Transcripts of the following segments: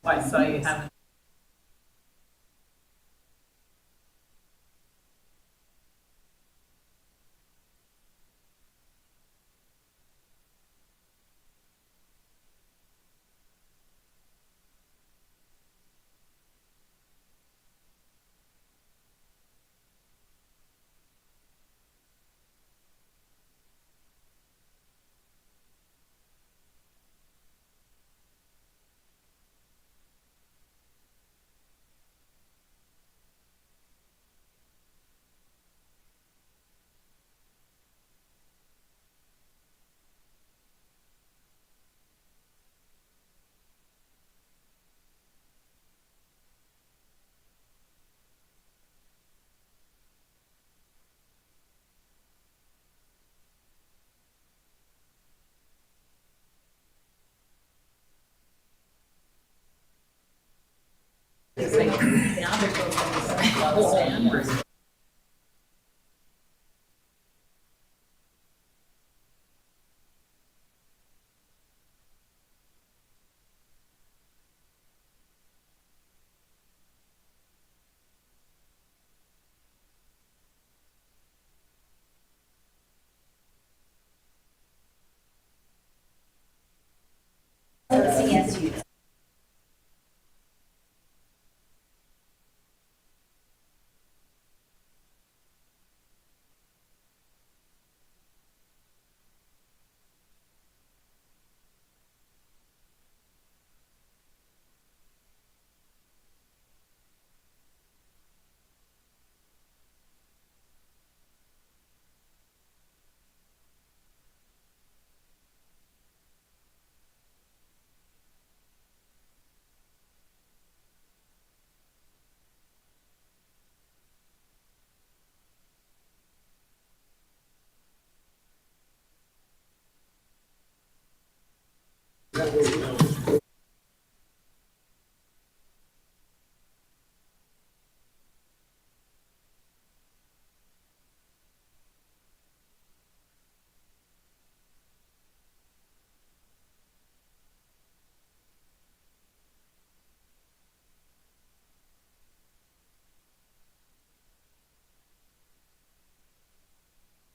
I saw you haven't.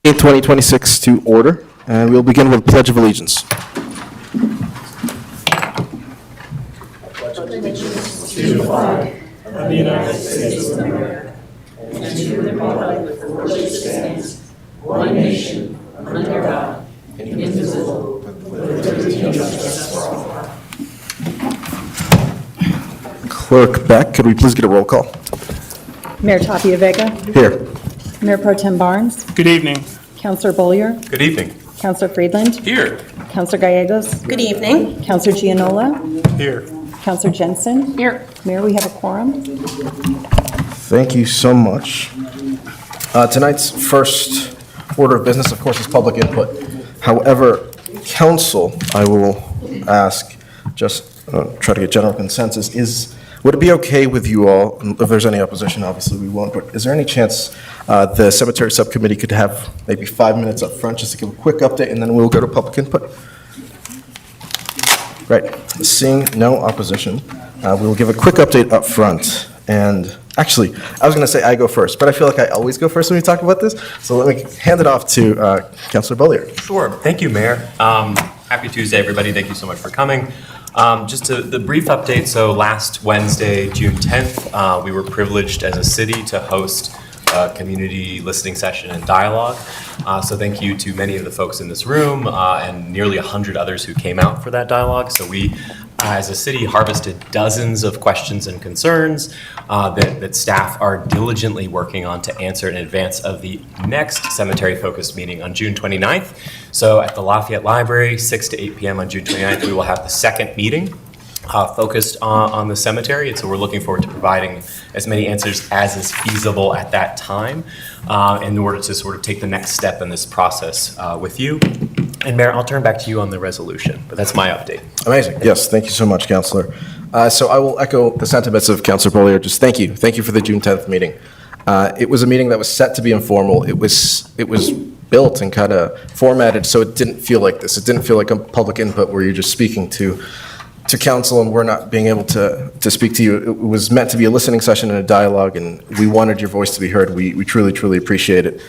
In 2026 to order, and we'll begin with Pledge of Allegiance. Clerk Beck, could we please get a roll call? Mayor Tapia Vega, Here. Mayor Pro Tem Barnes, Good evening. Councilor Bollier, Good evening. Councilor Friedland, Here. Councilor Gallegos, Good evening. Councilor Gianola, Here. Councilor Jensen. Here. Mayor, we have a quorum. Thank you so much. Tonight's first order of business, of course, is public input. However, council, I will ask, just try to get general consensus, would it be okay with you all, and if there's any opposition, obviously we won't, but is there any chance the cemetery subcommittee could have maybe 5 minutes up front just to give a quick update, and then we'll go to public input? Right, seeing no opposition, we will give a quick update up front. And actually, I was going to say I go first, but I feel like I always go first when we talk about this. So let me hand it off to Councilor Bollier. Sure. Thank you, Mayor. Happy Tuesday, everybody. Thank you so much for coming. Just the brief update. So last Wednesday, June 10th, we were privileged as a city to host a community listening session and dialogue. So thank you to many of the folks in this room and nearly 100 others who came out for that dialogue. So we, as a city, harvested dozens of questions and concerns that staff are diligently working on to answer in advance of the next cemetery-focused meeting on June 29th. So at the Lafayette Library, 6 to 8 p.m. on June 29th, we will have the second meeting focused on the cemetery. And so we're looking forward to providing as many answers as is feasible at that time in order to sort of take the next step in this process with you. And Mayor, I'll turn back to you on the resolution, but that's my update. Amazing. Yes, thank you so much, Counselor. So I will echo the sentiments of Counselor Bollier. Just thank you. Thank you for the June 10th meeting. It was a meeting that was set to be informal. It was built and kind of formatted so it didn't feel like this. It didn't feel like a public input where you're just speaking to council and we're not being able to speak to you. It was meant to be a listening session and a dialogue, and we wanted your voice to be heard. We truly, truly appreciate it.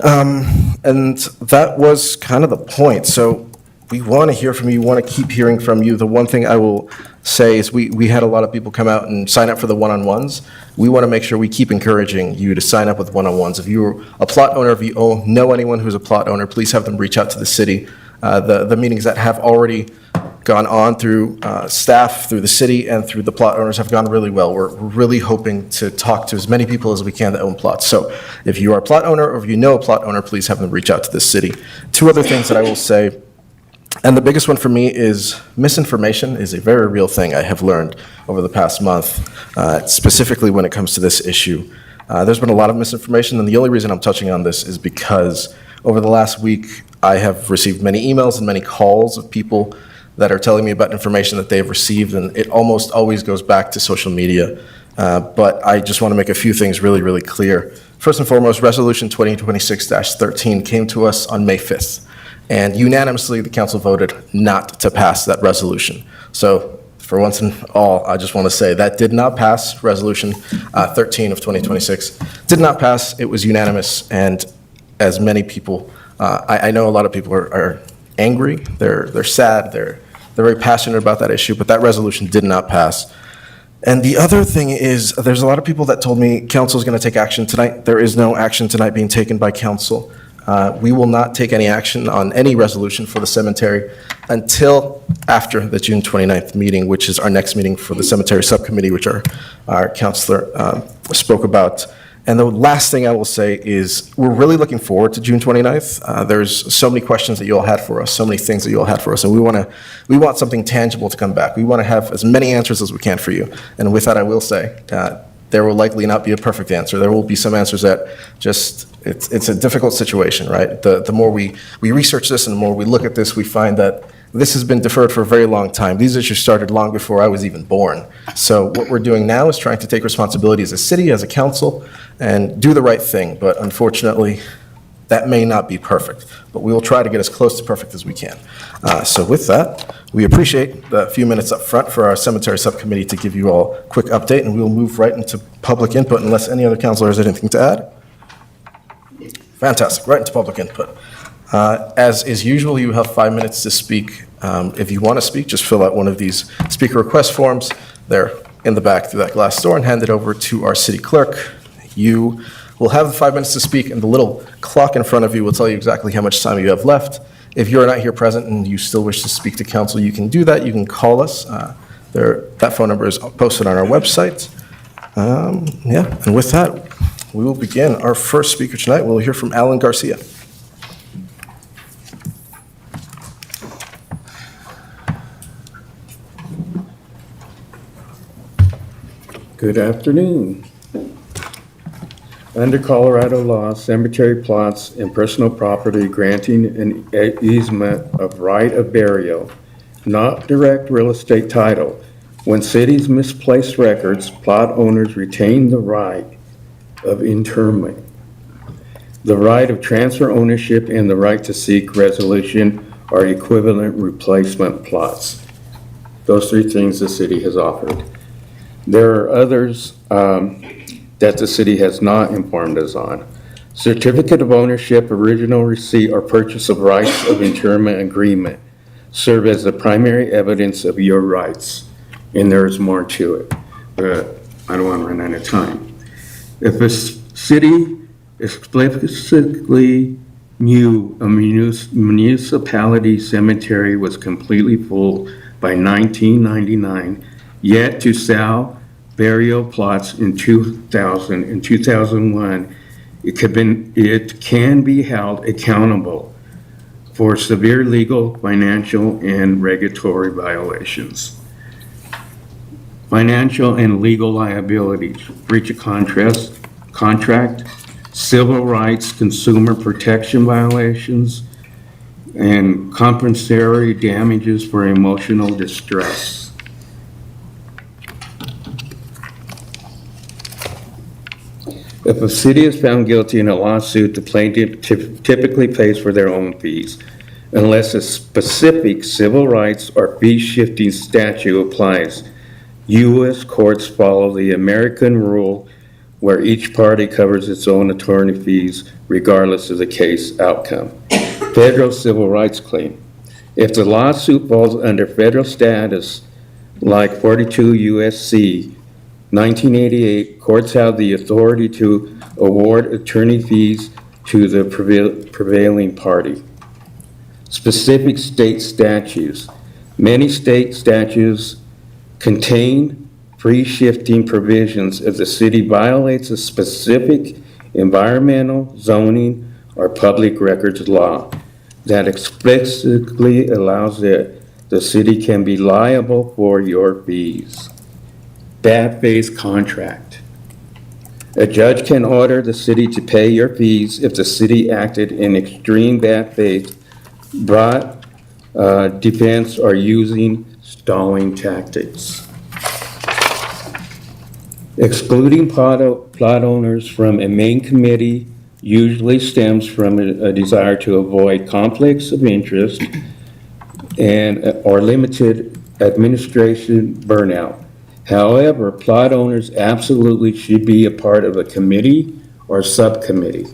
And that was kind of the point. So we want to hear from you, want to keep hearing from you. The one thing I will say is we had a lot of people come out and sign up for the one-on-ones. We want to make sure we keep encouraging you to sign up with one-on-ones. If you're a plot owner, if you know anyone who's a plot owner, please have them reach out to the city. The meetings that have already gone on through staff, through the city, and through the plot owners have gone really well. We're really hoping to talk to as many people as we can that own plots. So if you are a plot owner or if you know a plot owner, please have them reach out to the city. Two other things that I will say, and the biggest one for me is misinformation is a very real thing I have learned over the past month, specifically when it comes to this issue. There's been a lot of misinformation, and the only reason I'm touching on this is because over the last week, I have received many emails and many calls of people that are telling me about information that they've received, and it almost always goes back to social media. But I just want to make a few things really, really clear. First and foremost, Resolution 2026-13 came to us on May 5th, and unanimously, the council voted not to pass that resolution. So for once and all, I just want to say that did not pass. Resolution 13 of 2026 did not pass. It was unanimous, and as many people, I know a lot of people are angry, they're sad, they're very passionate about that issue, but that resolution did not pass. And the other thing is, there's a lot of people that told me council is going to take action tonight. There is no action tonight being taken by council. We will not take any action on any resolution for the cemetery until after the June 29th meeting, which is our next meeting for the cemetery subcommittee, which our councilor spoke about. And the last thing I will say is we're really looking forward to June 29th. There's so many questions that you all had for us, so many things that you all had for us, and we want something tangible to come back. We want to have as many answers as we can for you. And with that, I will say there will likely not be a perfect answer. There will be some answers that just, it's a difficult situation, right? The more we research this and the more we look at this, we find that this has been deferred for a very long time. These issues started long before I was even born. So what we're doing now is trying to take responsibility as a city, as a council, and do the right thing. But unfortunately, that may not be perfect. But we will try to get as close to perfect as we can. So with that, we appreciate the few minutes up front for our cemetery subcommittee to give you all a quick update, and we will move right into public input unless any other councilor has anything to add. Fantastic, right into public input. As is usual, you have 5 minutes to speak. If you want to speak, just fill out one of these speaker request forms. They're in the back through that glass door and hand it over to our city clerk. You will have the 5 minutes to speak, and the little clock in front of you will tell you exactly how much time you have left. If you're not here present and you still wish to speak to council, you can do that. You can call us. That phone number is posted on our website. And with that, we will begin. Our first speaker tonight, we'll hear from Alan Garcia. Good afternoon. Under Colorado law, cemetery plots and personal property granting an easement of right of burial, not direct real estate title. When cities misplace records, plot owners retain the right of interment, the right of transfer ownership, and the right to seek resolution are equivalent replacement plots. Those three things the city has offered. There are others that the city has not informed us on. Certificate of ownership, original receipt, or purchase of rights of interment agreement serve as the primary evidence of your rights, and there's more to it, but I don't want to run out of time. If a city explicitly knew a municipality cemetery was completely full by 1999, yet to sell burial plots in 2000 and 2001, it can be held accountable for severe legal, financial, and regulatory violations. Financial and legal liabilities, breach of contract, civil rights, consumer protection violations, and compensatory damages for emotional distress. If a city is found guilty in a lawsuit, the plaintiff typically pays for their own fees, unless a specific civil rights or fee-shifting statute applies. U.S. courts follow the American rule where each party covers its own attorney fees regardless of the case outcome. Federal civil rights claim. If the lawsuit falls under federal status, like 42 U.S.C. 1988, courts have the authority to award attorney fees to the prevailing party. Specific state statutes. Many state statutes contain fee-shifting provisions if the city violates a specific environmental, zoning, or public records law that explicitly allows that the city can be liable for your fees. Bad faith contract. A judge can order the city to pay your fees if the city acted in extreme bad faith, brought defense, or using stalling tactics. Excluding plot owners from a main committee usually stems from a desire to avoid conflicts of interest or limited administration burnout. However, plot owners absolutely should be a part of a committee or subcommittee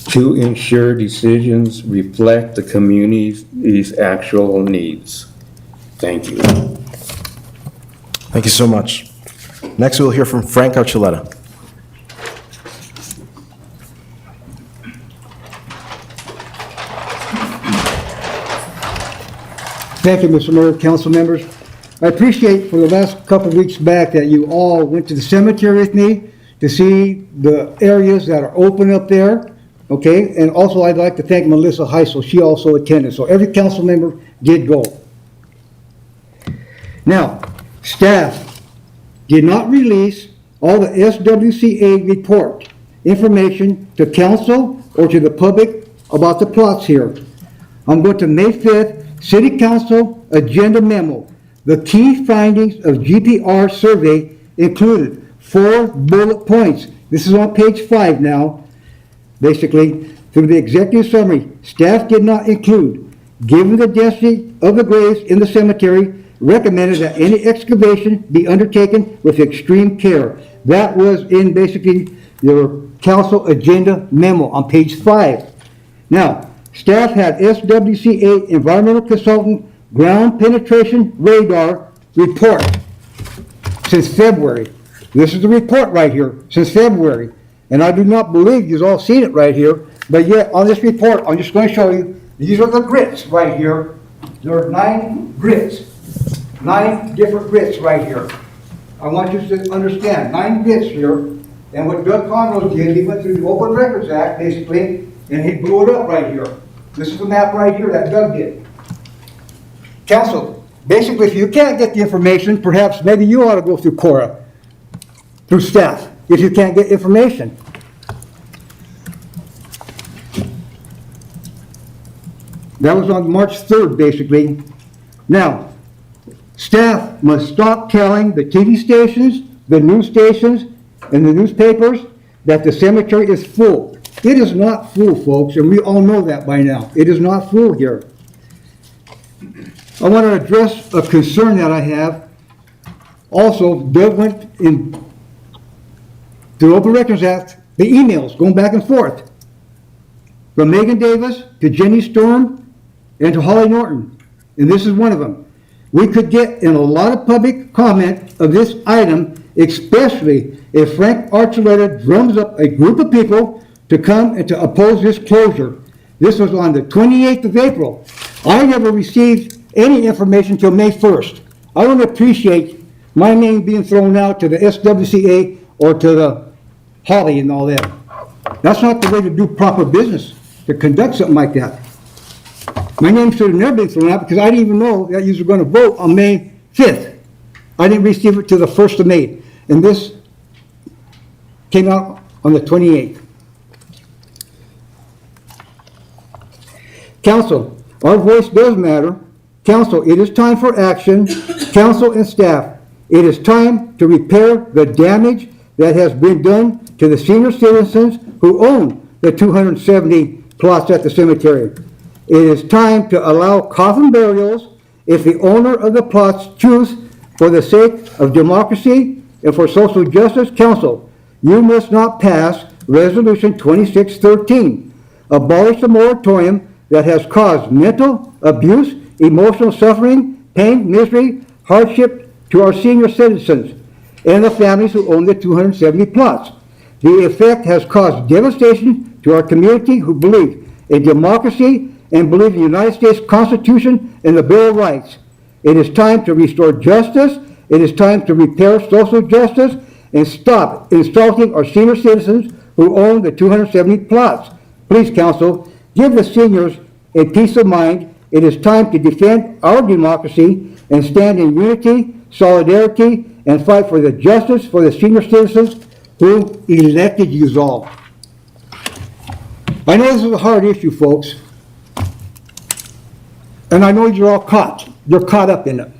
to ensure decisions reflect the community's actual needs. Thank you. Thank you so much. Next, we'll hear from Frank Archuleta. Thank you, Mr. Mayor, council members. I appreciate for the last couple of weeks back that you all went to the cemetery with me to see the areas that are open up there, okay? And also I'd like to thank Melissa Heisel, she also attended, so every council member did go. Now, staff did not release all the SWCA report information to council or to the public about the plots here. I'm going to May 5th, City Council Agenda Memo. The key findings of GPR survey included 4 bullet points. This is on page 5 now. Basically, through the executive summary, staff did not include, given the density of the graves in the cemetery, recommended that any excavation be undertaken with extreme care. That was in basically your council agenda memo on page 5. Now, staff had SWCA environmental consultant ground penetration radar report since February. This is the report right here, since February. And I do not believe you've all seen it right here, but yet on this report, I'm just going to show you, these are the grits right here. There are 9 grits, 9 different grits right here. I want you to understand, 9 grits here. And what Doug Conrose did, he went through the Open Records Act, basically, and he blew it up right here. This is the map right here that Doug did. Council, basically, if you can't get the information, perhaps maybe you ought to go through Cora, through staff, if you can't get information. That was on March 3rd, basically. Now, staff must stop telling the TV stations, the news stations, and the newspapers that the cemetery is full. It is not full, folks, and we all know that by now. It is not full here. I want to address a concern that I have. Also, Doug went in the Open Records Act, the emails going back and forth from Megan Davis to Jenny Storm and to Holly Norton. And this is one of them. We could get in a lot of public comment of this item, especially if Frank Archuleta drums up a group of people to come and to oppose this closure. This was on the 28th of April. I never received any information till May 1st. I don't appreciate my name being thrown out to the SWCA or to the Holly and all that. That's not the way to do proper business, to conduct something like that. My name should have never been thrown out because I didn't even know that you were going to vote on May 5th. I didn't receive it till the 1st of May. And this came out on the 28th. Council, our voice does matter. Council, it is time for action. Council and staff, it is time to repair the damage that has been done to the senior citizens who own the 270 plots at the cemetery. It is time to allow coffin burials if the owner of the plots choose for the sake of democracy and for social justice. Council, you must not pass Resolution 2613. Abolish the moratorium that has caused mental abuse, emotional suffering, pain, misery, hardship to our senior citizens and the families who own the 270 plots. The effect has caused devastation to our community who believe in democracy and believe in the United States Constitution and the Bill of Rights. It is time to restore justice. It is time to repair social justice and stop insulting our senior citizens who own the 270 plots. Please, Council, give the seniors a peace of mind. It is time to defend our democracy and stand in unity, solidarity, and fight for the justice for the senior citizens who elected you all. I know this is a hard issue, folks. And I know you're all caught. You're caught up in it.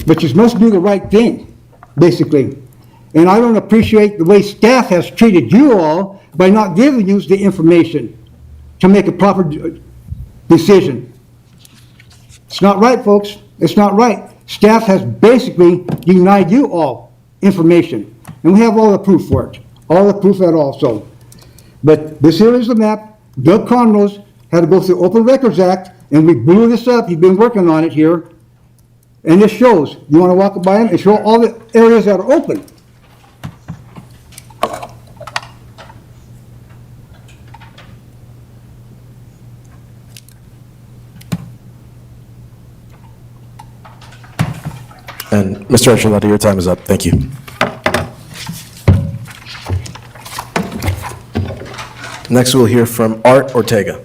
But you must do the right thing, basically. And I don't appreciate the way staff has treated you all by not giving you the information to make a proper decision. It's not right, folks. It's not right. Staff has basically denied you all information. And we have all the proof for it. All the proof at all, so. But this here is the map. Doug Conrose had to go through the Open Records Act, and we blew this up. He's been working on it here. And this shows. You want to walk by him and show all the areas that are open. And Mr. Archuleta, your time is up. Thank you. Next, we'll hear from Art Ortega.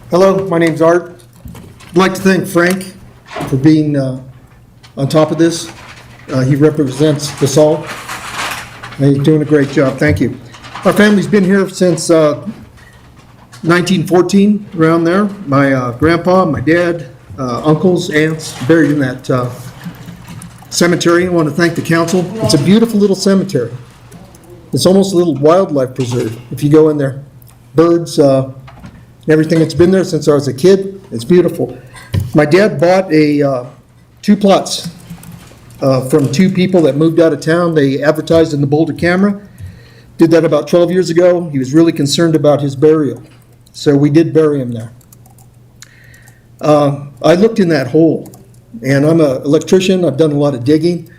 Hello, my name's Art. I'd like to thank Frank for being on top of this. He represents us all, and he's doing a great job. Thank you. Our family's been here since 1914, around there. My grandpa, my dad, uncles, aunts, buried in that cemetery. I want to thank the council. It's a beautiful little cemetery. It's almost a little wildlife preserve if you go in there. Birds, everything that's been there since I was a kid. It's beautiful. My dad bought two plots from two people that moved out of town. They advertised in the Boulder Camera. Did that about 12 years ago. He was really concerned about his burial. So we did bury him there. I looked in that hole, and I'm an electrician. I've done a lot of digging.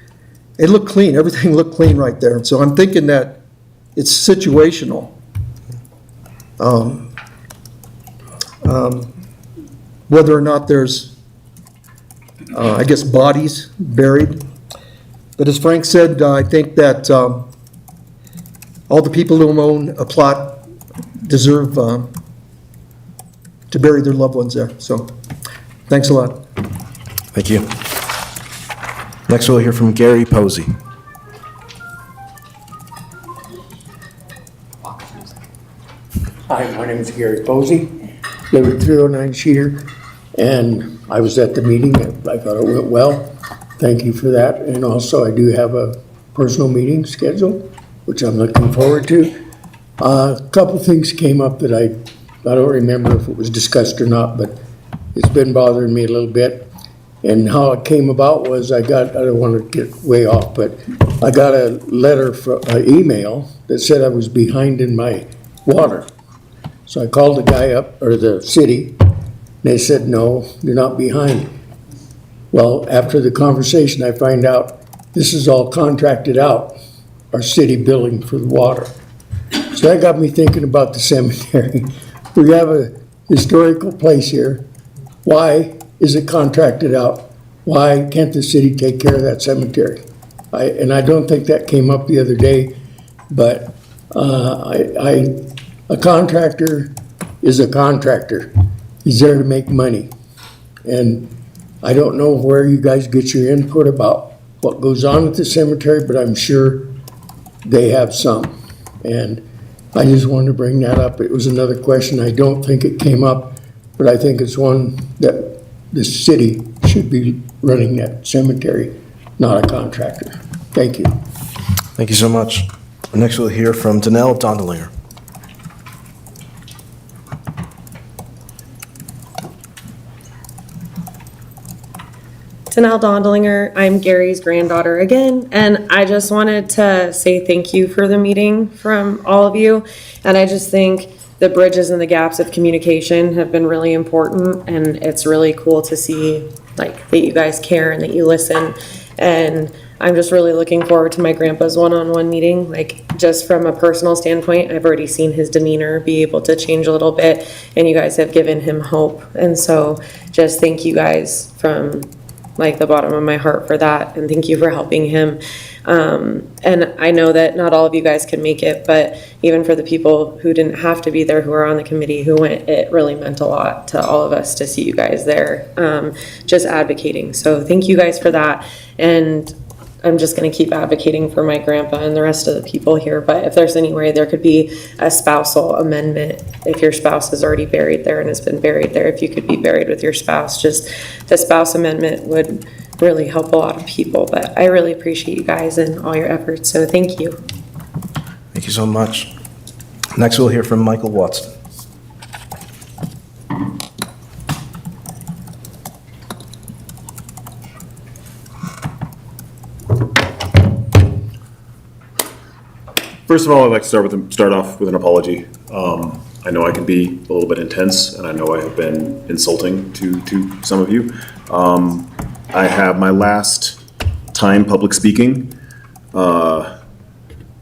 It looked clean. Everything looked clean right there. So I'm thinking that it's situational. Whether or not there's, I guess, bodies buried. But as Frank said, I think that all the people who own a plot deserve to bury their loved ones there. So, thanks a lot. Thank you. Next, we'll hear from Gary Posey. Hi, my name is Gary Posey, live at 309 Cedar, and I was at the meeting. I thought it went well. Thank you for that. And also, I do have a personal meeting scheduled, which I'm looking forward to. A couple things came up that I don't remember if it was discussed or not, but it's been bothering me a little bit. And how it came about was I don't want to get way off, but I got a letter, an email that said I was behind in my water. So I called the guy up, or the city, and they said, no, you're not behind. Well, after the conversation, I find out this is all contracted out, our city billing for the water. So that got me thinking about the cemetery. We have a historical place here. Why is it contracted out? Why can't the city take care of that cemetery? And I don't think that came up the other day, but a contractor is a contractor. He's there to make money. And I don't know where you guys get your input about what goes on at the cemetery, but I'm sure they have some. And I just wanted to bring that up. It was another question. I don't think it came up, but I think it's one that the city should be running that cemetery, not a contractor. Thank you. Thank you so much. Next, we'll hear from Danelle Dondelinger. Tanel Dondelinger, I'm Gary's granddaughter again, and I just wanted to say thank you for the meeting from all of you. And I just think the bridges and the gaps of communication have been really important, and it's really cool to see like that you guys care and that you listen. And I'm just really looking forward to my grandpa's one-on-one meeting. Like, just from a personal standpoint, I've already seen his demeanor be able to change a little bit, and you guys have given him hope. And so just thank you guys from like the bottom of my heart for that, and thank you for helping him. And I know that not all of you guys can make it, but even for the people who didn't have to be there, who are on the committee, who went, it really meant a lot to all of us to see you guys there, just advocating. So thank you guys for that. And I'm just going to keep advocating for my grandpa and the rest of the people here. But if there's any way there could be a spousal amendment, if your spouse is already buried there and has been buried there, if you could be buried with your spouse, just the spouse amendment would really help a lot of people. But I really appreciate you guys and all your efforts. So thank you. Thank you so much. Next, we'll hear from Michael Watson. First of all, I'd like to start off with an apology. I know I can be a little bit intense, and I know I have been insulting to some of you. I have my last time public speaking. I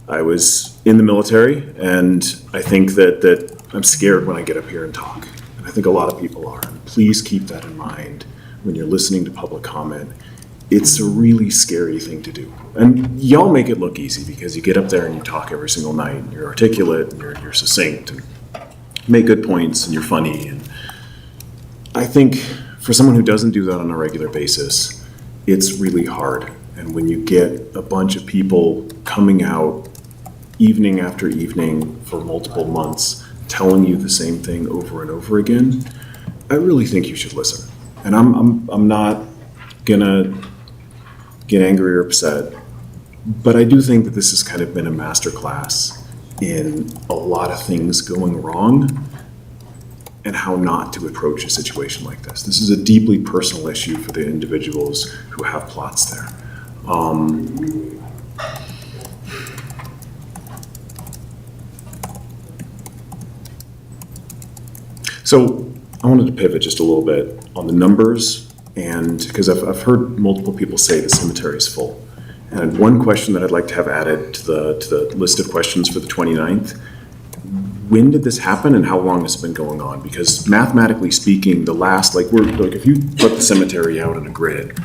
was in the military, and I think that I'm scared when I get up here and talk. And I think a lot of people are. And please keep that in mind when you're listening to public comment. It's a really scary thing to do. And y'all make it look easy because you get up there and you talk every single night, and you're articulate, and you're succinct, and make good points, and you're funny. And I think for someone who doesn't do that on a regular basis, it's really hard. And when you get a bunch of people coming out evening after evening for multiple months, telling you the same thing over and over again, I really think you should listen. And I'm not gonna get angry or upset, but I do think that this has kind of been a master class in a lot of things going wrong and how not to approach a situation like this. This is a deeply personal issue for the individuals who have plots there. So I wanted to pivot just a little bit on the numbers. And because I've heard multiple people say the cemetery is full. And one question that I'd like to have added to the list of questions for the 29th, when did this happen and how long has it been going on? Because mathematically speaking, the last, if you put the cemetery out on a grid,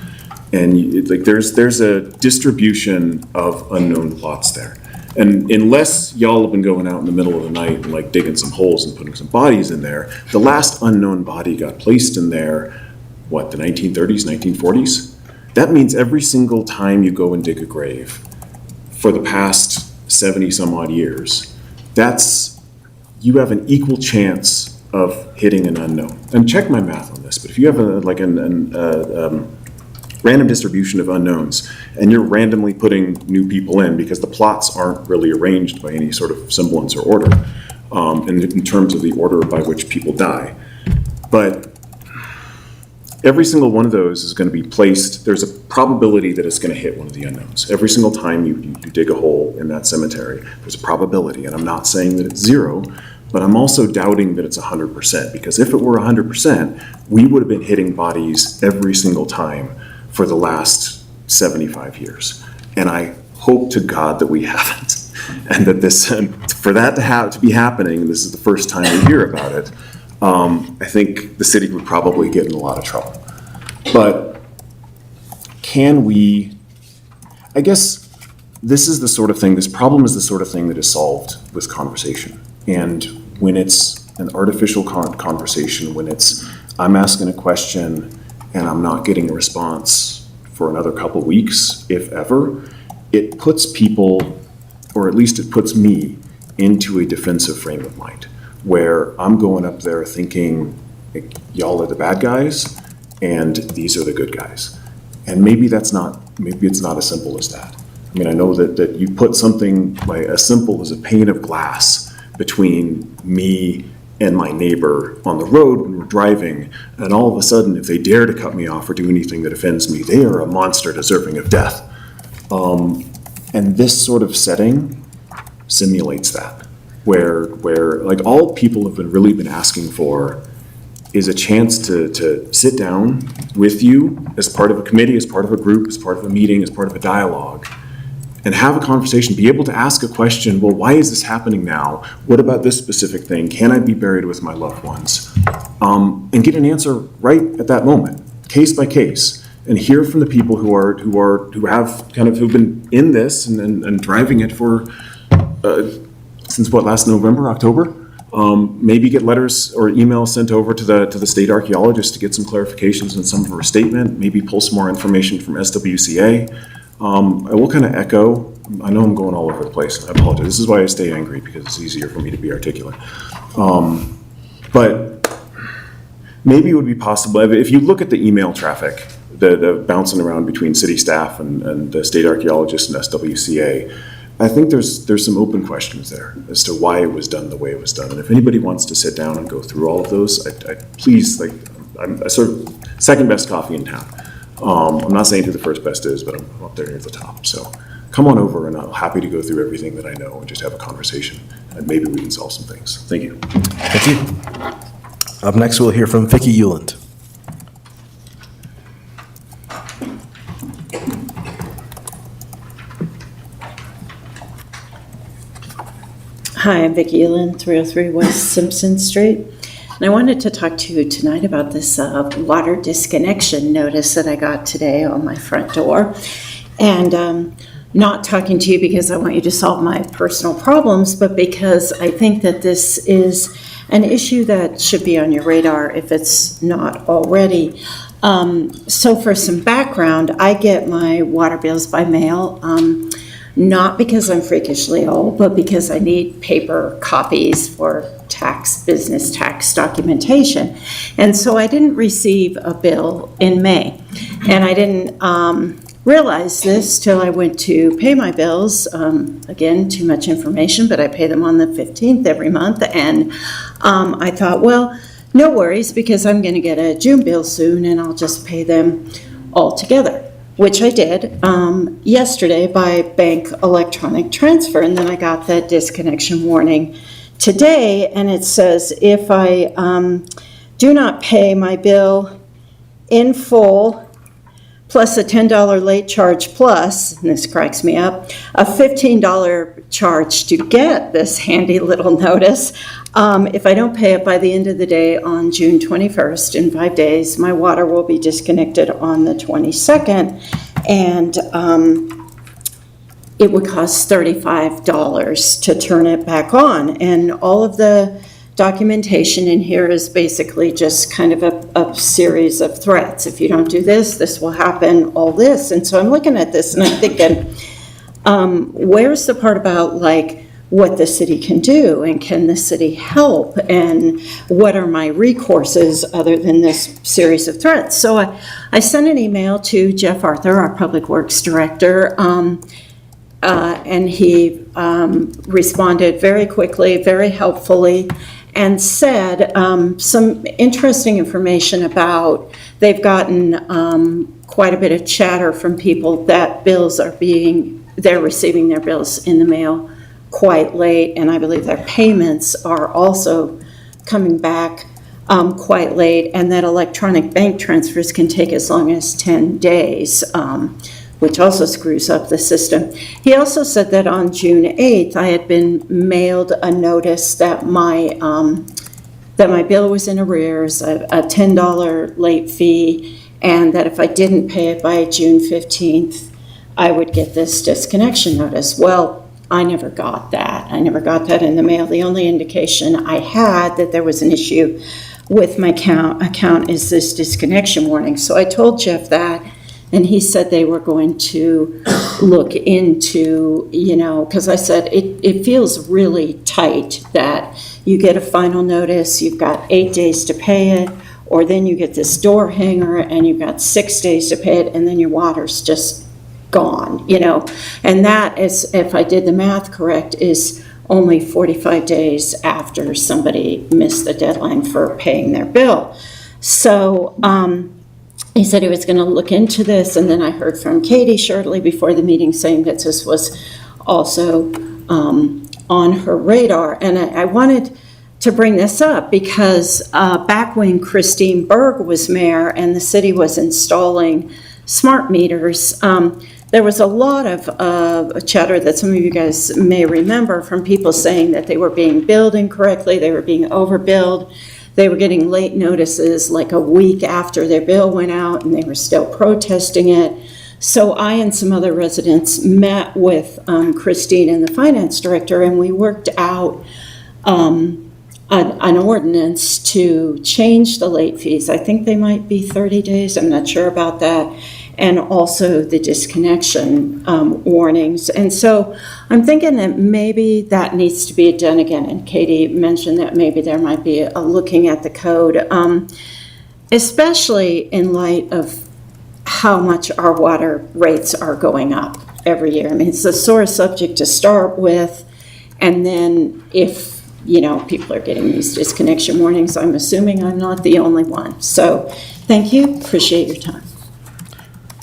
and there's a distribution of unknown plots there. And unless y'all have been going out in the middle of the night and digging some holes and putting some bodies in there, the last unknown body got placed in there the 1930s, 1940s? That means every single time you go and dig a grave for the past 70 some odd years, you have an equal chance of hitting an unknown. And check my math on this, but if you have a random distribution of unknowns and you're randomly putting new people in because the plots aren't really arranged by any sort of semblance or order in terms of the order by which people die. But every single one of those is going to be placed, there's a probability that it's going to hit one of the unknowns. Every single time you dig a hole in that cemetery, there's a probability. And I'm not saying that it's zero, but I'm also doubting that it's 100%. Because if it were 100%, we would have been hitting bodies every single time for the last 75 years. And I hope to God that we haven't. And that for that to be happening, and this is the first time we hear about it, I think the city would probably get in a lot of trouble. But I guess this problem is the sort of thing that is solved with conversation. And when it's an artificial conversation, when I'm asking a question and I'm not getting a response for another couple weeks, if ever, it puts people or at least it puts me into a defensive frame of mind, where I'm going up there thinking, y'all are the bad guys, and these are the good guys. And maybe it's not as simple as that. I mean, I know that you put something like as simple as a pane of glass between me and my neighbor on the road when we're driving, and all of a sudden, if they dare to cut me off or do anything that offends me, they are a monster deserving of death. And this sort of setting simulates that, where like all people have really been asking for is a chance to sit down with you as part of a committee, as part of a group, as part of a meeting, as part of a dialogue, and have a conversation, be able to ask a question, well, why is this happening now? What about this specific thing? Can I be buried with my loved ones? And get an answer right at that moment, case by case, and hear from the people who've been in this and driving it for, since what, last November, October? Maybe get letters or emails sent over to the state archaeologist to get some clarifications on some of her statement, maybe pull some more information from SWCA. I will kind of echo, I know I'm going all over the place, I apologize. This is why I stay angry, because it's easier for me to be articulate. But maybe it would be possible, if you look at the email traffic, the bouncing around between city staff and the state archaeologist and SWCA, I think there's some open questions there as to why it was done the way it was done. And if anybody wants to sit down and go through all of those, I please, like, I'm sort of second best coffee in town. I'm not saying who the first best is, but I'm up there near the top. So come on over, and I'm happy to go through everything that I know and just have a conversation, and maybe we can solve some things. Thank you. Thank you. Up next, we'll hear from Vicki Euland. Hi, I'm Vicki Euland, 303 West Simpson Street. And I wanted to talk to you tonight about this water disconnection notice that I got today on my front door. And not talking to you because I want you to solve my personal problems, but because I think that this is an issue that should be on your radar if it's not already. So for some background, I get my water bills by mail. Not because I'm freakishly old, but because I need paper copies for business tax documentation. And so I didn't receive a bill in May. And I didn't realize this till I went to pay my bills. Again, too much information, but I pay them on the 15th every month. And I thought, well, no worries, because I'm going to get a June bill soon, and I'll just pay them all together. Which I did yesterday by bank electronic transfer, and then I got that disconnection warning today, and it says if I do not pay my bill in full, plus a $10 late charge plus, and this cracks me up, a $15 charge to get this handy little notice. If I don't pay it by the end of the day on June 21st, in 5 days, my water will be disconnected on the 22nd, and it would cost $35 to turn it back on. And all of the documentation in here is basically just kind of a series of threats. If you don't do this, this will happen, all this. And so I'm looking at this and I'm thinking, where's the part about like what the city can do, and can the city help, and what are my recourses other than this series of threats? So I sent an email to Jeff Arthur, our Public Works Director, and he responded very quickly, very helpfully, and said some interesting information about they've gotten quite a bit of chatter from people that they're receiving their bills in the mail quite late, and I believe their payments are also coming back quite late, and that electronic bank transfers can take as long as 10 days, which also screws up the system. He also said that on June 8th, I had been mailed a notice that my bill was in arrears, a $10 late fee, and that if I didn't pay it by June 15th, I would get this disconnection notice. Well, I never got that. I never got that in the mail. The only indication I had that there was an issue with my account is this disconnection warning. So I told Jeff that, And he said they were going to look into, because I said, it feels really tight that you get a final notice, you've got 8 days to pay it, or then you get this door hanger and you've got 6 days to pay it, and then your water's just gone, And that is, if I did the math correct, is only 45 days after somebody missed the deadline for paying their bill. So he said he was going to look into this, and then I heard from Katie shortly before the meeting saying that this was also on her radar. And I wanted to bring this up because back when Christine Berg was mayor and the city was installing smart meters, there was a lot of chatter that some of you guys may remember from people saying that they were being billed incorrectly, they were being overbilled. They were getting late notices like a week after their bill went out, and they were still protesting it. So I and some other residents met with Christine and the finance director, and we worked out an ordinance to change the late fees. I think they might be 30 days. I'm not sure about that. And also the disconnection warnings. And so I'm thinking that maybe that needs to be done again. And Katie mentioned that maybe there might be a looking at the code, especially in light of how much our water rates are going up every year. I mean, it's a sore subject to start with. And then if, people are getting these disconnection warnings, I'm assuming I'm not the only one. So thank you. Appreciate your time.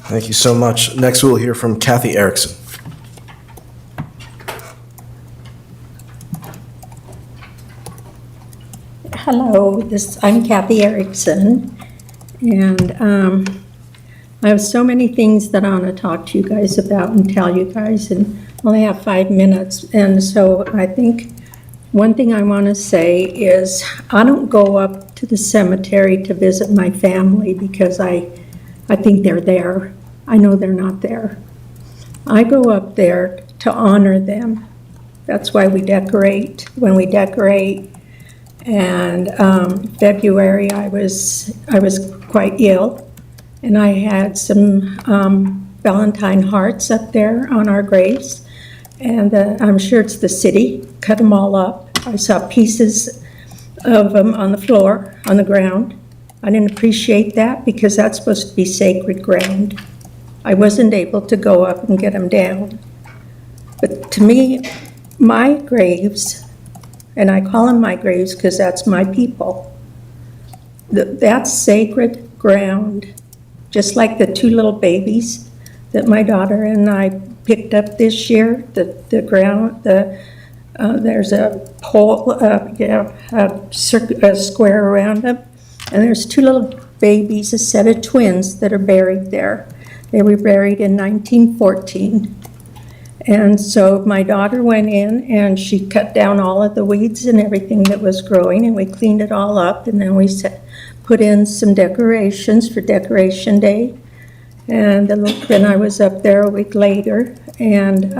Thank you so much. Next, we'll hear from Kathy Erickson. Hello, I'm Kathy Erickson, and I have so many things that I want to talk to you guys about and tell you guys, and only have 5 minutes. And so I think one thing I want to say is I don't go up to the cemetery to visit my family because I think they're there. I know they're not there. I go up there to honor them. That's why we decorate. When we decorate, and February I was quite ill, and I had some Valentine hearts up there on our graves, and I'm sure it's the city cut them all up. I saw pieces of them on the floor, on the ground. I didn't appreciate that because that's supposed to be sacred ground. I wasn't able to go up and get them down. But to me, my graves, and I call them my graves because that's my people, that's sacred ground. Just like the 2 little babies that my daughter and I picked up this year, the ground, there's a pole, a square around them, and there's 2 little babies, a set of twins that are buried there. They were buried in 1914. And so my daughter went in and she cut down all of the weeds and everything that was growing, and we cleaned it all up, and then we put in some decorations for Decoration Day. And then I was up there a week later, and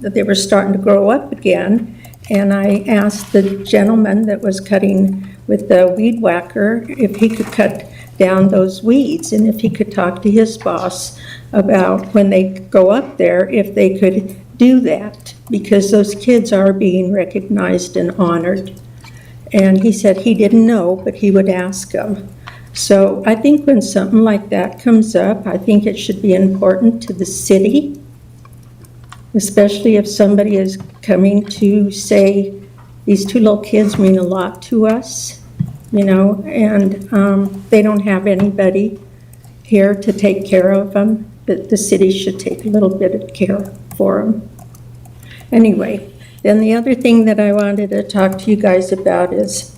they were starting to grow up again. And I asked the gentleman that was cutting with the weed whacker if he could cut down those weeds, and if he could talk to his boss about when they go up there, if they could do that, because those kids are being recognized and honored. And he said he didn't know, but he would ask them. So I think when something like that comes up, I think it should be important to the city, especially if somebody is coming to say, these 2 little kids mean a lot to us, and they don't have anybody here to take care of them, but the city should take a little bit of care for them. Anyway, then the other thing that I wanted to talk to you guys about is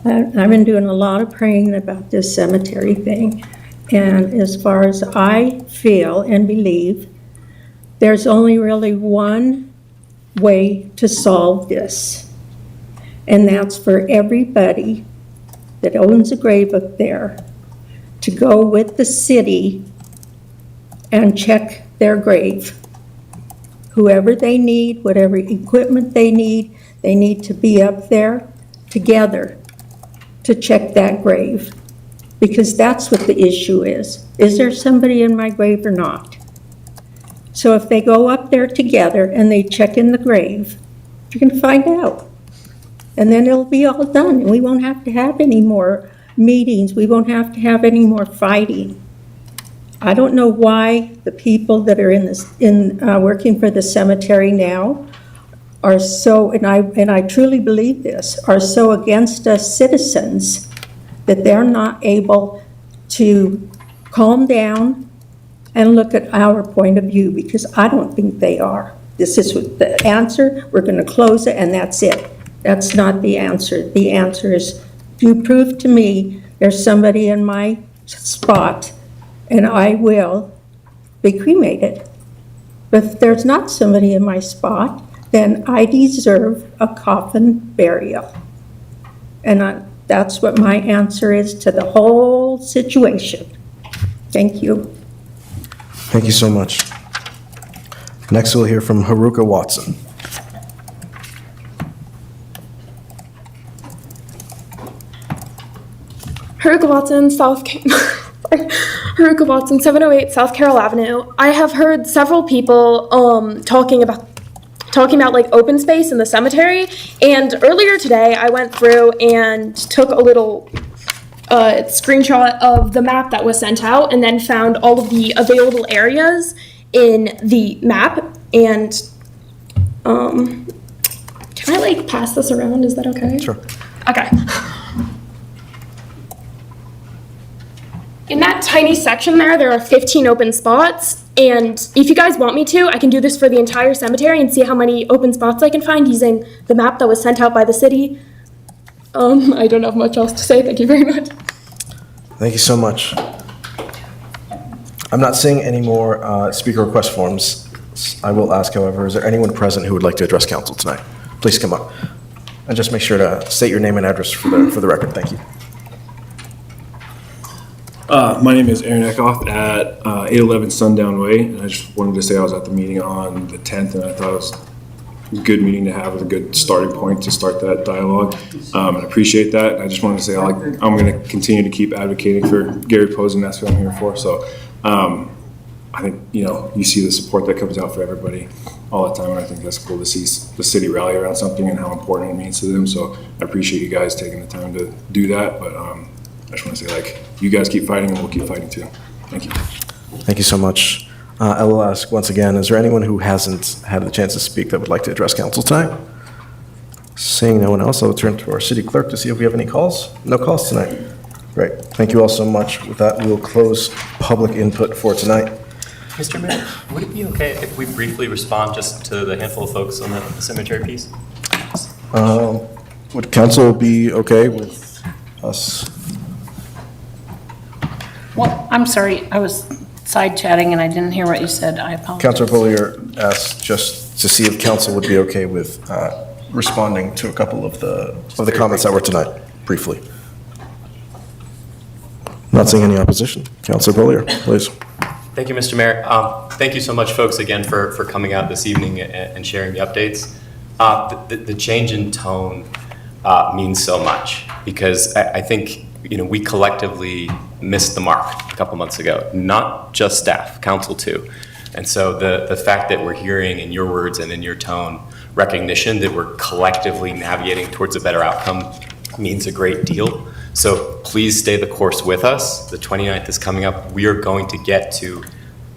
I've been doing a lot of praying about this cemetery thing, and as far as I feel and believe, there's only really one way to solve this, and that's for everybody that owns a grave up there to go with the city and check their grave. Whoever they need, whatever equipment they need to be up there together to check that grave. because that's what the issue is. Is there somebody in my grave or not? So if they go up there together and they check in the grave, you can find out. And then it'll be all done, and we won't have to have any more meetings, we won't have to have any more fighting. I don't know why the people that are working for the cemetery now are so, and I truly believe this, are so against us citizens that they're not able to calm down and look at our point of view, because I don't think they are. This is the answer, we're gonna close it, and that's it. That's not the answer. The answer is, if you prove to me there's somebody in my spot, and I will be cremated. But if there's not somebody in my spot, then I deserve a coffin burial. And that's what my answer is to the whole situation. Thank you. Thank you so much. Next, we'll hear from Haruka Watson. Haruka Watson, Haruka Watson, 708 South Carroll Avenue. I have heard several people talking about like open space in the cemetery, and earlier today I went through and took a little screenshot of the map that was sent out, and then found all of the available areas in the map. And can I like pass this around? Is that okay? Sure. Okay. In that tiny section there are 15 open spots, and if you guys want me to, I can do this for the entire cemetery and see how many open spots I can find using the map that was sent out by the city. I don't have much else to say. Thank you very much. Thank you so much. I'm not seeing any more speaker request forms. I will ask, however, is there anyone present who would like to address council tonight? Please come up. And just make sure to state your name and address for the record. Thank you. My name is Aaron Eckhoff at 811 Sundown Way, and I just wanted to say I was at the meeting on the 10th, and I thought it was a good meeting to have, with a good starting point to start that dialogue. I appreciate that. I just wanted to say I'm going to continue to keep advocating for Gary Posen. That's what I'm here for. So I think, you see the support that comes out for everybody all the time, and I think that's cool to see the city rally around something and how important it means to them. So I appreciate you guys taking the time to do that, but I just want to say, you guys keep fighting, and we'll keep fighting too. Thank you. Thank you so much. I will ask once again, is there anyone who hasn't had the chance to speak that would like to address council tonight? Seeing no one else, I'll turn to our city clerk to see if we have any calls. No calls tonight. Great. Thank you all so much. With that, we will close public input for tonight. Mr. Mayor, would it be okay if we briefly respond just to the handful of folks on the cemetery piece? Would council be okay with us? Well, I'm sorry, I was side chatting and I didn't hear what you said. I apologize. Councilor Bollier asked just to see if council would be okay with responding to a couple of the comments that were tonight, briefly. Not seeing any opposition. Councilor Bollier, please. Thank you, Mr. Mayor. Thank you so much, folks, again, for coming out this evening and sharing the updates. The change in tone means so much, because I think we collectively missed the mark a couple months ago, not just staff, council too. And so the fact that we're hearing in your words and in your tone recognition that we're collectively navigating towards a better outcome means a great deal. So please stay the course with us. The 29th is coming up. We are going to get to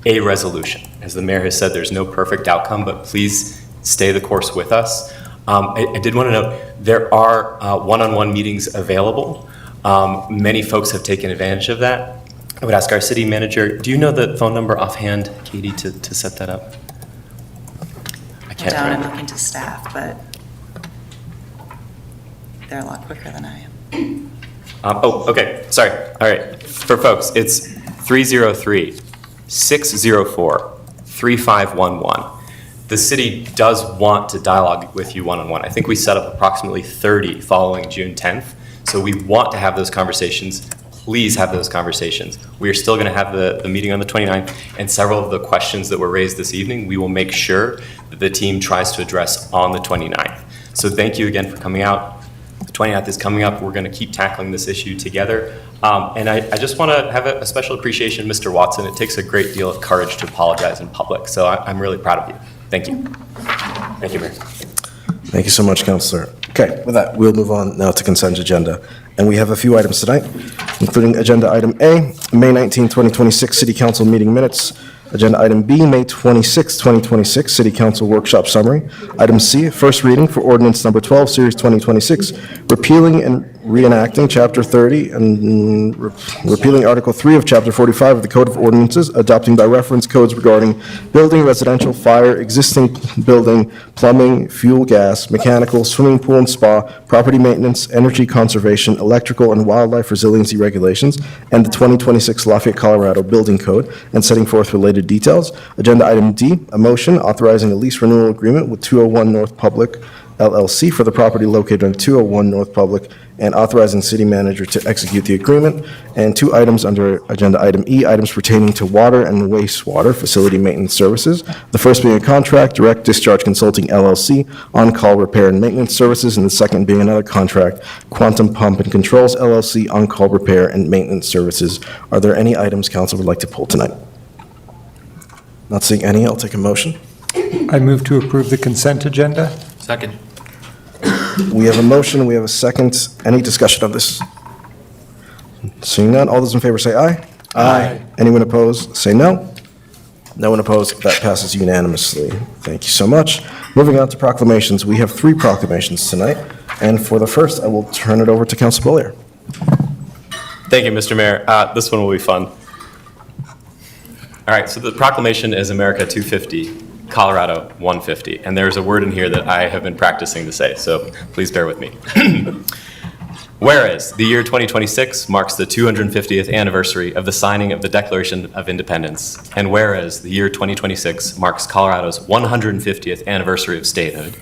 a resolution. As the mayor has said, there's no perfect outcome, but please stay the course with us. I did want to note, there are one-on-one meetings available. Many folks have taken advantage of that. I would ask our city manager, do you know the phone number offhand, Katie, to set that up? I can't I'm remember. looking to staff, but they're a lot quicker than I am. Okay, sorry. All right, for folks, it's 303-604-3511. The city does want to dialogue with you one-on-one. I think we set up approximately 30 following June 10th. So we want to have those conversations. Please have those conversations. We are still going to have the meeting on the 29th, and several of the questions that were raised this evening, we will make sure that the team tries to address on the 29th. So thank you again for coming out. The 29th is coming up. We're going to keep tackling this issue together. And I just want to have a special appreciation, Mr. Watson. It takes a great deal of courage to apologize in public, so I'm really proud of you. Thank you. Thank you, Mayor. Thank you so much, Counselor. Okay, with that, we'll move on now to consent agenda. And we have a few items tonight, including Agenda Item A, May 19, 2026 City Council meeting minutes. Agenda Item B, May 26, 2026 City Council workshop summary. Item C, first reading for ordinance number 12, Series 2026, repealing and reenacting Chapter 30 and repealing Article 3 of Chapter 45 of the Code of Ordinances, adopting by reference codes regarding building, residential, fire, existing building, plumbing, fuel, gas, mechanical, swimming pool and spa, property maintenance, energy conservation, electrical, and wildlife resiliency regulations, and the 2026 Lafayette, Colorado Building Code, and setting forth related details. Agenda Item D, a motion authorizing a lease renewal agreement with 201 North Public LLC for the property located on 201 North Public, and authorizing city manager to execute the agreement. And two items under Agenda Item E, items pertaining to water and wastewater facility maintenance services. The first being a contract, Direct Discharge Consulting LLC, on-call repair and maintenance services, and the second being another contract, Quantum Pump and Controls LLC, on-call repair and maintenance services. Are there any items council would like to pull tonight? Not seeing any, I'll take a motion. I move to approve the consent agenda. Second. We have a motion, we have a second. Any discussion of this? Seeing none, all those in favor say aye. Aye. Anyone opposed, say no. No one opposed, that passes unanimously. Thank you so much. Moving on to proclamations, we have 3 proclamations tonight, and for the first, I will turn it over to Council Bollier. Thank you, Mr. Mayor. This one will be fun. All right, so the proclamation is America 250. Colorado 150. And there's a word in here that I have been practicing to say, so please bear with me. Whereas the year 2026 marks the 250th anniversary of the signing of the Declaration of Independence, and whereas the year 2026 marks Colorado's 150th anniversary of statehood,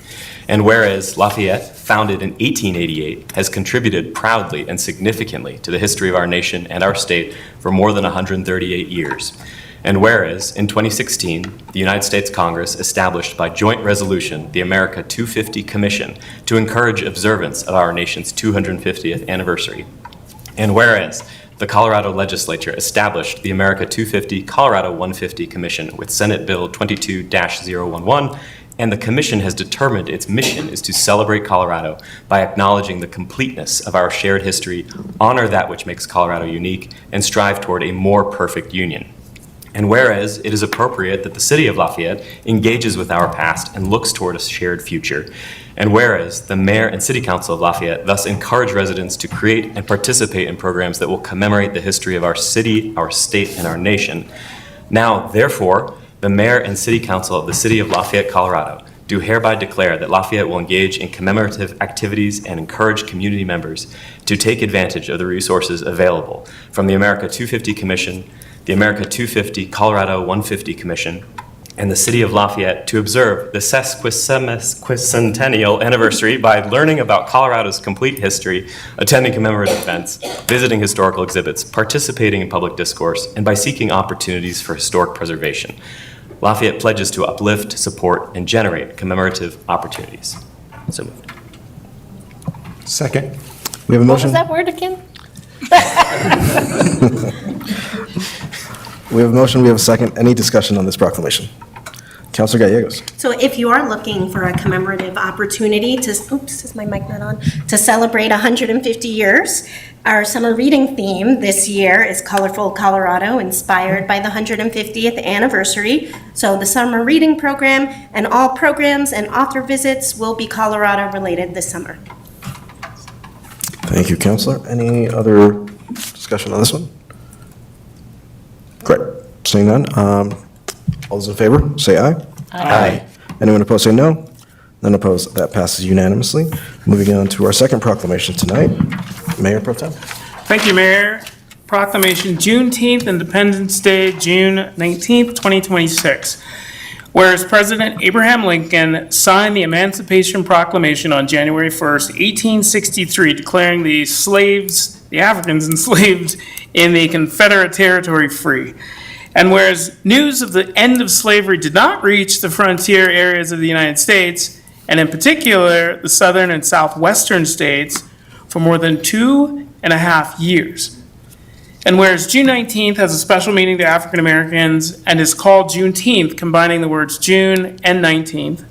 and whereas Lafayette, founded in 1888, has contributed proudly and significantly to the history of our nation and our state for more than 138 years, and whereas, in 2016, the United States Congress established by joint resolution the America 250 Commission to encourage observance of our nation's 250th anniversary. And whereas, the Colorado Legislature established the America 250 Colorado 150 Commission with Senate Bill 22-011, and the Commission has determined its mission is to celebrate Colorado by acknowledging the completeness of our shared history, honor that which makes Colorado unique, and strive toward a more perfect union. And whereas it is appropriate that the City of Lafayette engages with our past and looks toward a shared future, and whereas the Mayor and City Council of Lafayette thus encourage residents to create and participate in programs that will commemorate the history of our city, our state, and our nation, now, therefore, the Mayor and City Council of the City of Lafayette, Colorado, do hereby declare that Lafayette will engage in commemorative activities and encourage community members to take advantage of the resources available from the America 250 Commission, the America 250 Colorado 150 Commission, and the City of Lafayette to observe the sesquicentennial anniversary by learning about Colorado's complete history, attending commemorative events, visiting historical exhibits, participating in public discourse, and by seeking opportunities for historic preservation. Lafayette pledges to uplift, support, and generate commemorative opportunities. So moved. Second. We have a What was motion. that word again? We have a motion, we have a second. Any discussion on this proclamation? Councilor Gallegos. So if you are looking for a commemorative opportunity to, oops, is my mic not on? To celebrate 150 years, our summer reading theme this year is Colorful Colorado, inspired by the 150th anniversary. So the summer reading program and all programs and author visits will be Colorado related this summer. Thank you, Councilor. Any other discussion on this one? Great. Seeing none, all those in favor, say aye. Aye. Anyone opposed, say no. None opposed, that passes unanimously. Moving on to our second proclamation tonight. Mayor Pro Tem. Thank you, Mayor. Proclamation Juneteenth, Independence Day, June 19th, 2026. Whereas President Abraham Lincoln signed the Emancipation Proclamation on January 1st, 1863, declaring the Africans enslaved in the Confederate territory free. And whereas news of the end of slavery did not reach the frontier areas of the United States, and in particular the southern and southwestern states, for more than 2.5 years. And whereas June 19th has a special meaning to African Americans and is called Juneteenth, combining the words June and 19th.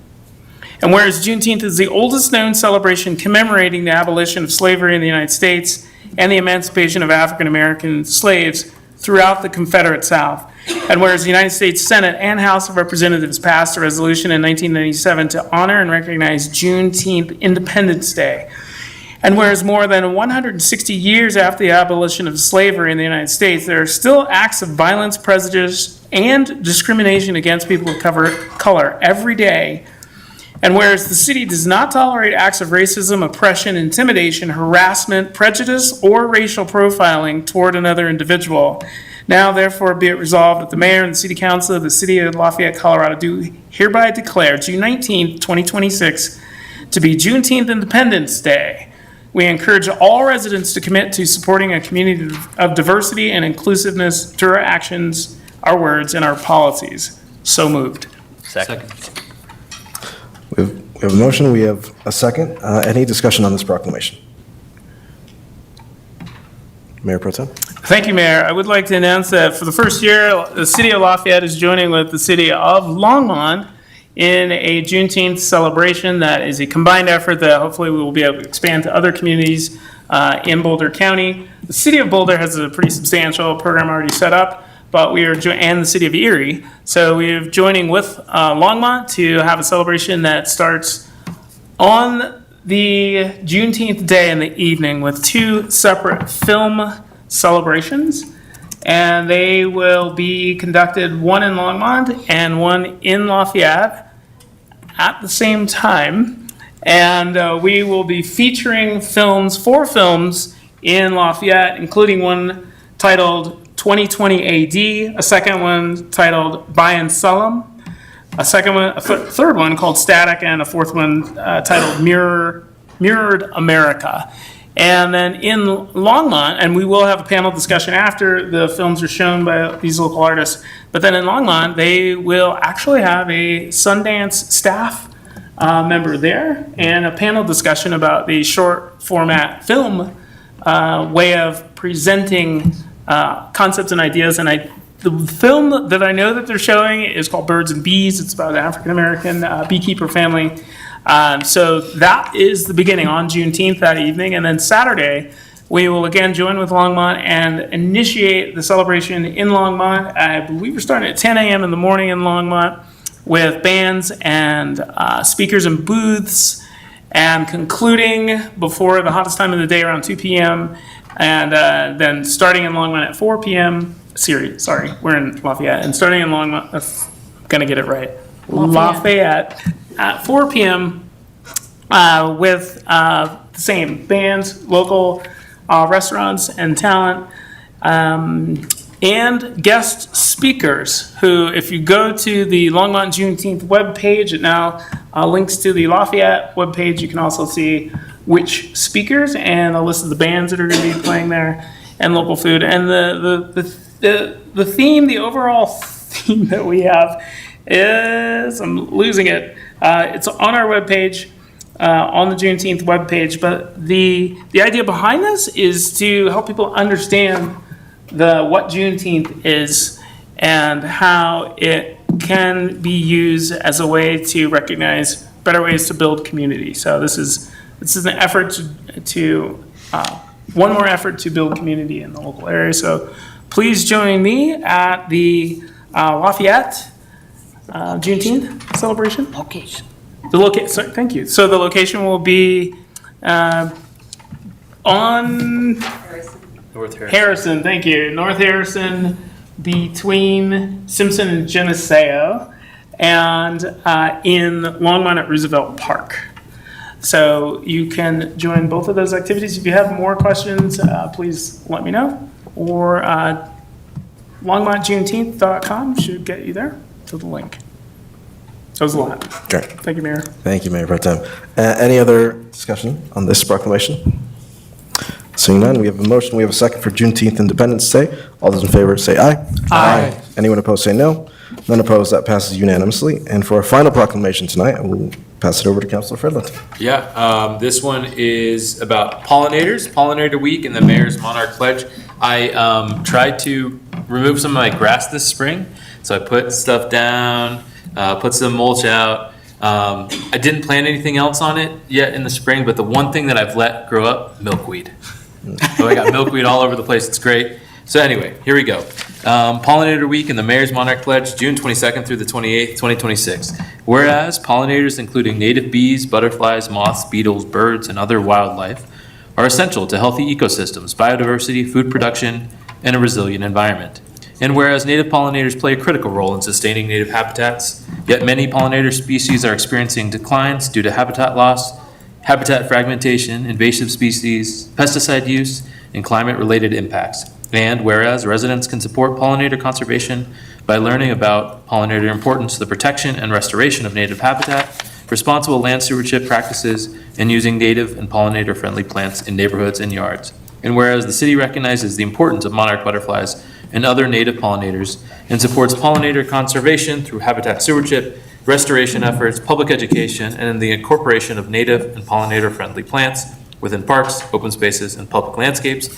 And whereas Juneteenth is the oldest known celebration commemorating the abolition of slavery in the United States and the emancipation of African American slaves throughout the Confederate South. And whereas the United States Senate and House of Representatives passed a resolution in 1997 to honor and recognize Juneteenth Independence Day. And whereas more than 160 years after the abolition of slavery in the United States, there are still acts of violence, prejudice, and discrimination against people of color every day. And whereas the city does not tolerate acts of racism, oppression, intimidation, harassment, prejudice, or racial profiling toward another individual, now therefore be it resolved that the mayor and the city council of the city of Lafayette, Colorado do hereby declare June 19th, 2026 to be Juneteenth Independence Day. We encourage all residents to commit to supporting a community of diversity and inclusiveness through our actions, our words, and our policies. So moved. Second. We have a motion, we have a second. Any discussion on this proclamation? Mayor Pro Tem? Thank you, Mayor. I would like to announce that for the first year, the city of Lafayette is joining with the city of Longmont in a Juneteenth celebration that is a combined effort that hopefully we will be able to expand to other communities in Boulder County. The city of Boulder has a pretty substantial program already set up, but we are, and the city of Erie. So we are joining with Longmont to have a celebration that starts on the Juneteenth day in the evening with 2 separate film celebrations. And they will be conducted, one in Longmont and one in Lafayette at the same time. And we will be featuring 4 films in Lafayette, including one titled 2020 AD, a second one titled Bayan Salam, a third one called Static, and a fourth one titled Mirrored America. And then in Longmont, and we will have a panel discussion after the films are shown by these local artists, but then in Longmont, they will actually have a Sundance staff member there and a panel discussion about the short format film way of presenting concepts and ideas. And the film that I know that they're showing is called Birds and Bees. It's about an African-American beekeeper family. So that is the beginning on Juneteenth that evening. And then Saturday, we will again join with Longmont and initiate the celebration in Longmont. I believe we're starting at 10 a.m. in the morning in Longmont with bands and speakers and booths, and concluding before the hottest time of the day around 2 p.m. And then starting in Longmont at 4 p.m. We're in Lafayette. And starting in Longmont, I'm going to get it right. Lafayette at 4 p.m. With the same bands, local restaurants and talent, and guest speakers who, if you go to the Longmont Juneteenth webpage, it now links to the Lafayette webpage. You can also see which speakers and a list of the bands that are going to be playing there and local food. And the theme, the overall theme that we have is, I'm losing it. It's on our webpage, on the Juneteenth webpage, but the idea behind this is to help people understand what Juneteenth is and how it can be used as a way to recognize better ways to build community. So this is an effort to one more effort to build community in the local area. So please join me at the Lafayette Juneteenth celebration. Location. Thank you. So the location will be on North Harrison. Thank you. North Harrison, between Simpson and Geneseo, and in Longmont at Roosevelt Park. So you can join both of those activities. If you have more questions, please let me know. Or longmontjuneteenth.com should get you there to the link. That was a lot. Great. Thank you, Mayor. Thank you, Mayor Pro Tem. Any other discussion on this proclamation? Seeing none, we have a motion, we have a second for Juneteenth Independence Day. All those in favor say aye. Anyone opposed say no. None opposed, that passes unanimously. And for our final proclamation tonight, I will pass it over to Councilor Fredlund. Yeah, this one is about pollinators, Pollinator Week, and the Mayor's Monarch Pledge. I tried to remove some of my grass this spring, so I put stuff down, put some mulch out. I didn't plant anything else on it yet in the spring, but the one thing that I've let grow up, milkweed. So I got milkweed all over the place. It's great. So anyway, here we go. Pollinator Week and the Mayor's Monarch Pledge, June 22nd through the 28th, 2026. Whereas pollinators, including native bees, butterflies, moths, beetles, birds, and other wildlife, are essential to healthy ecosystems, biodiversity, food production, and a resilient environment. And whereas native pollinators play a critical role in sustaining native habitats, yet many pollinator species are experiencing declines due to habitat loss, habitat fragmentation, invasive species, pesticide use, and climate-related impacts. And whereas residents can support pollinator conservation by learning about pollinator importance to the protection and restoration of native habitat, responsible land stewardship practices, and using native and pollinator-friendly plants in neighborhoods and yards. And whereas the city recognizes the importance of monarch butterflies and other native pollinators and supports pollinator conservation through habitat stewardship, restoration efforts, public education, and the incorporation of native and pollinator-friendly plants within parks, open spaces, and public landscapes.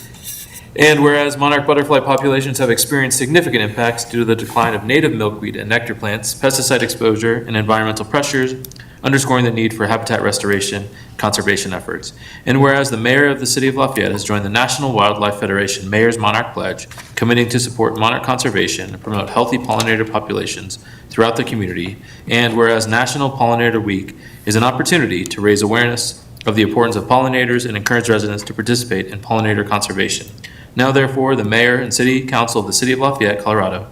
And whereas monarch butterfly populations have experienced significant impacts due to the decline of native milkweed and nectar plants, pesticide exposure, and environmental pressures, underscoring the need for habitat restoration conservation efforts. And whereas the mayor of the city of Lafayette has joined the National Wildlife Federation Mayor's Monarch Pledge, committing to support monarch conservation and promote healthy pollinator populations throughout the community. And whereas National Pollinator Week is an opportunity to raise awareness of the importance of pollinators and encourage residents to participate in pollinator conservation. Now therefore, the mayor and city council of the city of Lafayette, Colorado,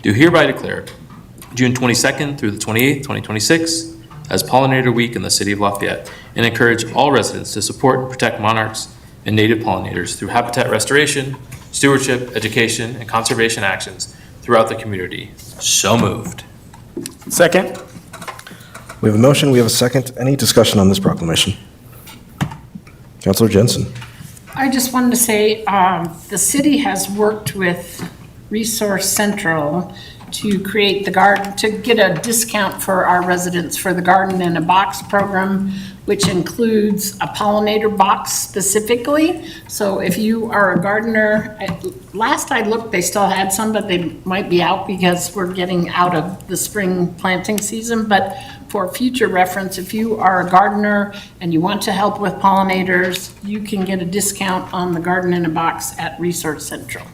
do hereby declare June 22nd through the 28th, 2026, as Pollinator Week in the city of Lafayette, and encourage all residents to support and protect monarchs and native pollinators through habitat restoration, stewardship, education, and conservation actions throughout the community. So moved. Second. We have a motion, we have a second. Any discussion on this proclamation? Councilor Jensen. I just wanted to say, the city has worked with Resource Central to create the garden, to get a discount for our residents for the Garden in a Box program, which includes a pollinator box specifically. So if you are a gardener, last I looked, they still had some, but they might be out because we're getting out of the spring planting season. But for future reference, if you are a gardener and you want to help with pollinators, you can get a discount on the Garden in a Box at Resource Central.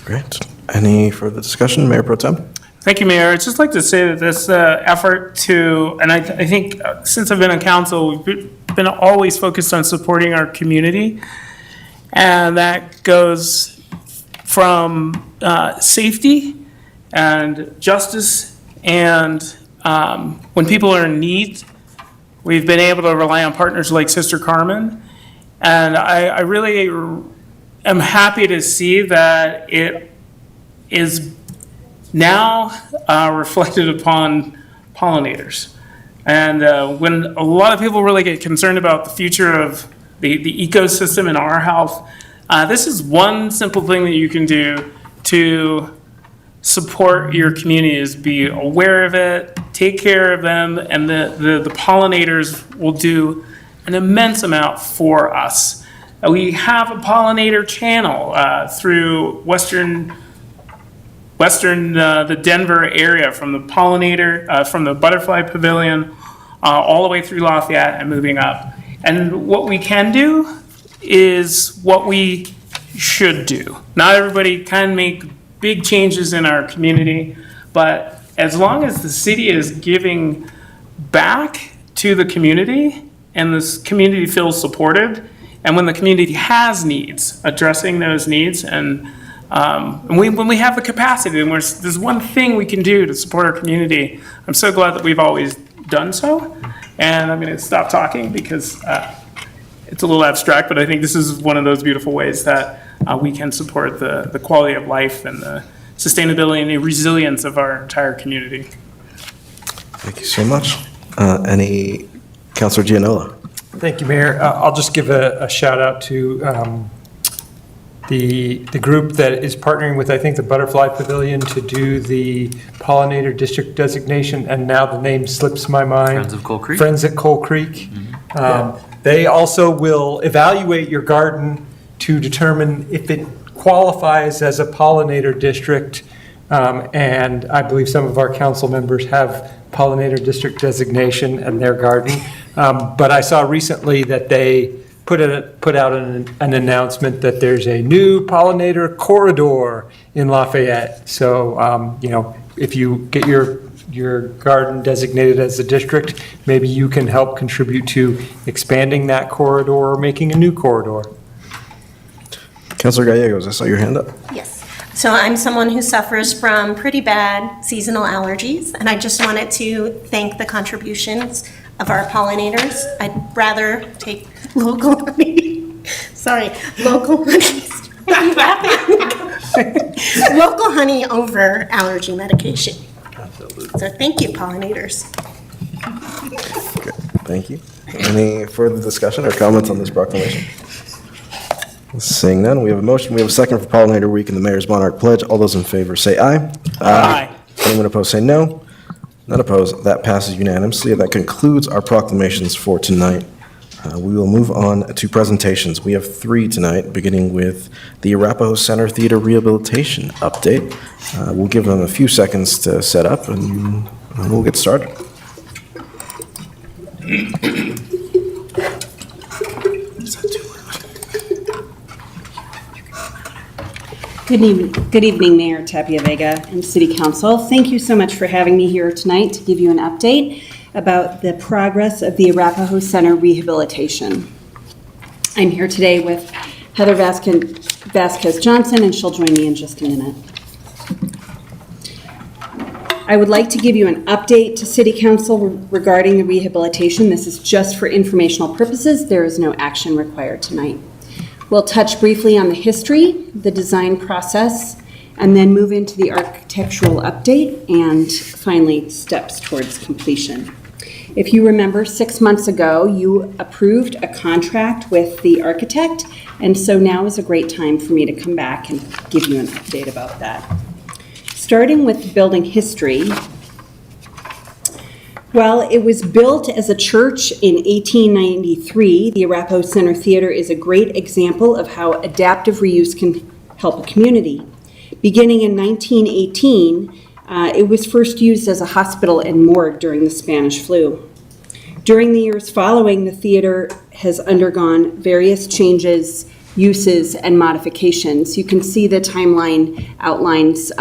Great. Any further discussion? Mayor Pro Tem? Thank you, Mayor. I'd just like to say that this effort to, and I think since I've been on council, we've been always focused on supporting our community. And that goes from safety and justice, and when people are in need, we've been able to rely on partners like Sister Carmen. And I really am happy to see that it is now reflected upon pollinators. And when a lot of people really get concerned about the future of the ecosystem and our health, this is one simple thing that you can do to support your community, is be aware of it, take care of them, and the pollinators will do an immense amount for us. We have a pollinator channel through the Denver area, from the pollinator, from the butterfly pavilion, all the way through Lafayette and moving up. And what we can do is what we should do. Not everybody can make big changes in our community, but as long as the city is giving back to the community and this community feels supported, and when the community has needs, addressing those needs, and when we have the capacity, and there's one thing we can do to support our community, I'm so glad that we've always done so. And I'm going to stop talking because it's a little abstract, but I think this is one of those beautiful ways that we can support the quality of life and the sustainability and the resilience of our entire community. Thank you so much. Any, Councilor Gianola? Thank you, Mayor. I'll just give a shout out to the group that is partnering with, I think, the Butterfly Pavilion to do the pollinator district designation, and now the name slips my mind. Friends of Coal Creek? Friends at Coal Creek. They also will evaluate your garden to determine if it qualifies as a pollinator district. And I believe some of our council members have pollinator district designation in their garden. But I saw recently that they put out an announcement that there's a new pollinator corridor in Lafayette. So, if you get your garden designated as a district, maybe you can help contribute to expanding that corridor or making a new corridor. Councilor Gallegos, I saw your hand up. Yes. So I'm someone who suffers from pretty bad seasonal allergies, and I just wanted to thank the contributions of our pollinators. I'd rather take local honey, local honey, I'm laughing. Local honey over allergy medication. So thank you, pollinators. Good, thank you. Any further discussion or comments on this proclamation? Seeing none, we have a motion, we have a second for Pollinator Week and the Mayor's Monarch Pledge. All those in favor say aye. Aye. Anyone opposed say no. None opposed, that passes unanimously. That concludes our proclamations for tonight. We will move on to presentations. We have 3 tonight, beginning with the Arapahoe Center Theater Rehabilitation Update. We'll give them a few seconds to set up and we'll get started. Good evening, Mayor Tapia Vega and City Council. Thank you so much for having me here tonight to give you an update about the progress of the Arapahoe Center rehabilitation. I'm here today with Heather Vasquez Johnson, and she'll join me in just a minute. I would like to give you an update to City Council regarding the rehabilitation. This is just for informational purposes. There is no action required tonight. We'll touch briefly on the history, the design process, and then move into the architectural update and finally steps towards completion. If you remember, 6 months ago, you approved a contract with the architect, and so now is a great time for me to come back and give you an update about that. Starting with building history, well, it was built as a church in 1893. The Arapahoe Center Theater is a great example of how adaptive reuse can help a community. Beginning in 1918, it was first used as a hospital and morgue during the Spanish flu. During the years following, the theater has undergone various changes, uses, and modifications. You can see the timeline outlines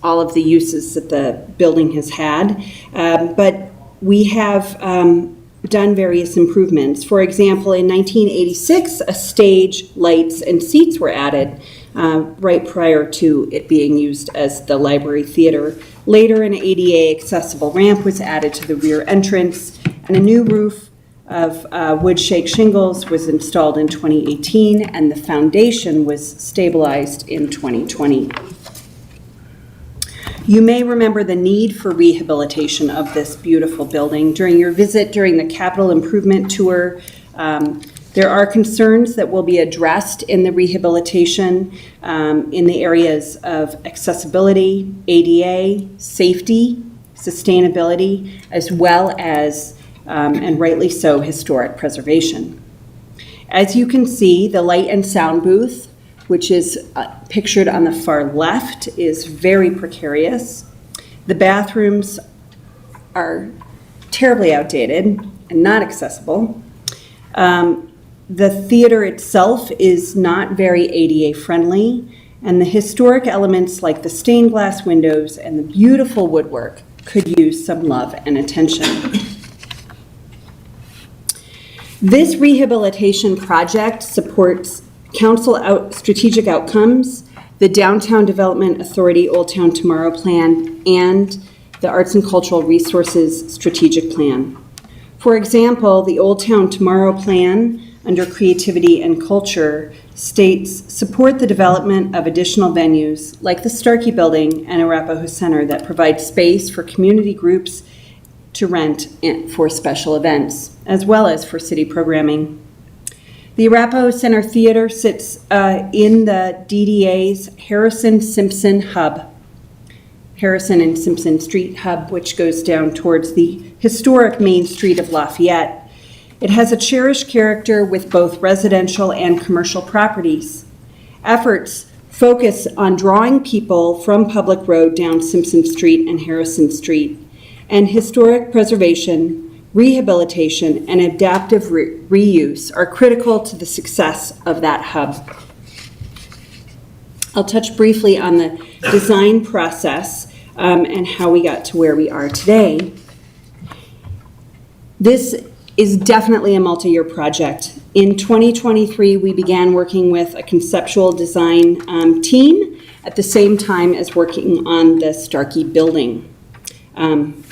all of the uses that the building has had, but we have done various improvements. For example, in 1986, a stage, lights, and seats were added right prior to it being used as the library theater. Later, an ADA accessible ramp was added to the rear entrance, and a new roof of wood shake shingles was installed in 2018, and the foundation was stabilized in 2020. You may remember the need for rehabilitation of this beautiful building. During your visit during the capital improvement tour, there are concerns that will be addressed in the rehabilitation in the areas of accessibility, ADA, safety, sustainability, as well as, and rightly so, historic preservation. As you can see, the light and sound booth, which is pictured on the far left, is very precarious. The bathrooms are terribly outdated and not accessible. The theater itself is not very ADA friendly, and the historic elements like the stained glass windows and the beautiful woodwork could use some love and attention. This rehabilitation project supports council strategic outcomes, the Downtown Development Authority Old Town Tomorrow Plan, and the Arts and Cultural Resources Strategic Plan. For example, the Old Town Tomorrow Plan, under Creativity and Culture, states support the development of additional venues like the Starkey Building and Arapahoe Center that provide space for community groups to rent for special events, as well as for city programming. The Arapahoe Center Theater sits in the DDA's Harrison Simpson Hub, Harrison and Simpson Street Hub, which goes down towards the historic Main Street of Lafayette. It has a cherished character with both residential and commercial properties. Efforts focus on drawing people from Public Road down Simpson Street and Harrison Street, and historic preservation, rehabilitation, and adaptive reuse are critical to the success of that hub. I'll touch briefly on the design process and how we got to where we are today. This is definitely a multi-year project. In 2023, we began working with a conceptual design team at the same time as working on the Starkey building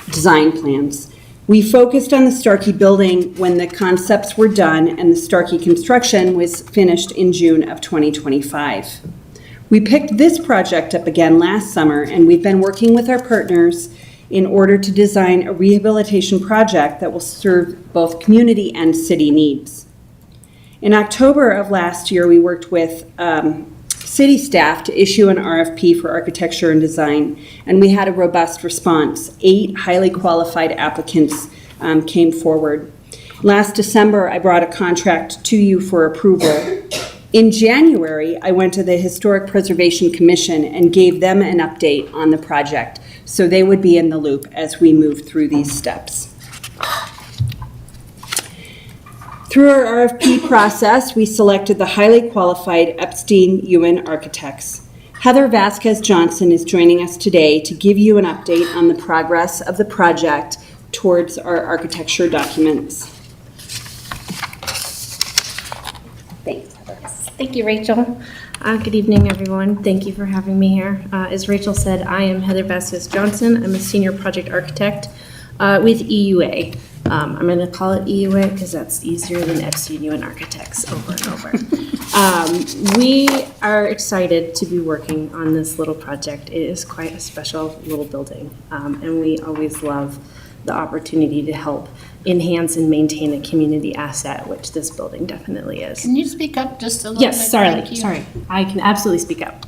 design plans. We focused on the Starkey building when the concepts were done and the Starkey construction was finished in June of 2025. We picked this project up again last summer, and we've been working with our partners in order to design a rehabilitation project that will serve both community and city needs. In October of last year, we worked with city staff to issue an RFP for architecture and design, and we had a robust response. 8 highly qualified applicants came forward. Last December, I brought a contract to you for approval. In January, I went to the Historic Preservation Commission and gave them an update on the project, so they would be in the loop as we move through these steps. Through our RFP process, we selected the highly qualified Epstein-Ewen architects. Heather Vasquez Johnson is joining us today to give you an update on the progress of the project towards our architecture documents. Thanks, Heather. Thank you, Rachel. Good evening, everyone. Thank you for having me here. As Rachel said, I am Heather Vasquez Johnson. I'm a senior project architect with EUA. I'm going to call it EUA because that's easier than Epstein-Ewen Architects over and over. We are excited to be working on this little project. It is quite a special little building, and we always love the opportunity to help enhance and maintain a community asset, which this building definitely is. Can you speak up just a little bit? Yes, sorry, I can absolutely speak up.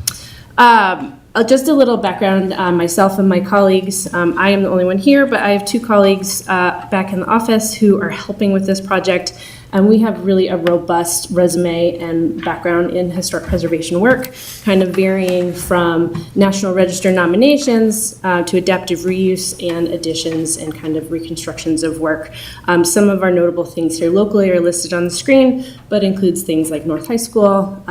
Just a little background, myself and my colleagues, I am the only one here, but I have 2 colleagues back in the office who are helping with this project, and we have really a robust resume and background in historic preservation work, kind of varying from National Register nominations to adaptive reuse and additions and kind of reconstructions of work. Some of our notable things here locally are listed on the screen, but includes things like North High School,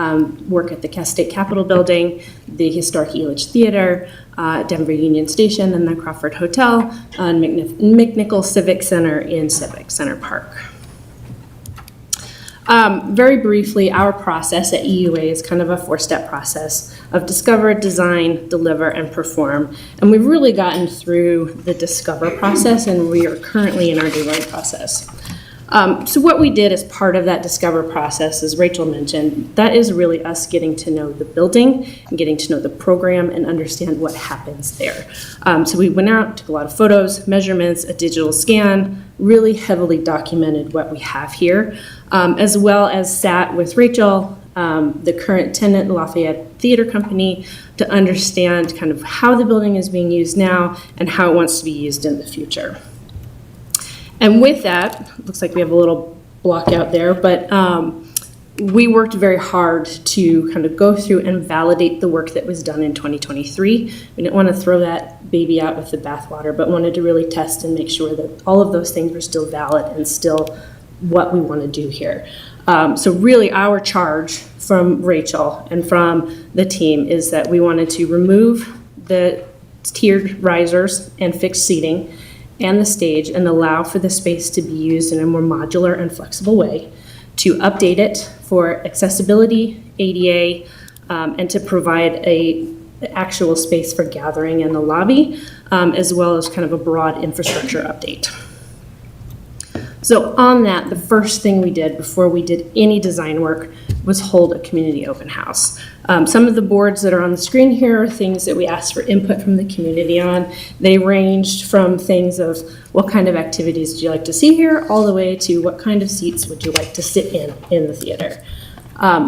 work at the State Capitol Building, the historic Elitch Theater, Denver Union Station and the Crawford Hotel, and McNichol Civic Center in Civic Center Park. Very briefly, our process at EUA is kind of a 4-step process of discover, design, deliver, and perform. And we've really gotten through the discover process, and we are currently in our design process. So what we did as part of that discover process, as Rachel mentioned, that is really us getting to know the building and getting to know the program and understand what happens there. So we went out, took a lot of photos, measurements, a digital scan, really heavily documented what we have here, as well as sat with Rachel, the current tenant, Lafayette Theater Company, to understand kind of how the building is being used now and how it wants to be used in the future. And with that, looks like we have a little block out there, but we worked very hard to kind of go through and validate the work that was done in 2023. We didn't want to throw that baby out with the bathwater, but wanted to really test and make sure that all of those things were still valid and still what we want to do here. So really our charge from Rachel and from the team is that we wanted to remove the tiered risers and fixed seating and the stage and allow for the space to be used in a more modular and flexible way, to update it for accessibility, ADA, and to provide an actual space for gathering in the lobby, as well as kind of a broad infrastructure update. So on that, the first thing we did before we did any design work was hold a community open house. Some of the boards that are on the screen here are things that we asked for input from the community on. They ranged from things of what kind of activities do you like to see here, all the way to what kind of seats would you like to sit in the theater.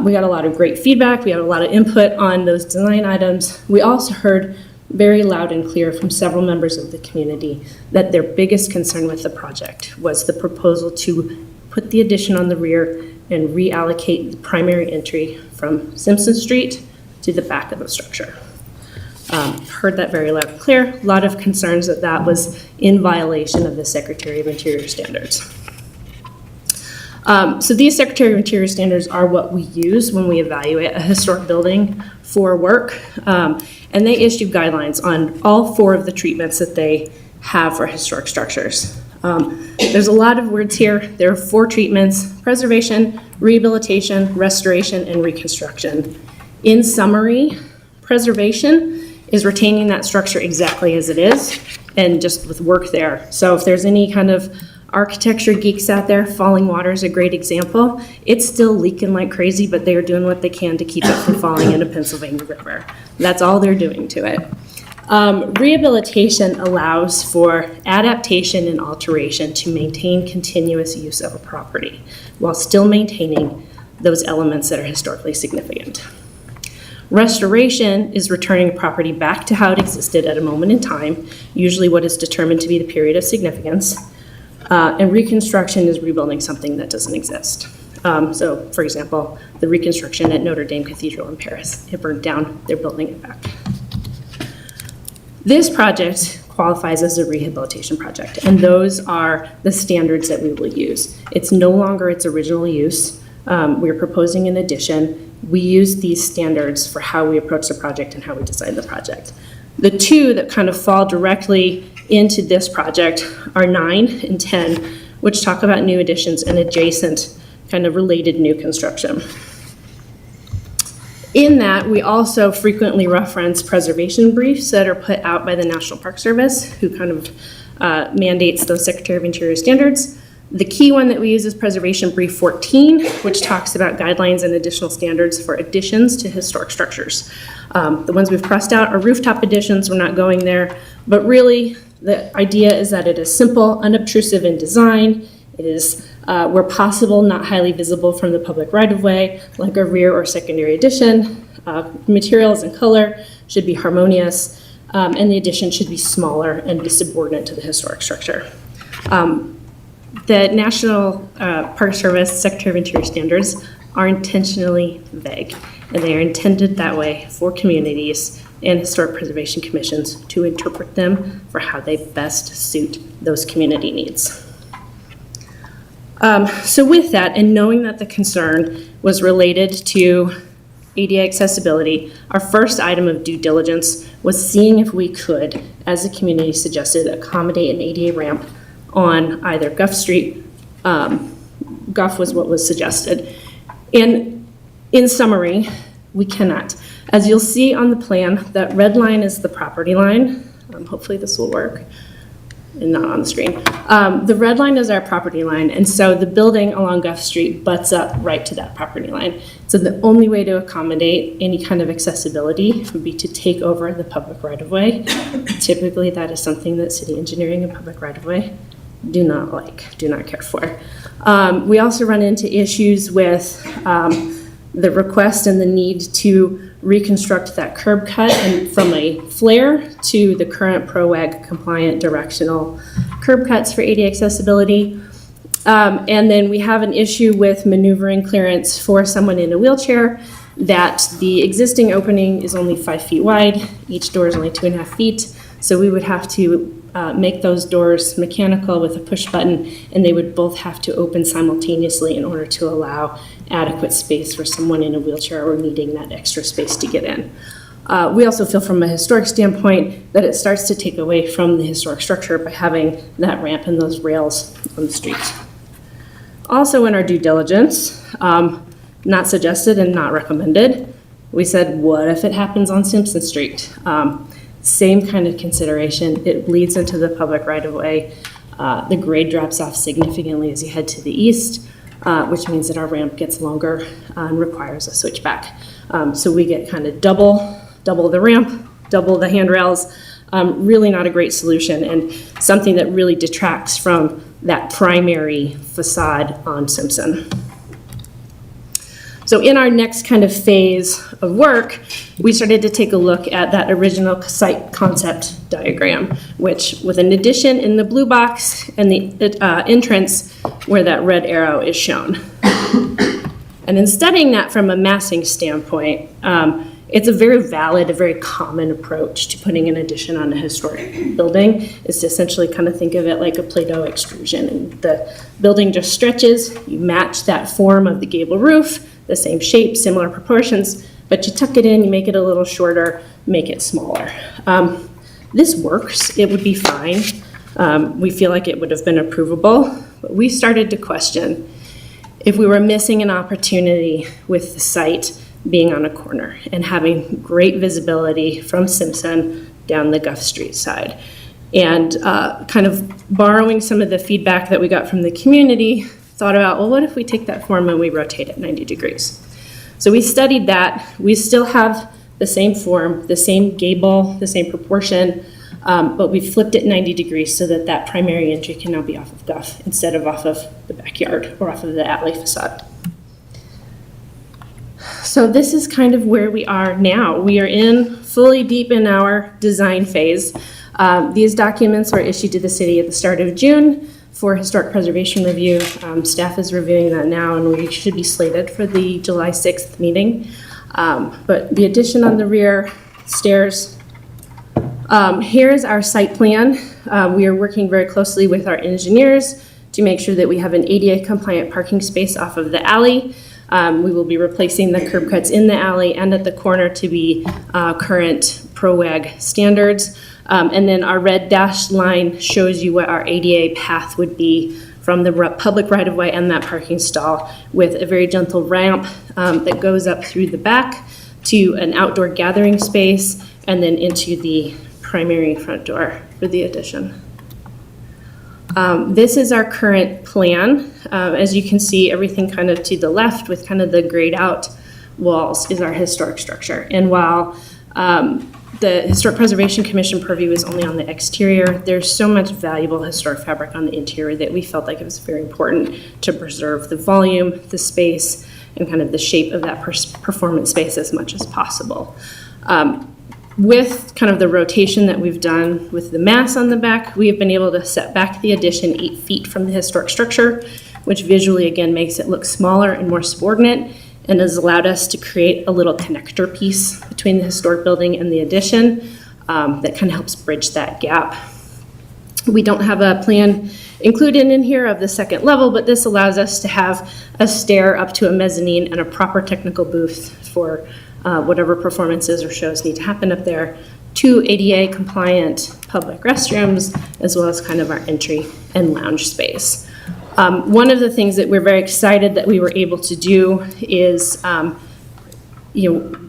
We got a lot of great feedback. We had a lot of input on those design items. We also heard very loud and clear from several members of the community that their biggest concern with the project was the proposal to put the addition on the rear and reallocate the primary entry from Simpson Street to the back of the structure. Heard that very loud and clear. A lot of concerns that that was in violation of the Secretary of Interior standards. So these Secretary of Interior standards are what we use when we evaluate a historic building for work. And they issue guidelines on all 4 of the treatments that they have for historic structures. There's a lot of words here. There are 4 treatments: preservation, rehabilitation, restoration, and reconstruction. In summary, preservation is retaining that structure exactly as it is and just with work there. So if there's any kind of architecture geeks out there, Falling Water is a great example. It's still leaking like crazy, but they are doing what they can to keep it from falling into Pennsylvania River. That's all they're doing to it. Rehabilitation allows for adaptation and alteration to maintain continuous use of a property while still maintaining those elements that are historically significant. Restoration is returning a property back to how it existed at a moment in time, usually what is determined to be the period of significance. And reconstruction is rebuilding something that doesn't exist. So, for example, the reconstruction at Notre Dame Cathedral in Paris. It burned down, they're building it back. This project qualifies as a rehabilitation project, and those are the standards that we will use. It's no longer its original use. We're proposing an addition. We use these standards for how we approach the project and how we design the project. The 2 that kind of fall directly into this project are 9 and 10, which talk about new additions and adjacent kind of related new construction. In that, we also frequently reference preservation briefs that are put out by the National Park Service, who kind of mandates those Secretary of Interior standards. The key one that we use is Preservation Brief 14, which talks about guidelines and additional standards for additions to historic structures. The ones we've crossed out are rooftop additions. We're not going there, but really the idea is that it is simple, unobtrusive in design. It is, where possible, not highly visible from the public right-of-way, like a rear or secondary addition. Materials and color should be harmonious, and the addition should be smaller and be subordinate to the historic structure. The National Park Service Secretary of Interior standards are intentionally vague, and they are intended that way for communities and historic preservation commissions to interpret them for how they best suit those community needs. So with that, and knowing that the concern was related to ADA accessibility, our first item of due diligence was seeing if we could, as the community suggested, accommodate an ADA ramp on either Guff Street. Guff was what was suggested. And in summary, we cannot. As you'll see on the plan, that red line is the property line. Hopefully this will work, and not on the screen. The red line is our property line, and so the building along Guff Street butts up right to that property line. So the only way to accommodate any kind of accessibility would be to take over the public right-of-way. Typically, that is something that city engineering and public right-of-way do not like, do not care for. We also run into issues with the request and the need to reconstruct that curb cut and from a flare to the current PROAG compliant directional curb cuts for ADA accessibility. And then we have an issue with maneuvering clearance for someone in a wheelchair, that the existing opening is only 5 feet wide. Each door is only 2.5 feet. So we would have to make those doors mechanical with a push button, and they would both have to open simultaneously in order to allow adequate space for someone in a wheelchair or needing that extra space to get in. We also feel from a historic standpoint that it starts to take away from the historic structure by having that ramp and those rails on the street. Also in our due diligence, not suggested and not recommended, we said, what if it happens on Simpson Street? Same kind of consideration. It bleeds into the public right-of-way. The grade drops off significantly as you head to the east. which means that our ramp gets longer and requires a switchback. So we get kind of double the ramp, double the handrails. Really not a great solution, and something that really detracts from that primary facade on Simpson. So in our next kind of phase of work, we started to take a look at that original site concept diagram, which with an addition in the blue box and the entrance where that red arrow is shown. And in studying that from a massing standpoint, it's a very valid, a very common approach to putting an addition on a historic building, is to essentially kind of think of it like a Play-Doh extrusion. And the building just stretches, you match that form of the gable roof, the same shape, similar proportions, but you tuck it in, you make it a little shorter, make it smaller. This works, it would be fine. We feel like it would have been approvable, but we started to question if we were missing an opportunity with the site being on a corner and having great visibility from Simpson down the Guff Street side. And kind of borrowing some of the feedback that we got from the community, thought about, well, what if we take that form and we rotate it 90 degrees? So we studied that. We still have the same form, the same gable, the same proportion, but we flipped it 90 degrees so that that primary entry can now be off of Guff instead of off of the backyard or off of the alley facade. So this is kind of where we are now. We are fully deep in our design phase. These documents were issued to the city at the start of June for historic preservation review. Staff is reviewing that now, and we should be slated for the July 6th meeting. But the addition on the rear stairs, here's our site plan. We are working very closely with our engineers to make sure that we have an ADA compliant parking space off of the alley. We will be replacing the curb cuts in the alley and at the corner to be current ProWag standards. And then our red dashed line shows you what our ADA path would be from the public right-of-way and that parking stall, with a very gentle ramp that goes up through the back to an outdoor gathering space and then into the primary front door for the addition. This is our current plan. As you can see, everything kind of to the left with kind of the grayed out walls is our historic structure. And while the Historic Preservation Commission purview is only on the exterior, there's so much valuable historic fabric on the interior that we felt like it was very important to preserve the volume, the space, and kind of the shape of that performance space as much as possible. With kind of the rotation that we've done with the mass on the back, we have been able to set back the addition 8 feet from the historic structure, which visually again makes it look smaller and more subordinate, and has allowed us to create a little connector piece between the historic building and the addition that kind of helps bridge that gap. We don't have a plan included in here of the second level, but this allows us to have a stair up to a mezzanine and a proper technical booth for whatever performances or shows need to happen up there, 2 ADA compliant public restrooms, as well as kind of our entry and lounge space. One of the things that we're very excited that we were able to do is,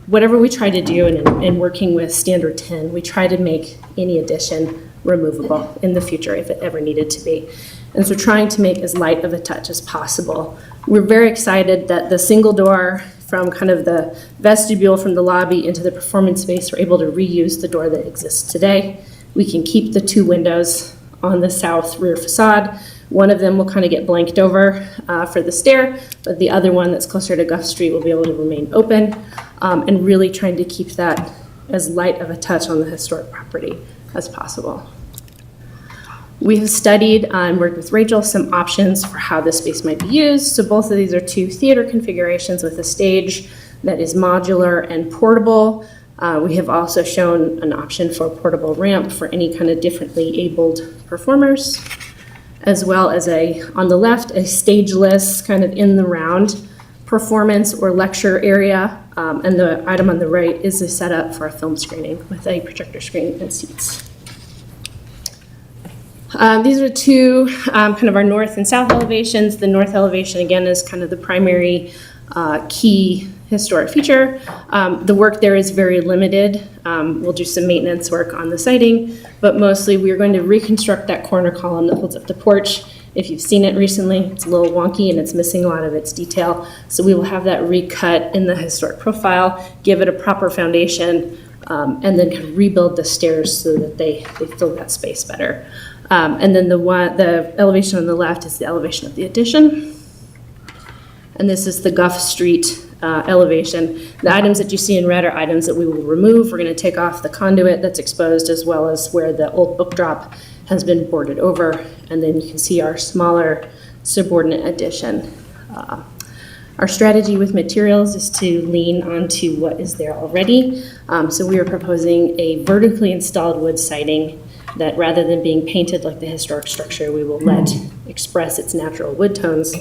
whatever we try to do in working with Standard 10, we try to make any addition removable in the future if it ever needed to be. And so trying to make as light of a touch as possible. We're very excited that the single door from kind of the vestibule from the lobby into the performance space, we're able to reuse the door that exists today. We can keep the 2 windows on the south rear facade. One of them will kind of get blanked over for the stair, but the other one that's closer to Guff Street will be able to remain open, and really trying to keep that as light of a touch on the historic property as possible. We have studied and worked with Rachel some options for how this space might be used. So both of these are 2 theater configurations with a stage that is modular and portable. We have also shown an option for a portable ramp for any kind of differently abled performers, as well as on the left, a stageless kind of in the round performance or lecture area. And the item on the right is a setup for a film screening with a projector screen and seats. These are 2 kind of our north and south elevations. The north elevation, again, is kind of the primary key historic feature. The work there is very limited. We'll do some maintenance work on the siding, but mostly we are going to reconstruct that corner column that holds up the porch If you've seen it recently, it's a little wonky and it's missing a lot of its detail. So we will have that recut in the historic profile, give it a proper foundation, and then kind of rebuild the stairs so that they fill that space better. And then the elevation on the left is the elevation of the addition. And this is the Guff Street elevation. The items that you see in red are items that we will remove. We're going to take off the conduit that's exposed, as well as where the old book drop has been boarded over. And then you can see our smaller subordinate addition. Our strategy with materials is to lean onto what is there already. So we are proposing a vertically installed wood siding that, rather than being painted like the historic structure, we will let express its natural wood tones.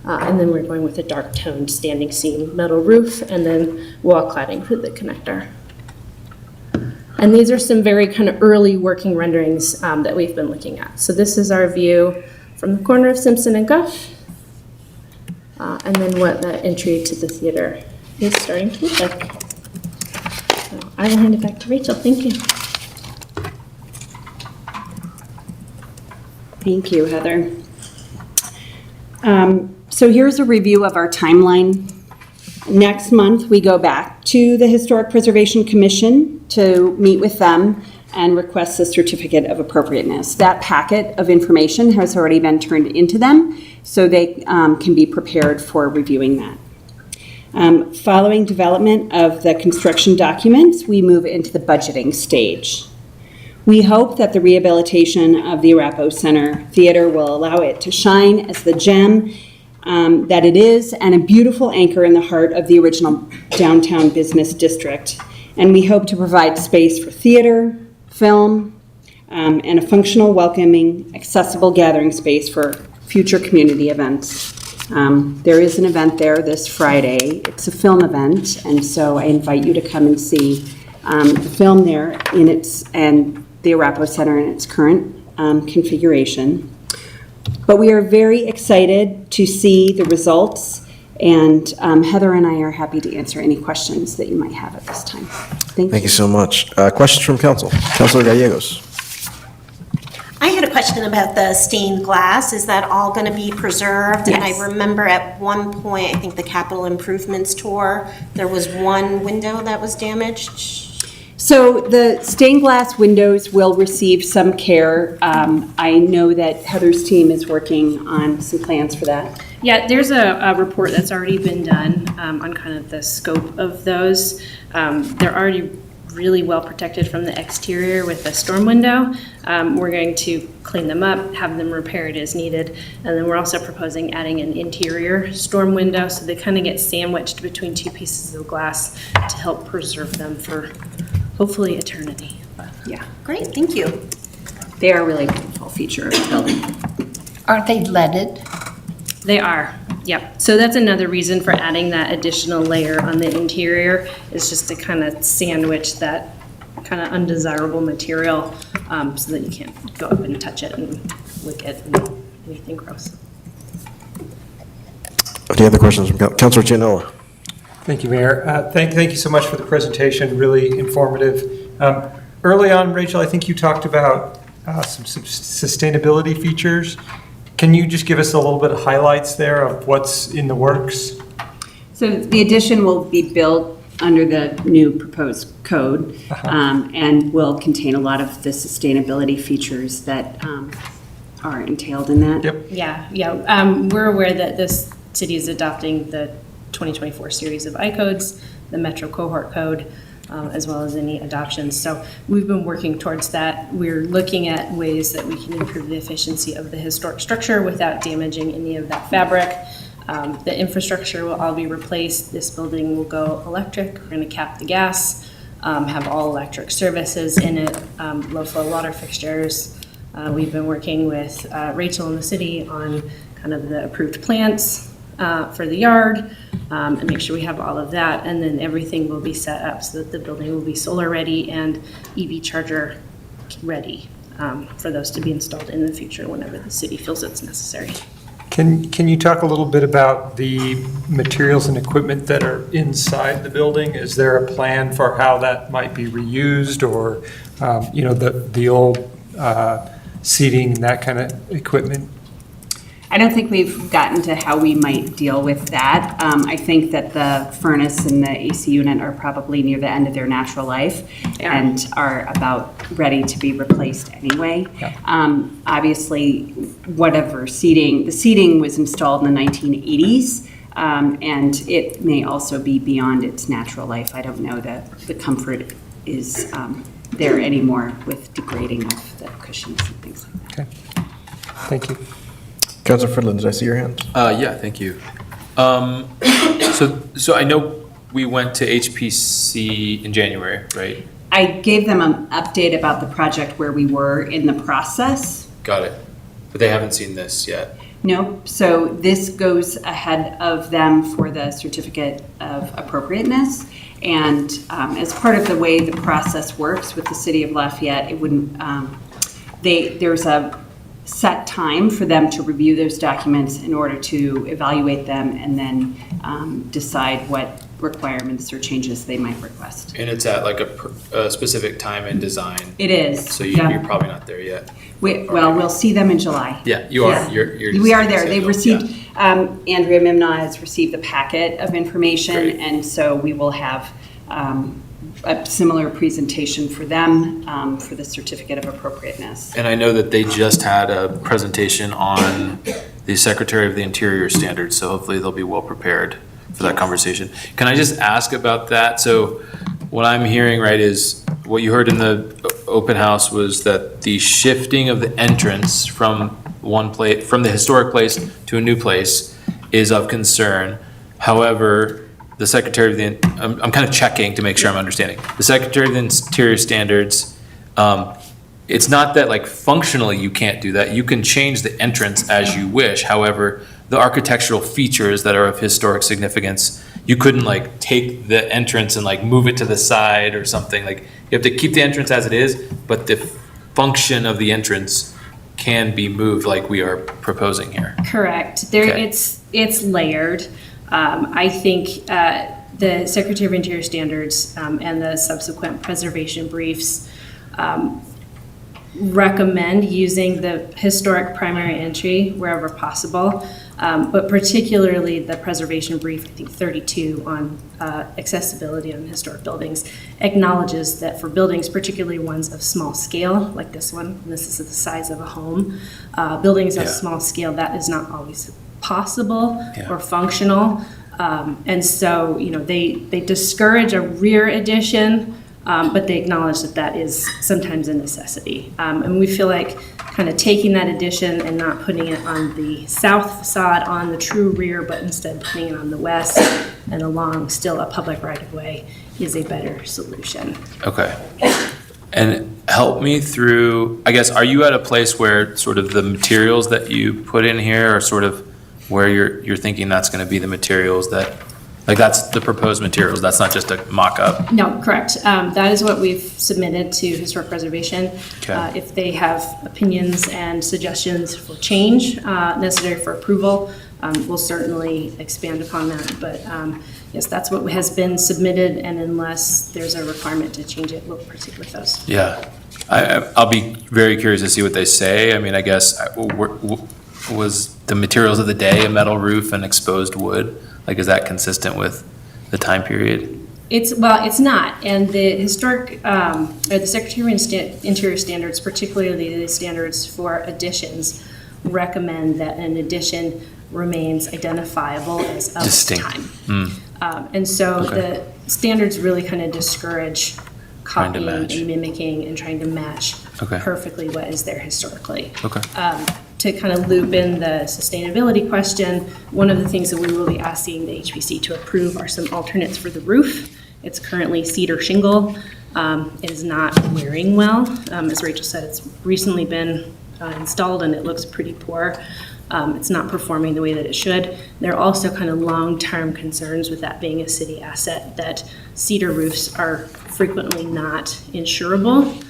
And then we're going with a dark toned standing seam metal roof and then wall cladding for the connector. And these are some very kind of early working renderings that we've been looking at. So this is our view from the corner of Simpson and Guff. And then what the entry to the theater is starting to look like. So I will hand it back to Rachel. Thank you. Thank you, Heather. So here's a review of our timeline. Next month, we go back to the Historic Preservation Commission to meet with them and request a certificate of appropriateness. That packet of information has already been turned into them, so they can be prepared for reviewing that. Following development of the construction documents, we move into the budgeting stage. We hope that the rehabilitation of the Arapahoe Center Theater will allow it to shine as the gem that it is, and a beautiful anchor in the heart of the original downtown business district. And we hope to provide space for theater, film, and a functional, welcoming, accessible gathering space for future community events. There is an event there this Friday. It's a film event, and so I invite you to come and see the film there and the Arapahoe Center in its current configuration. But we are very excited to see the results, and Heather and I are happy to answer any questions that you might have at this time. Thank Thank you so much. Questions from council? Councilor Gallegos. I had a question about the stained glass. Is that all going to be preserved? And Yes. I remember at one point, I think the capital improvements tour, there was one window that was damaged. So the stained glass windows will receive some care. I know that Heather's team is working on some plans for that. Yeah, there's a report that's already been done on kind of the scope of those. They're already really well protected from the exterior with a storm window. We're going to clean them up, have them repaired as needed, and then we're also proposing adding an interior storm window so they kind of get sandwiched between two pieces of glass to help preserve them for hopefully eternity. But yeah, great, thank you. They are a really beautiful feature of the building. Aren't they leaded? They are, yep. So that's another reason for adding that additional layer on the interior, is just to kind of sandwich that kind of undesirable material so that you can't go up and touch it and lick it and anything gross. Any other questions from Councilor Gianella? Thank you, Mayor. Thank you so much for the presentation, really informative. Early on, Rachel, I think you talked about some sustainability features. Can you just give us a little bit of highlights there of what's in the works? So the addition will be built under the new proposed code and will contain a lot of the sustainability features that are entailed in that. Yep. Yeah. We're aware that this city is adopting the 2024 series of I-codes, the Metro Cohort Code, as well as any adoptions. So we've been working towards that. We're looking at ways that we can improve the efficiency of the historic structure without damaging any of that fabric. The infrastructure will all be replaced. This building will go electric. We're going to cap the gas, have all electric services in it, low flow water fixtures. We've been working with Rachel in the city on kind of the approved plants for the yard, and make sure we have all of that, and then everything will be set up so that the building will be solar ready and EV charger ready for those to be installed in the future whenever the city feels it's necessary. Can you talk a little bit about the materials and equipment that are inside the building? Is there a plan for how that might be reused, or the old seating, that kind of equipment? I don't think we've gotten to how we might deal with that. I think that the furnace and the AC unit are probably near the end of their natural life and are about ready to be replaced anyway. Obviously, whatever seating, the seating was installed in the 1980s, and it may also be beyond its natural life. I don't know that the comfort is there anymore with degrading of the cushions and things like that. Okay. Thank you. Councilor Fridlin, did I see your hand? Yeah, thank you. So I know we went to HPC in January, right? I gave them an update about the project where we were in the process. Got it. But they haven't seen this yet. No, so this goes ahead of them for the certificate of appropriateness. And as part of the way the process works with the city of Lafayette, it wouldn't, there's a set time for them to review those documents in order to evaluate them and then decide what requirements or changes they might request. And it's at like a specific time in design. It is. So you're probably not there yet. Well, we'll see them in July. Yeah, you are. Yeah. You're We are there. They've received, Andrea Mimna has received the packet of information, and so we will have a similar presentation for them for the certificate of appropriateness. And I know that they just had a presentation on the Secretary of the Interior standards, so hopefully they'll be well prepared for that conversation. Can I just ask about that? So what I'm hearing, right, is what you heard in the open house was that the shifting of the entrance from one place, from the historic place to a new place is of concern. However, the Secretary of the, I'm kind of checking to make sure I'm understanding. The Secretary of the Interior standards, it's not that like functionally you can't do that. You can change the entrance as you wish. However, the architectural features that are of historic significance, you couldn't like take the entrance and like move it to the side or something. Like you have to keep the entrance as it is, but the function of the entrance can be moved like we are proposing here. Correct. Okay. It's layered. I think the Secretary of Interior Standards and the subsequent preservation briefs recommend using the historic primary entry wherever possible, but particularly the preservation brief, I think 32 on accessibility on historic buildings, acknowledges that for buildings, particularly ones of small scale, like this one, and this is the size of a home, buildings of small scale, that is not always possible or functional. And so, you know, they discourage a rear addition, but they acknowledge that that is sometimes a necessity. And we feel like kind of taking that addition and not putting it on the south facade on the true rear, but instead putting it on the west and along still a public right-of-way is a better solution. Okay. And help me through, I guess, are you at a place where sort of the materials that you put in here are sort of where you're thinking that's going to be the materials that, like that's the proposed materials, that's not just a mock-up? No, correct. That is what we've submitted to Historic Preservation. Okay. If they have opinions and suggestions for change necessary for approval, we'll certainly expand upon that. But yes, that's what has been submitted, and unless there's a requirement to change it, we'll proceed with those. Yeah. I'll be very curious to see what they say. I mean, I guess, was the materials of the day a metal roof and exposed wood? Like, is that consistent with the time period? It's not, and the historic, or the Secretary of Interior standards, particularly the standards for additions, recommend that an addition remains identifiable as of Distinct. time. And so the standards really kind of discourage Trying to copying match. and mimicking and trying to match Okay. perfectly what is there historically. Okay. To kind of loop in the sustainability question, one of the things that we will be asking the HPC to approve are some alternates for the roof. It's currently cedar shingle. It is not wearing well. As Rachel said, it's recently been installed and it looks pretty poor. It's not performing the way that it should. There are also kind of long-term concerns with that being a city asset, that cedar roofs are frequently not insurable.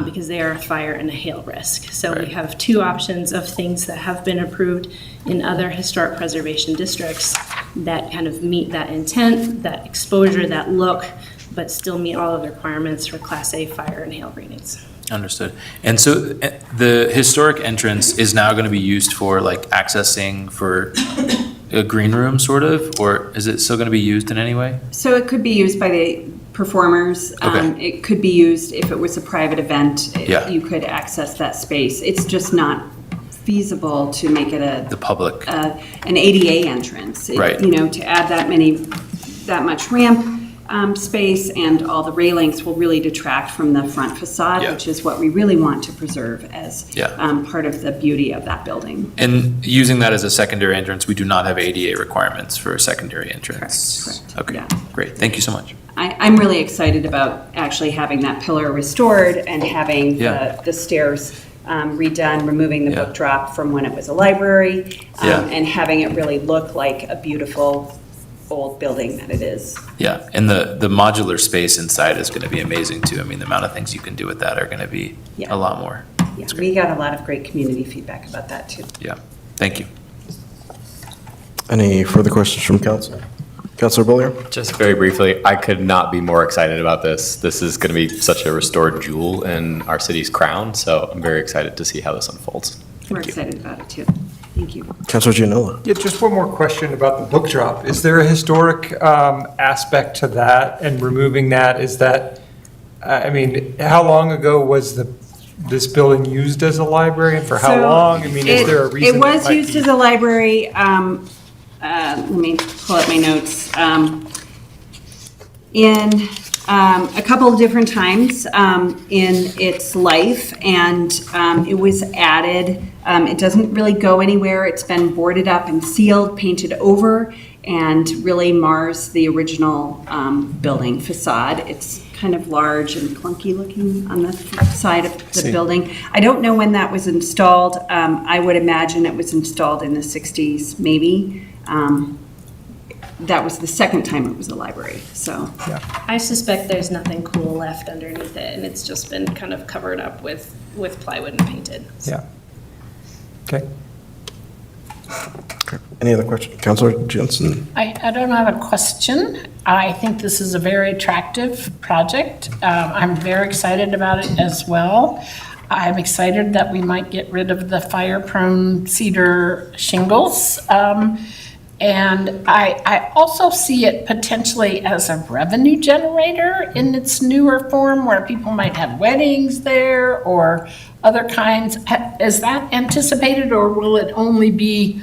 Because they are a fire and a hail risk. So we have two options of things that have been approved in other historic preservation districts that kind of meet that intent, that exposure, that look, but still meet all of the requirements for Class A fire and hail grenades. Understood. And so the historic entrance is now going to be used for like accessing for a green room sort of, or is it still going to be used in any way? So it could be used by the performers. Okay. It could be used if it was a private event. Yeah. You could access that space. It's just not feasible to make it The public. an ADA entrance. Right. You know, to add that much ramp space and all the railings will really detract from the front facade, Yeah. which is what we really want to preserve as Yeah. part of the beauty of that building. And using that as a secondary entrance, we do not have ADA requirements for a secondary entrance. Correct. Okay, Yeah. great. Thank you so much. I'm really excited about actually having that pillar restored and having Yeah. the stairs redone, removing the Yeah. book drop from when it was a library, Yeah. and having it really look like a beautiful old building that it is. Yeah, and the modular space inside is going to be amazing too. I mean, the amount of things you can do with that are going to be Yeah. a lot more. Yeah, we got a lot of great community feedback about that too. Yeah, thank you. Any further questions from council? Councilor Bollier? Just very briefly, I could not be more excited about this. This is going to be such a restored jewel in our city's crown, so I'm very excited to see how this unfolds. We're excited about it too. Thank you. Councilor Gianola? Yeah, just one more question about the book drop. Is there a historic aspect to that and removing that? Is that, I mean, how long ago was this building used as a library and for how So long? I mean, is there a reason? It was that might used be- as a library, let me pull up my notes. In a couple of different times in its life, and it was added. It doesn't really go anywhere. It's been boarded up and sealed, painted over, and really mars the original building facade. It's kind of large and clunky looking on the side of the See. building. I don't know when that was installed. I would imagine it was installed in the 60s, maybe. That was the second time it was a library, so. I suspect there's nothing cool left underneath it, and it's just been kind of covered up with plywood and painted. Yeah. Okay. Any other questions? Councilor Jensen? I don't have a question. I think this is a very attractive project. I'm very excited about it as well. I'm excited that we might get rid of the fire-prone cedar shingles. And I also see it potentially as a revenue generator in its newer form where people might have weddings there or other kinds. Is that anticipated or will it only be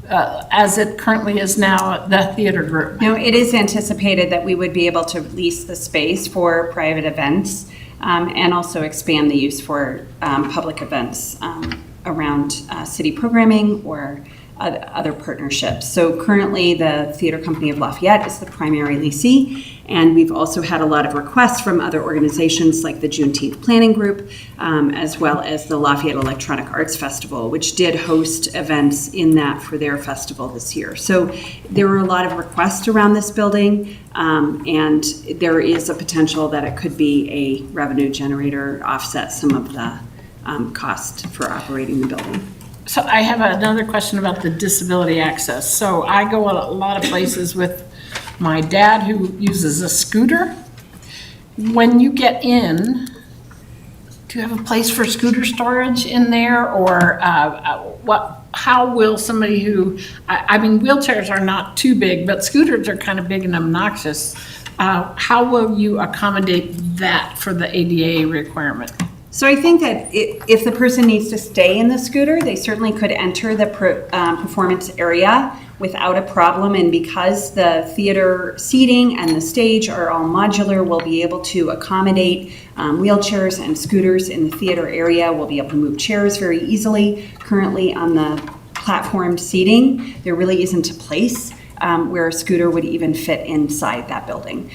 as it currently is now, the theater group? No, it is anticipated that we would be able to lease the space for private events and also expand the use for public events around city programming or other partnerships. So currently, the Theater Company of Lafayette is the primary leasee, and we've also had a lot of requests from other organizations like the Juneteenth Planning Group, as well as the Lafayette Electronic Arts Festival, which did host events in that for their festival this year. So there were a lot of requests around this building, and there is a potential that it could be a revenue generator, offset some of the cost for operating the building. So I have another question about the disability access. So I go a lot of places with my dad who uses a scooter. When you get in, do you have a place for scooter storage in there or how will somebody who, I mean, wheelchairs are not too big, but scooters are kind of big and obnoxious. How will you accommodate that for the ADA requirement? So I think that if the person needs to stay in the scooter, they certainly could enter the performance area without a problem. And because the theater seating and the stage are all modular, we'll be able to accommodate wheelchairs and scooters in the theater area. We'll be able to move chairs very easily. Currently on the platformed seating, there really isn't a place where a scooter would even fit inside that building.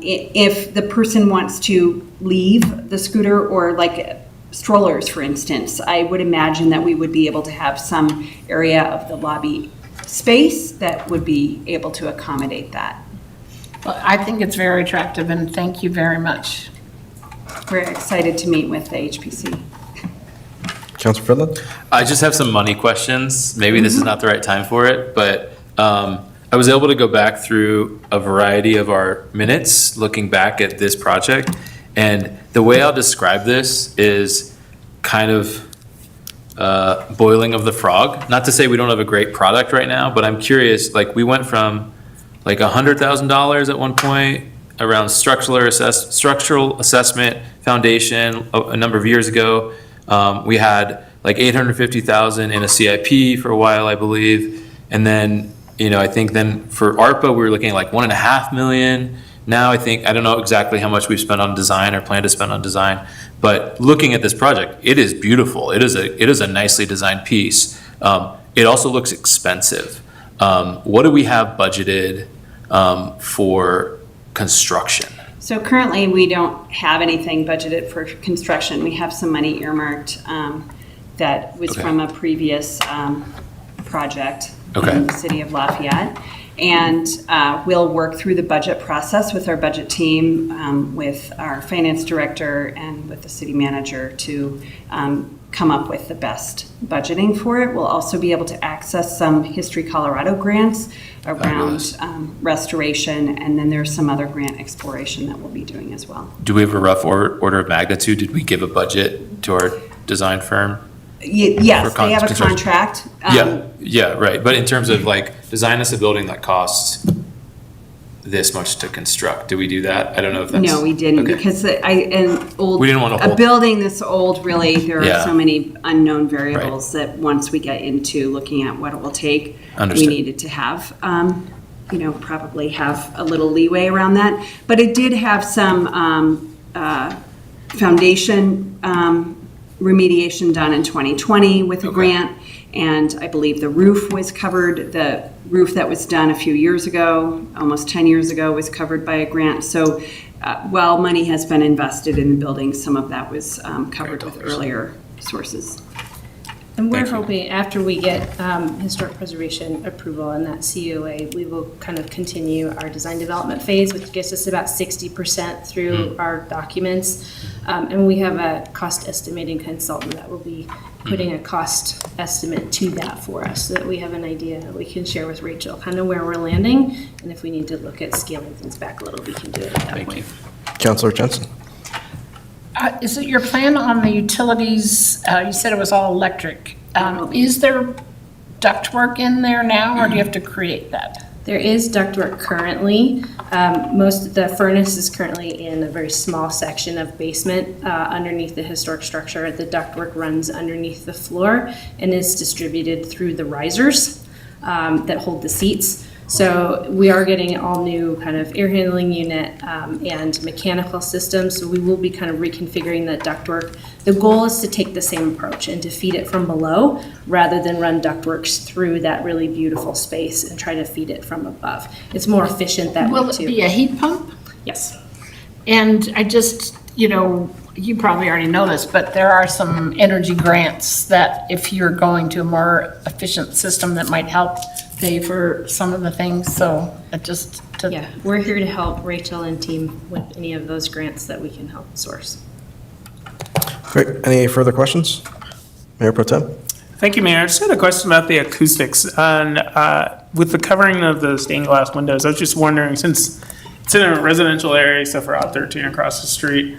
If the person wants to leave the scooter or like strollers, for instance, I would imagine that we would be able to have some area of the lobby space that would be able to accommodate that. Well, I think it's very attractive and thank you very much. We're excited to meet with the HPC. Councilor Fredlund? I just have some money questions. Maybe this is not the right time for it, but I was able to go back through a variety of our minutes, looking back at this project. And the way I'll describe this is kind of boiling of the frog. Not to say we don't have a great product right now, but I'm curious, like we went from like $100,000 at one point around structural assessment foundation a number of years ago. We had like 850,000 in a CIP for a while, I believe. And then, I think then for ARPA, we were looking at like 1.5 million. Now I don't know exactly how much we've spent on design or plan to spend on design, but looking at this project, it is beautiful. It is a nicely designed piece. It also looks expensive. What do we have budgeted for construction? So currently, we don't have anything budgeted for construction. We have some money earmarked that was from a previous project in the city of Lafayette. And we'll work through the budget process with our budget team, with our finance director, and with the city manager to come up with the best budgeting for it. We'll also be able to access some History Colorado grants around restoration, and then there's some other grant exploration that we'll be doing as well. Do we have a rough order of magnitude? Did we give a budget to our design firm? Yes, they have a contract. Yeah, right. But in terms of like design us a building that costs this much to construct, do we do that? I don't know if that's. No, we didn't, because we didn't want to a building this old, really, there are Yeah. so many unknown variables that once we get into looking at what it will take, Understood. we needed to have, probably have a little leeway around that. But it did have some foundation remediation done in 2020 with a grant, and I believe the roof was covered. The roof that was done a few years ago, almost 10 years ago, was covered by a grant. So while money has been invested in the building, some of that was covered with earlier sources. And we're hoping after we get historic preservation approval and that COA, we will kind of continue our design development phase, which gets us about 60% through our documents. And we have a cost estimating consultant that will be putting a cost estimate to that for us, so that we have an idea that we can share with Rachel, kind of where we're landing. And if we need to look at scaling things back a little, we can do it at that point. Councilor Jensen. Is it your plan on the utilities, you said it was all electric. Is there ductwork in there now, or do you have to create that? There is ductwork currently. Most of the furnace is currently in a very small section of basement underneath the historic structure. The ductwork runs underneath the floor and is distributed through the risers that hold the seats. So we are getting all new kind of air handling unit and mechanical systems. So we will be kind of reconfiguring the ductwork. The goal is to take the same approach and to feed it from below rather than run ductworks through that really beautiful space and try to feed it from above. It's more efficient that way too. Will it be a heat pump? Yes. And I just, you probably already know this, but there are some energy grants that if you're going to a more efficient system that might help pay for some of the things, so it just. Yeah, we're here to help Rachel and team with any of those grants that we can help source. Great. Any further questions? Mayor Pro Tem? Thank you, Mayor. I just had a question about the acoustics. And with the covering of the stained glass windows, I was just wondering, since it's in a residential area, except for Route 13 across the street,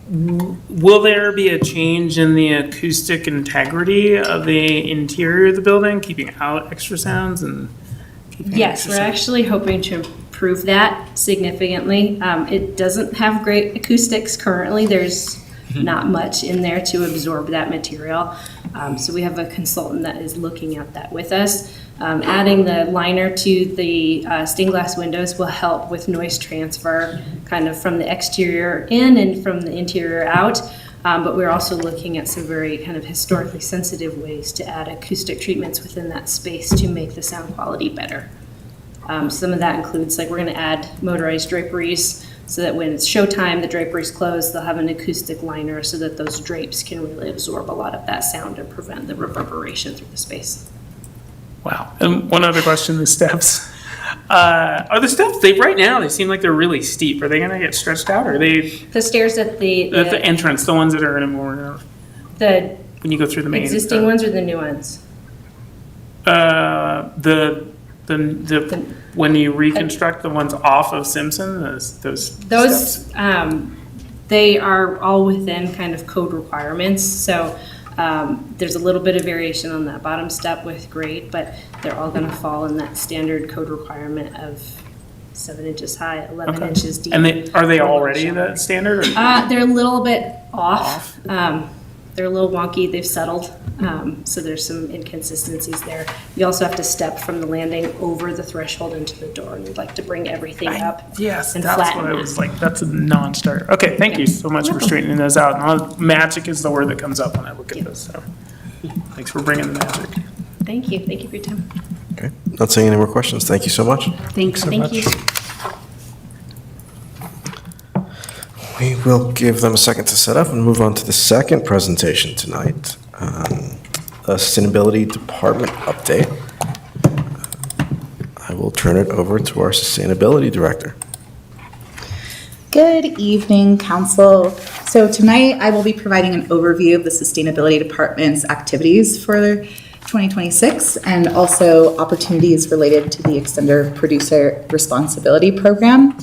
will there be a change in the acoustic integrity of the interior of the building, keeping out extra sounds and keeping Yes, extra we're sound? actually hoping to improve that significantly. It doesn't have great acoustics currently. There's not much in there to absorb that material. So we have a consultant that is looking at that with us. Adding the liner to the stained glass windows will help with noise transfer kind of from the exterior in and from the interior out. But we're also looking at some very kind of historically sensitive ways to add acoustic treatments within that space to make the sound quality better. Some of that includes, like, we're going to add motorized draperies so that when it's showtime, the draperies close, they'll have an acoustic liner so that those drapes can really absorb a lot of that sound and prevent the reverberation through the space. Wow. And one other question, the steps. Are the steps, right now, they seem like they're really steep. Are they going to get stretched out, or are they The stairs at the entrance, the ones that are in a more, the when you go through the main? existing ones or the new ones? When you reconstruct the ones off of Simpson, those steps? Those, they are all within kind of code requirements, so there's a little bit of variation on that bottom step with grade, but they're all gonna fall in that standard code requirement of 7 inches high, 11 Okay. inches deep. And are they already that standard? Or? They're a little bit off. They're a little wonky. They've settled. So there's some inconsistencies there. You also have to step from the landing over the threshold into the door, and we'd like to bring everything up. Yes, and that's flatten what I it. was like. That's a non-starter. Okay, thank you so much for straightening those out. Magic is the word that comes up when I look at this. So, thanks for bringing the magic. Thank you. Thank you for your time. Okay, not seeing any more questions. Thank you so much. Thanks. Thank you. We will give them a second to set up and move on to the second presentation tonight. A Sustainability Department update. I will turn it over to our Sustainability Director. Good evening, Council. So tonight I will be providing an overview of the Sustainability Department's activities for 2026 and also opportunities related to the Extender Producer Responsibility Program.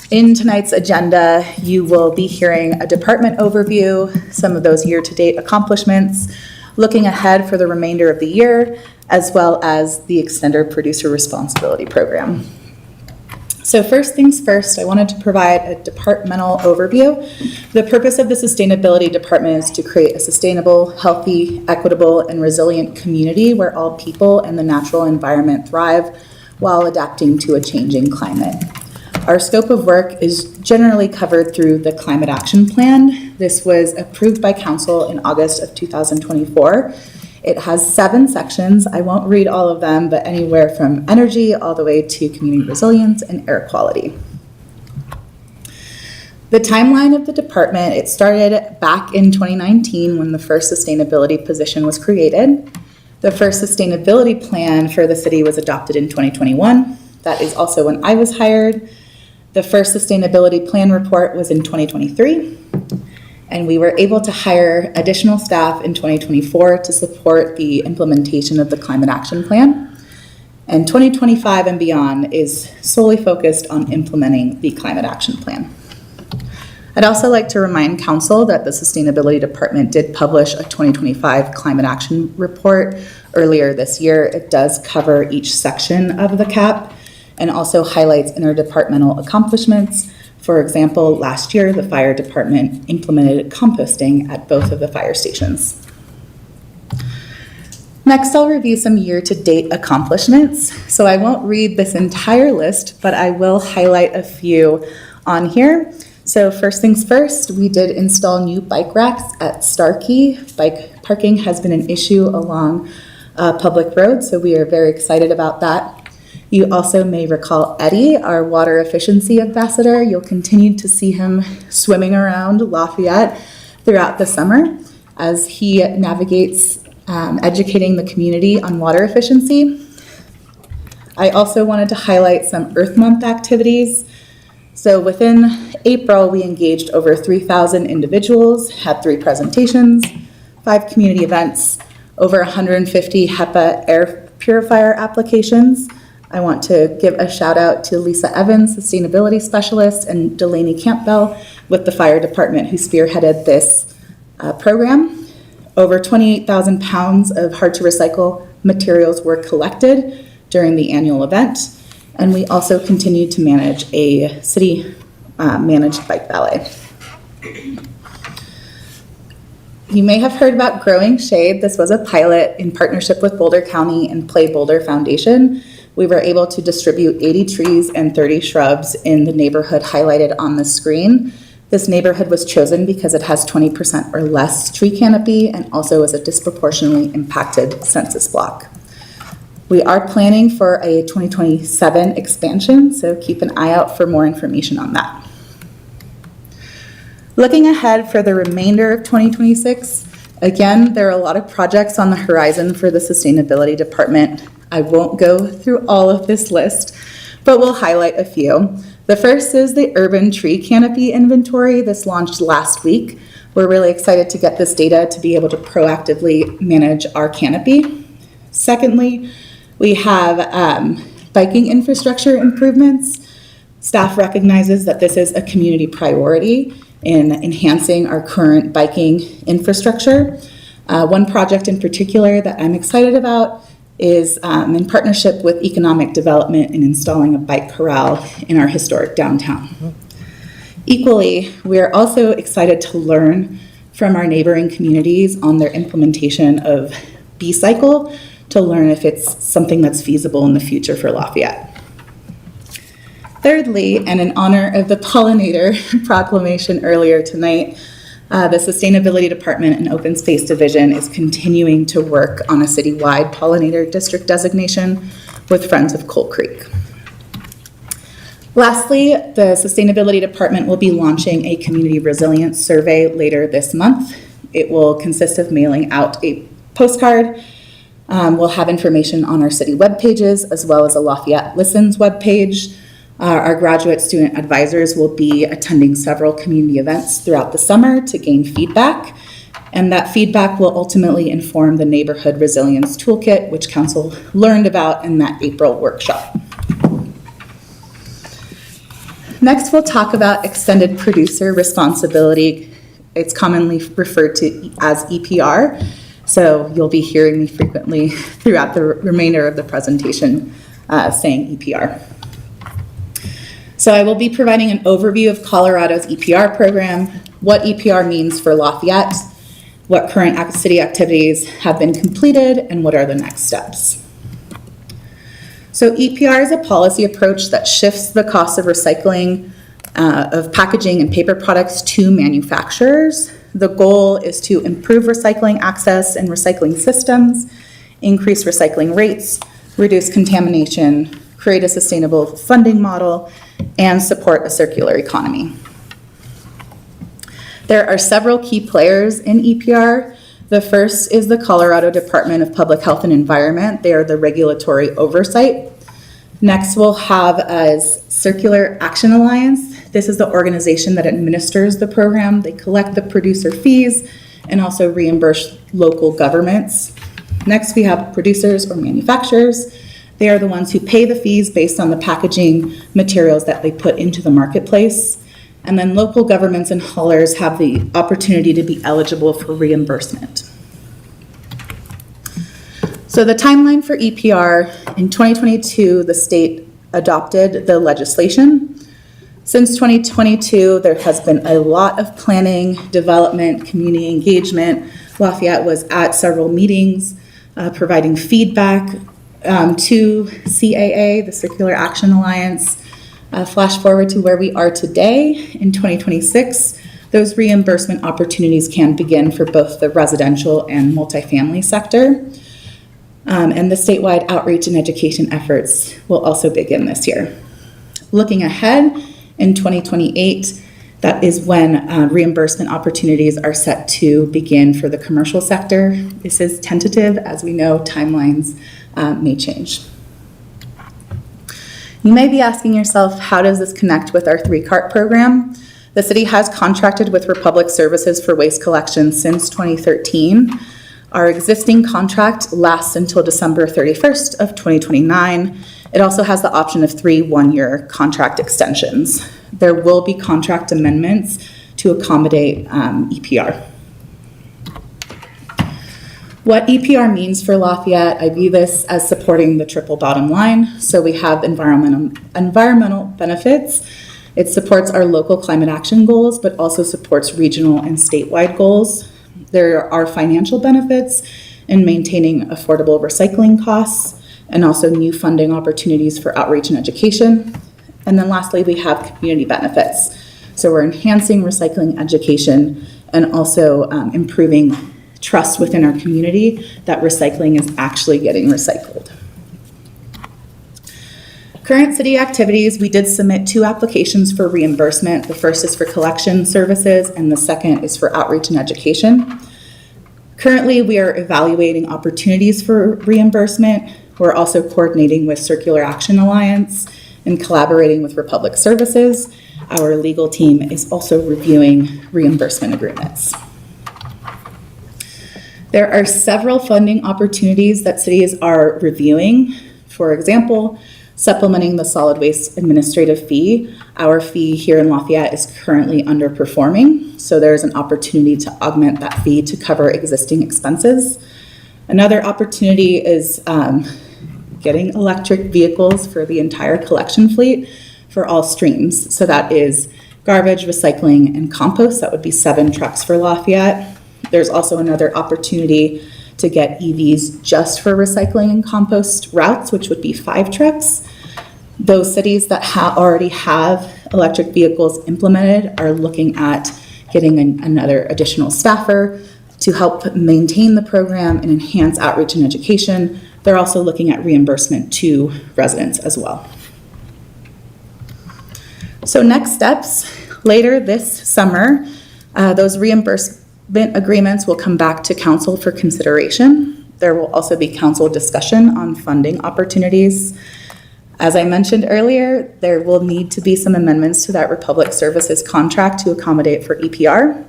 In tonight's agenda, you will be hearing a department overview, some of those year-to-date accomplishments, looking ahead for the remainder of the year, as well as the Extender Producer Responsibility Program. So first things first, I wanted to provide a departmental overview. The purpose of the Sustainability Department is to create a sustainable, healthy, equitable, and resilient community where all people and the natural environment thrive while adapting to a changing climate. Our scope of work is generally covered through the Climate Action Plan. This was approved by Council in August of 2024. It has 7 sections. I won't read all of them, but anywhere from energy all the way to community resilience and air quality. The timeline of the department, it started back in 2019 when the first sustainability position was created. The first sustainability plan for the city was adopted in 2021. That is also when I was hired. The first sustainability plan report was in 2023, and we were able to hire additional staff in 2024 to support the implementation of the Climate Action Plan. And 2025 and beyond is solely focused on implementing the Climate Action Plan. I'd also like to remind Council that the Sustainability Department did publish a 2025 Climate Action Report earlier this year. It does cover each section of the CAP and also highlights interdepartmental accomplishments. For example, last year, the fire department implemented composting at both of the fire stations. Next, I'll review some year-to-date accomplishments. So I won't read this entire list, but I will highlight a few on here. So first things first, we did install new bike racks at Starkey. Bike parking has been an issue along public roads, so we are very excited about that. You also may recall Eddie, our water efficiency ambassador. You'll continue to see him swimming around Lafayette throughout the summer as he navigates educating the community on water efficiency. I also wanted to highlight some Earth Month activities. So within April, we engaged over 3,000 individuals, had 3 presentations, 5 community events, over 150 HEPA air purifier applications. I want to give a shout out to Lisa Evans, Sustainability Specialist, and Delaney Campbell with the Fire Department who spearheaded this program. Over 28,000 pounds of hard to recycle materials were collected during the annual event. And we also continue to manage a city managed bike valet. You may have heard about Growing Shade. This was a pilot in partnership with Boulder County and Play Boulder Foundation. We were able to distribute 80 trees and 30 shrubs in the neighborhood highlighted on the screen. This neighborhood was chosen because it has 20% or less tree canopy and also is a disproportionately impacted census block. We are planning for a 2027 expansion, so keep an eye out for more information on that. Looking ahead for the remainder of 2026, again, there are a lot of projects on the horizon for the Sustainability Department. I won't go through all of this list, but we'll highlight a few. The first is the Urban Tree Canopy Inventory. This launched last week. We're really excited to get this data to be able to proactively manage our canopy. Secondly, we have biking infrastructure improvements. Staff recognizes that this is a community priority in enhancing our current biking infrastructure. One project in particular that I'm excited about is in partnership with economic development in installing a bike corral in our historic downtown. Equally, we are also excited to learn from our neighboring communities on their implementation of B-Cycle to learn if it's something that's feasible in the future for Lafayette. Thirdly, and in honor of the pollinator proclamation earlier tonight, the Sustainability Department and Open Space Division is continuing to work on a citywide pollinator district designation with Friends of Coal Creek. Lastly, the Sustainability Department will be launching a community resilience survey later this month. It will consist of mailing out a postcard. We'll have information on our city web pages as well as a Lafayette Listens webpage. Our graduate student advisors will be attending several community events throughout the summer to gain feedback, and that feedback will ultimately inform the Neighborhood Resilience Toolkit, which Council learned about in that April workshop. Next, we'll talk about extended producer responsibility. It's commonly referred to as EPR, so you'll be hearing me frequently throughout the remainder of the presentation saying EPR. So I will be providing an overview of Colorado's EPR program, what EPR means for Lafayette, what current city activities have been completed, and what are the next steps. So EPR is a policy approach that shifts the cost of recycling of packaging and paper products to manufacturers. The goal is to improve recycling access and recycling systems, increase recycling rates, reduce contamination, create a sustainable funding model, and support a circular economy. There are several key players in EPR. The first is the Colorado Department of Public Health and Environment. They are the regulatory oversight. Next, we'll have as Circular Action Alliance. This is the organization that administers the program. They collect the producer fees and also reimburse local governments. Next, we have producers or manufacturers. They are the ones who pay the fees based on the packaging materials that they put into the marketplace. And then local governments and haulers have the opportunity to be eligible for reimbursement. So the timeline for EPR, in 2022, the state adopted the legislation. Since 2022, there has been a lot of planning, development, community engagement. Lafayette was at several meetings providing feedback to CAA, the Circular Action Alliance. Flash forward to where we are today in 2026, those reimbursement opportunities can begin for both the residential and multifamily sector. And the statewide outreach and education efforts will also begin this year. Looking ahead in 2028, that is when reimbursement opportunities are set to begin for the commercial sector. This is tentative, as we know, timelines may change. You may be asking yourself, how does this connect with our 3-cart program? The city has contracted with Republic Services for waste collection since 2013. Our existing contract lasts until December 31st of 2029. It also has the option of 3 one-year contract extensions. There will be contract amendments to accommodate EPR. What EPR means for Lafayette, I view this as supporting the triple bottom line. So we have environmental benefits. It supports our local climate action goals, but also supports regional and statewide goals. There are financial benefits in maintaining affordable recycling costs and also new funding opportunities for outreach and education. And then lastly, we have community benefits. So we're enhancing recycling education and also improving trust within our community that recycling is actually getting recycled. Current city activities, we did submit 2 applications for reimbursement. The first is for collection services and the second is for outreach and education. Currently, we are evaluating opportunities for reimbursement. We're also coordinating with Circular Action Alliance and collaborating with Republic Services. Our legal team is also reviewing reimbursement agreements. There are several funding opportunities that cities are reviewing. For example, supplementing the solid waste administrative fee. Our fee here in Lafayette is currently underperforming, so there's an opportunity to augment that fee to cover existing expenses. Another opportunity is getting electric vehicles for the entire collection fleet for all streams. So that is garbage, recycling, and compost. That would be 7 trucks for Lafayette. There's also another opportunity to get EVs just for recycling and compost routes, which would be 5 trucks. Those cities that already have electric vehicles implemented are looking at getting another additional staffer to help maintain the program and enhance outreach and education. They're also looking at reimbursement to residents as well. So next steps, later this summer, those reimbursement agreements will come back to council for consideration. There will also be council discussion on funding opportunities. As I mentioned earlier, there will need to be some amendments to that Republic Services contract to accommodate for EPR.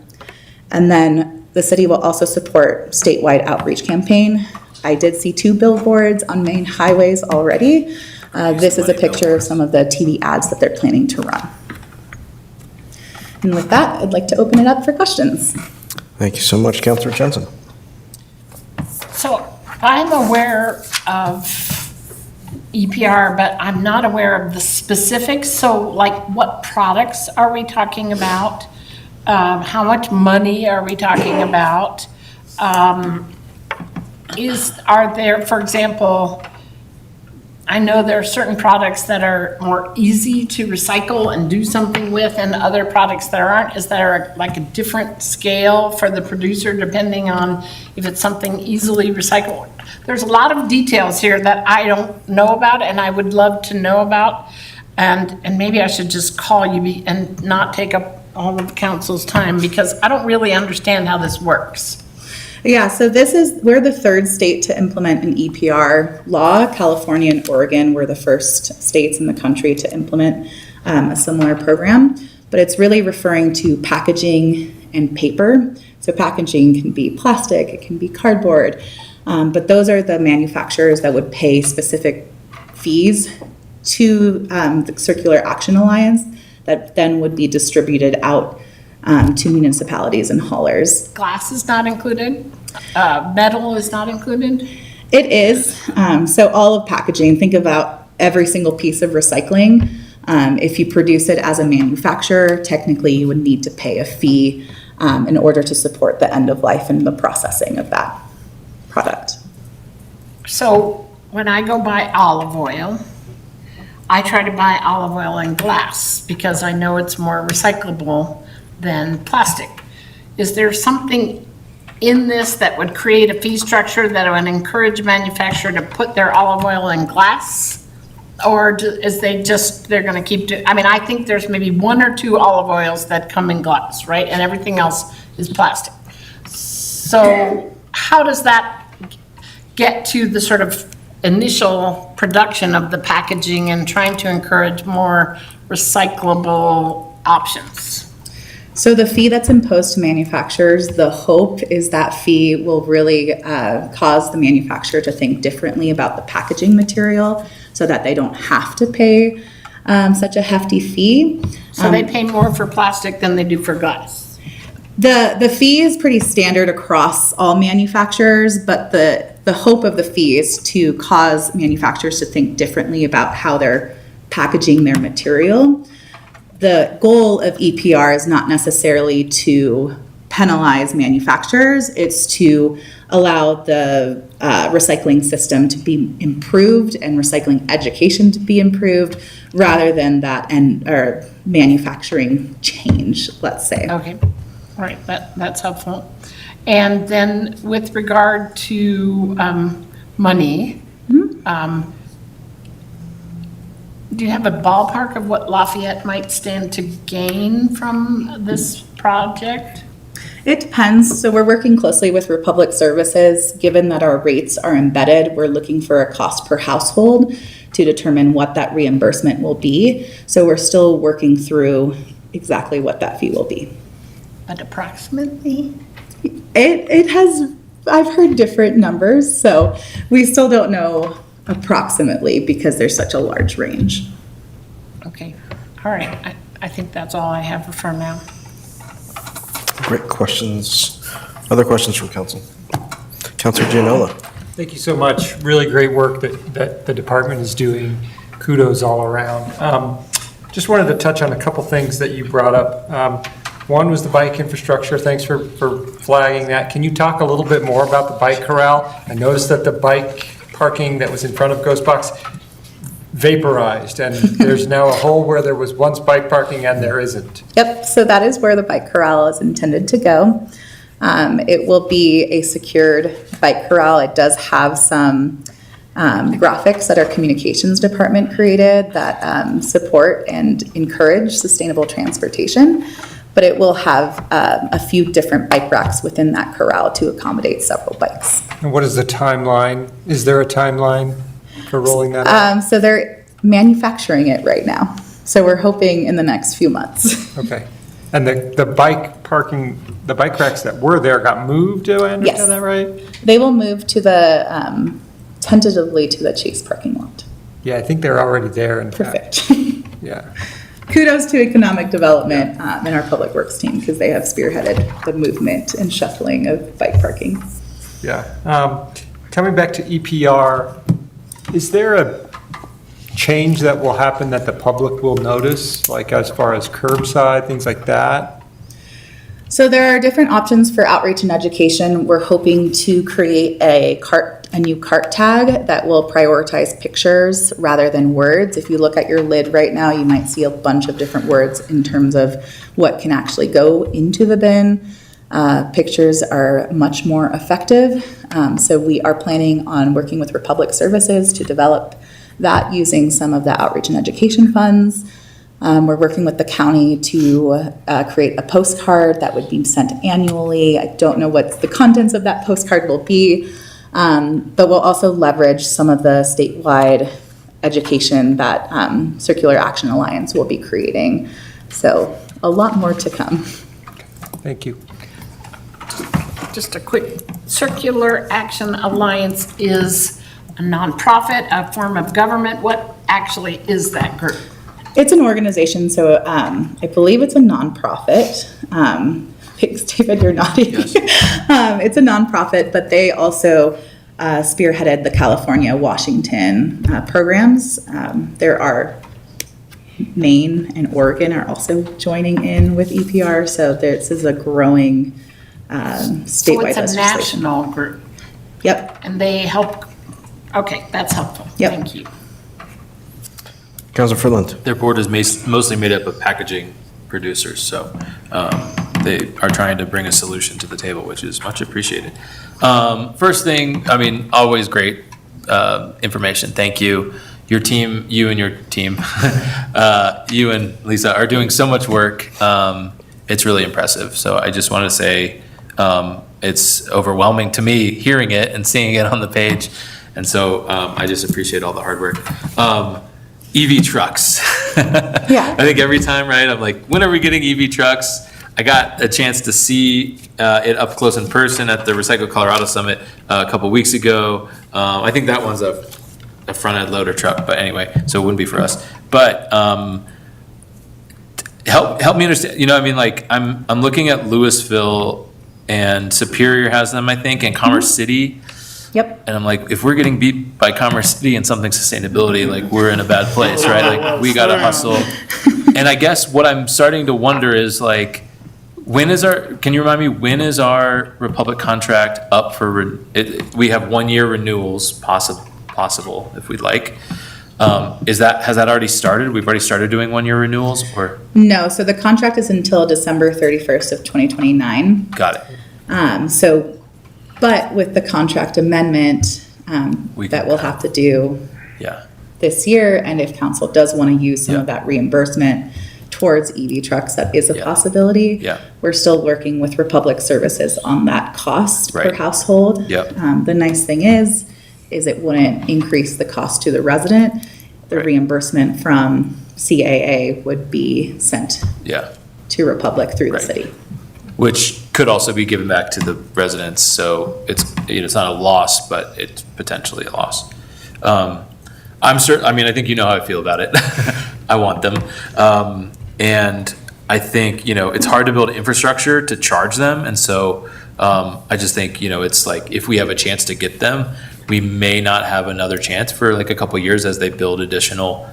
And then the city will also support statewide outreach campaign. I did see 2 billboards on main highways already. This is a picture of some of the TV ads that they're planning to run. And with that, I'd like to open it up for questions. Thank you so much, Councilor Jensen. So I'm aware of EPR, but I'm not aware of the specifics. So like what products are we talking about? How much money are we talking about? Are there, for example, I know there are certain products that are more easy to recycle and do something with and other products that aren't. Is there like a different scale for the producer depending on if it's something easily recyclable? There's a lot of details here that I don't know about and I would love to know about. And maybe I should just call you and not take up all of the council's time because I don't really understand how this works. Yeah, so we're the 3rd state to implement an EPR law. California and Oregon were the first states in the country to implement a similar program, but it's really referring to packaging and paper. So packaging can be plastic, it can be cardboard, but those are the manufacturers that would pay specific fees to the Circular Action Alliance that then would be distributed out to municipalities and haulers. Glass is not included? Metal is not included? It is. So all of packaging, think about every single piece of recycling. If you produce it as a manufacturer, technically you would need to pay a fee in order to support the end of life and the processing of that product. So when I go buy olive oil, I try to buy olive oil in glass because I know it's more recyclable than plastic. Is there something in this that would create a fee structure that would encourage a manufacturer to put their olive oil in glass? Or they're gonna keep doing, I mean, I think there's maybe 1 or 2 olive oils that come in glass, right? And everything else is plastic. So how does that get to the sort of initial production of the packaging and trying to encourage more recyclable options? So the fee that's imposed to manufacturers, the hope is that fee will really cause the manufacturer to think differently about the packaging material so that they don't have to pay such a hefty fee. So they pay more for plastic than they do for glass? The fee is pretty standard across all manufacturers, but the hope of the fee is to cause manufacturers to think differently about how they're packaging their material. The goal of EPR is not necessarily to penalize manufacturers, it's to allow the recycling system to be improved and recycling education to be improved rather than or manufacturing change, let's say. Okay, right, that's helpful. And then with regard to money, do you have a ballpark of what Lafayette might stand to gain from this project? It depends. So we're working closely with Republic Services. Given that our rates are embedded, we're looking for a cost per household to determine what that reimbursement will be. So we're still working through exactly what that fee will be. But approximately? It has I've heard different numbers, so we still don't know approximately because there's such a large range. Okay, all right. I think that's all I have for now. Great questions. Other questions from council? Councilor Gianola. Thank you so much. Really great work that the department is doing. Kudos all around. Just wanted to touch on a couple things that you brought up. One was the bike infrastructure. Thanks for flagging that. Can you talk a little bit more about the bike corral? I noticed that the bike parking that was in front of Ghost Box vaporized, and there's now a hole where there was once bike parking and there isn't. Yep, so that is where the bike corral is intended to go. It will be a secured bike corral. It does have some graphics that our communications department created that support and encourage sustainable transportation, but it will have a few different bike racks within that corral to accommodate several bikes. And what is the timeline? Is there a timeline for rolling that out? So they're manufacturing it right now. So we're hoping in the next few months. Okay. And the bike parking, the bike racks that were there got moved, do I Yes. understand that right? They will move to the, tentatively to the Chase parking lot. Yeah, I think they're already there in fact. Perfect. Yeah. Kudos to economic development and our public works team because they have spearheaded the movement and shuffling of bike parking. Yeah. Coming back to EPR, is there a change that will happen that the public will notice, like as far as curbside, things like that? So there are different options for outreach and education. We're hoping to create a new cart tag that will prioritize pictures rather than words. If you look at your lid right now, you might see a bunch of different words in terms of what can actually go into the bin. Pictures are much more effective. So we are planning on working with Republic Services to develop that using some of the outreach and education funds. We're working with the county to create a postcard that would be sent annually. I don't know what the contents of that postcard will be, but we'll also leverage some of the statewide education that Circular Action Alliance will be creating. So a lot more to come. Thank you. Just a quick, Circular Action Alliance is a nonprofit, a form of government. What actually is that group? It's an organization, so I believe it's a nonprofit. Thanks, David, you're nodding. It's a nonprofit, but they also spearheaded the California-Washington programs. There are Maine and Oregon are also joining in with EPR, so this is a growing statewide So it's a legislation. national group? Yep. And they help, okay, that's helpful. Yep. Thank you. Councilor Freeland. Their board is mostly made up of packaging producers, so they are trying to bring a solution to the table, which is much appreciated. First thing, I mean, always great information. Thank you. Your team, you and your team, you and Lisa are doing so much work. It's really impressive. So I just want to say it's overwhelming to me hearing it and seeing it on the page. And so I just appreciate all the hard work. EV trucks. Yeah. I think every time, right, I'm like, when are we getting EV trucks? I got a chance to see it up close in person at the Recycle Colorado Summit a couple weeks ago. I think that one's a front-end loader truck, but anyway, so it wouldn't be for us. But help me understand, you know, I mean, like, I'm looking at Louisville and Superior has them, I think, and Commerce City. Yep. And I'm like, if we're getting beat by Commerce City and something sustainability, like, we're in a bad place, right? Like, we gotta hustle. And I guess what I'm starting to wonder is, like, can you remind me, when is our Republic contract up for, we have 1-year renewals possible if we'd like. Has that already started? We've already started doing 1-year renewals, or? No, so the contract is until December 31st of 2029. Got it. But with the contract amendment that we'll have to do this year, and if council does want to use some of that reimbursement towards EV trucks, that is a possibility. Yeah. We're still working with Republic Services on that cost per household. Yep. The nice thing is it wouldn't increase the cost to the resident. The reimbursement from CAA would be sent to Republic through the city. Which could also be given back to the residents, so it's, it's not a loss, but it's potentially a loss. I'm certain, I mean, I think you know how I feel about it. I want them. And I think, it's hard to build infrastructure to charge them, and so I just think, it's like, if we have a chance to get them, we may not have another chance for like a couple years as they build additional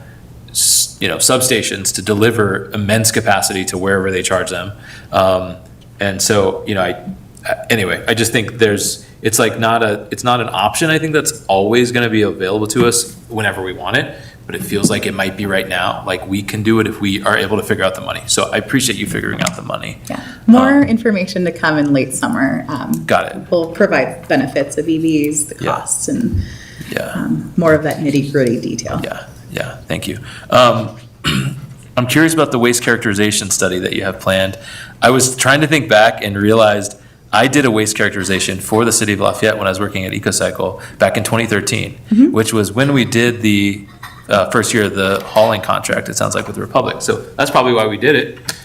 substations to deliver immense capacity to wherever they charge them. And so, I just think it's not an option. I think that's always going to be available to us whenever we want it, but it feels like it might be right now. Like, we can do it if we are able to figure out the money. So I appreciate you figuring out the money. Yeah. More information to come in late summer. Got it. We'll provide benefits of EVs, the costs, and more of that nitty-gritty detail. Yeah, thank you. I'm curious about the waste characterization study that you have planned. I was trying to think back and realized I did a waste characterization for the city of Lafayette when I was working at EcoCycle back in 2013, which was when we did the first year of the hauling contract, it sounds like, with the Republic. So that's probably why we did it.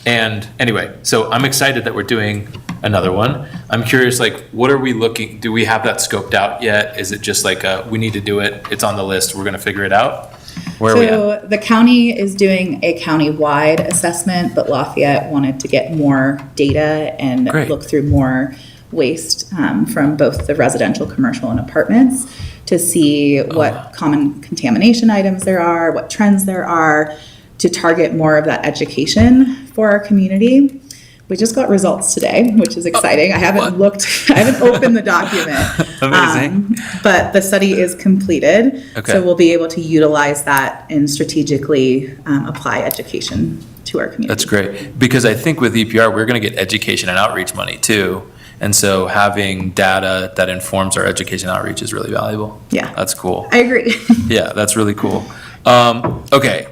And anyway, so I'm excited that we're doing another one. I'm curious, like, what are we looking, do we have that scoped out yet? Is it just like we need to do it, it's on the list, we're gonna figure it out? Where are we at? So the county is doing a county-wide assessment, but Lafayette wanted to get more data and look through more waste from both the residential, commercial, and apartments to see what common contamination items there are, what trends there are, to target more of that education for our community. We just got results today, which is exciting. I haven't opened the document. Amazing. But the study is completed. Okay. So we'll be able to utilize that and strategically apply education to our community. That's great, because I think with EPR, we're gonna get education and outreach money too. And so having data that informs our education outreach is really valuable. Yeah. That's cool. I agree. Yeah, that's really cool. Okay.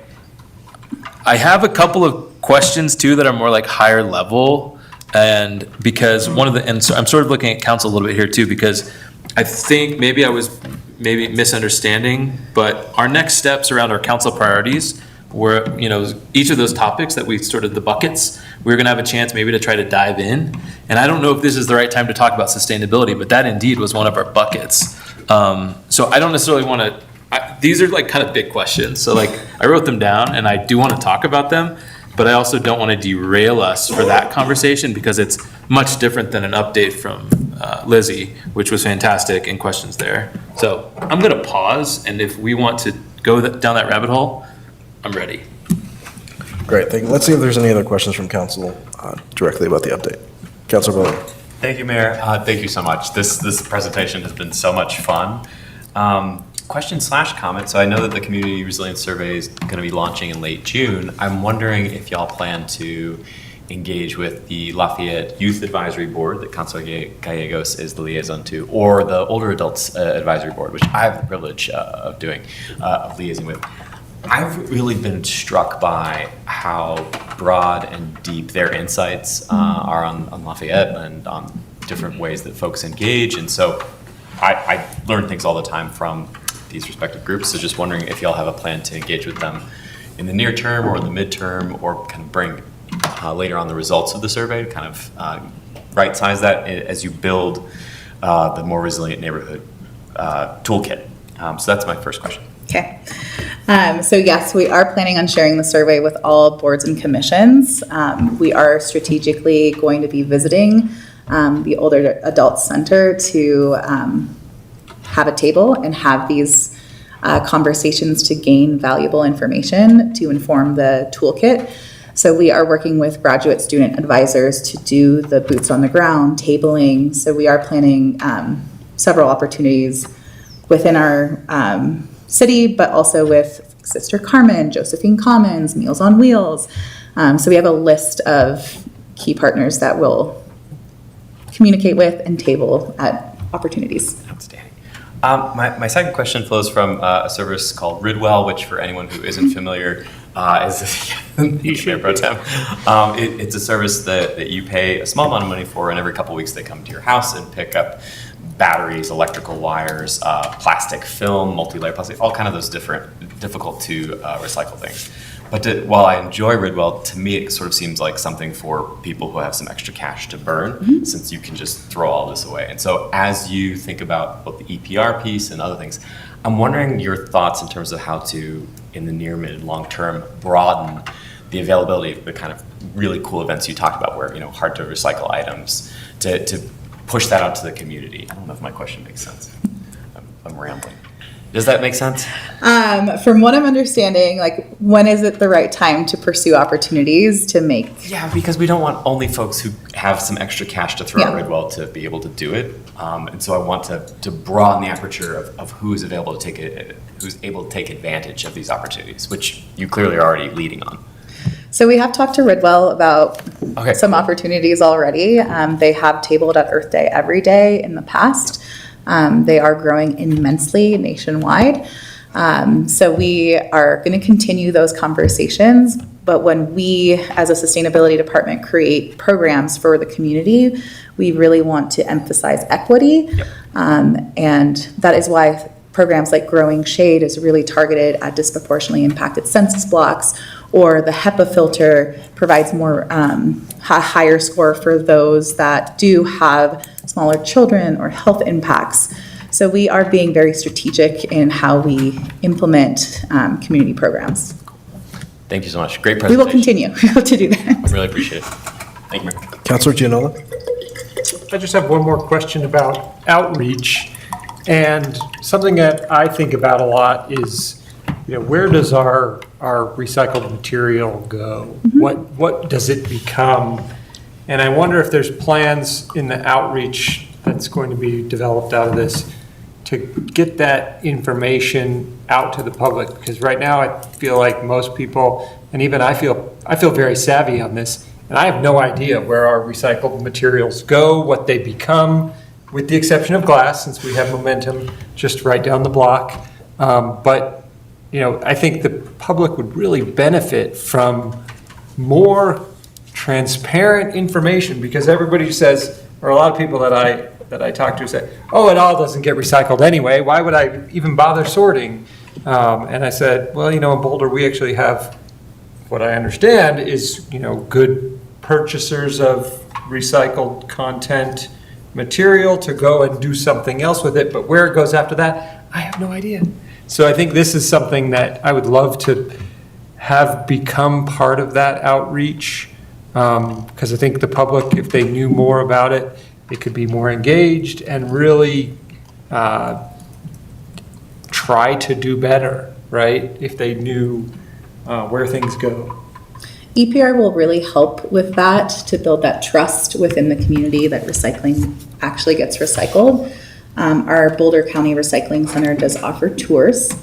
I have a couple of questions too that are more like higher level, and because and so I'm sort of looking at council a little bit here too, because I think maybe I was misunderstanding, but our next steps around our council priorities were, each of those topics that we sort of the buckets, we're gonna have a chance maybe to try to dive in. And I don't know if this is the right time to talk about sustainability, but that indeed was one of our buckets. So I don't necessarily want to, these are like kind of big questions. So like I wrote them down and I do want to talk about them, but I also don't want to derail us for that conversation because it's much different than an update from Lizzie, which was fantastic, and questions there. So I'm going to pause, and if we want to go down that rabbit hole, I'm ready. Great, thank you. Let's see if there's any other questions from council directly about the update. Councilor Bowling. Thank you, Mayor. Thank you so much. This presentation has been so much fun. Question/comment. So I know that the Community Resilience Survey is going to be launching in late June. I'm wondering if y'all plan to engage with the Lafayette Youth Advisory Board that Councilor Gallegos is the liaison to, or the Older Adults Advisory Board, which I have the privilege of doing, of liaising with. I've really been struck by how broad and deep their insights are on Lafayette and on different ways that folks engage. And so I learn things all the time from these respective groups. So just wondering if y'all have a plan to engage with them in the near term or in the midterm, or kind of bring later on the results of the survey to kind of right size that as you build the More Resilient Neighborhood toolkit. So that's my first question. Okay. So yes, we are planning on sharing the survey with all boards and commissions. We are strategically going to be visiting the Older Adult Center to have a table and have these conversations to gain valuable information to inform the toolkit. So we are working with graduate student advisors to do the boots on the ground tabling. So we are planning several opportunities within our city, but also with Sister Carmen, Josephine Commons, Meals on Wheels. So we have a list of key partners that we'll communicate with and table at opportunities. Outstanding. My second question flows from a service called Ridwell, which for anyone who isn't familiar is Mayor Pro Tem. It's a service that you pay a small amount of money for, and every couple of weeks they come to your house and pick up batteries, electrical wires, plastic film, multi-layer plastic, all kind of those different, difficult to recycle things. But while I enjoy Ridwell, to me it sort of seems like something for people who have some extra cash to burn, since you can just throw all this away. And so as you think about both the EPR piece and other things, I'm wondering your thoughts in terms of how to, in the near, mid, long term, broaden the availability of the kind of really cool events you talked about, where, hard to recycle items, to push that out to the community. I don't know if my question makes sense. I'm rambling. Does that make sense? From what I'm understanding, like, when is it the right time to pursue opportunities to make? Yeah, because we don't want only folks who have some extra cash to throw at Ridwell to be able to do it. And so I want to broaden the aperture of who's available to take it, who's able to take advantage of these opportunities, which you clearly are already leading on. So we have talked to Ridwell about some opportunities already. They have tabled at Earth Day every day in the past. They are growing immensely nationwide. So we are going to continue those conversations. But when we, as a sustainability department, create programs for the community, we really want to emphasize equity. And that is why programs like Growing Shade is really targeted at disproportionately impacted census blocks, or the HEPA filter provides more a higher score for those that do have smaller children or health impacts. So we are being very strategic in how we implement community programs. Thank you so much. Great We will presentation. continue to do that. I really appreciate it. Thank you, Mayor. Councilor Gianola? I just have one more question about outreach. And something that I think about a lot is, where does our recycled material go? What does it become? And I wonder if there's plans in the outreach that's going to be developed out of this to get that information out to the public. Because right now I feel like most people, and even I feel very savvy on this, and I have no idea where our recycled materials go, what they become, with the exception of glass, since we have Momentum just right down the block. But I think the public would really benefit from more transparent information, because everybody says, or a lot of people that I talk to say, oh, it all doesn't get recycled anyway. Why would I even bother sorting? And I said, well, in Boulder, we actually have, what I understand is, good purchasers of recycled content material to go and do something else with it. But where it goes after that, I have no idea. So I think this is something that I would love to have become part of that outreach. Because I think the public, if they knew more about it, they could be more engaged and really try to do better, right? If they knew where things go. EPR will really help with that, to build that trust within the community that recycling actually gets recycled. Our Boulder County Recycling Center does offer tours.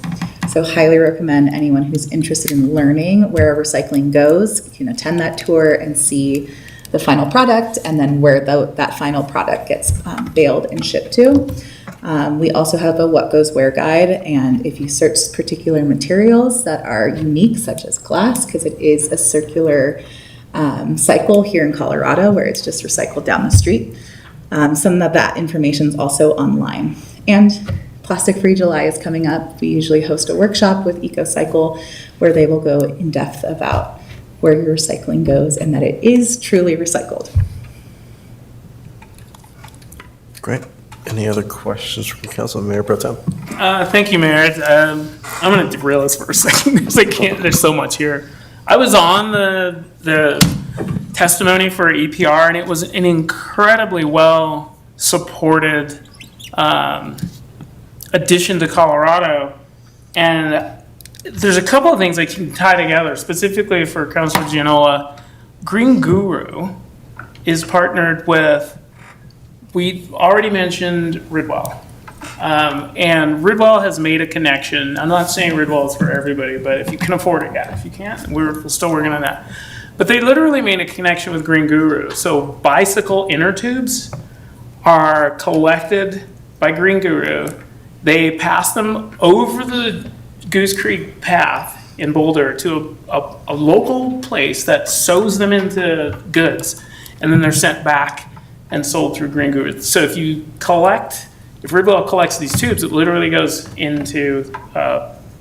So highly recommend anyone who's interested in learning where recycling goes can attend that tour and see the final product, and then where that final product gets baled and shipped to. We also have a What Goes Where guide, and if you search particular materials that are unique, such as glass, because it is a circular cycle here in Colorado where it's just recycled down the street, some of that information is also online. And Plastic Free July is coming up. We usually host a workshop with EcoCycle where they will go in depth about where your recycling goes and that it is truly recycled. Great. Any other questions from Council? Mayor Pro Tem? Thank you, Mayor. I'm going to derail this for a second because there's so much here. I was on the testimony for EPR, and it was an incredibly well supported addition to Colorado. And there's a couple of things I can tie together, specifically for Councilor Gianola. Green Guru is partnered with, we already mentioned Ridwell. And Ridwell has made a connection. I'm not saying Ridwell is for everybody, but if you can afford it, yeah. If you can't, we're still working on that. But they literally made a connection with Green Guru. So bicycle inner tubes are collected by Green Guru. They pass them over the Goose Creek path in Boulder to a local place that sews them into goods, and then they're sent back and sold through Green Guru. So if Ridwell collects these tubes, it literally goes into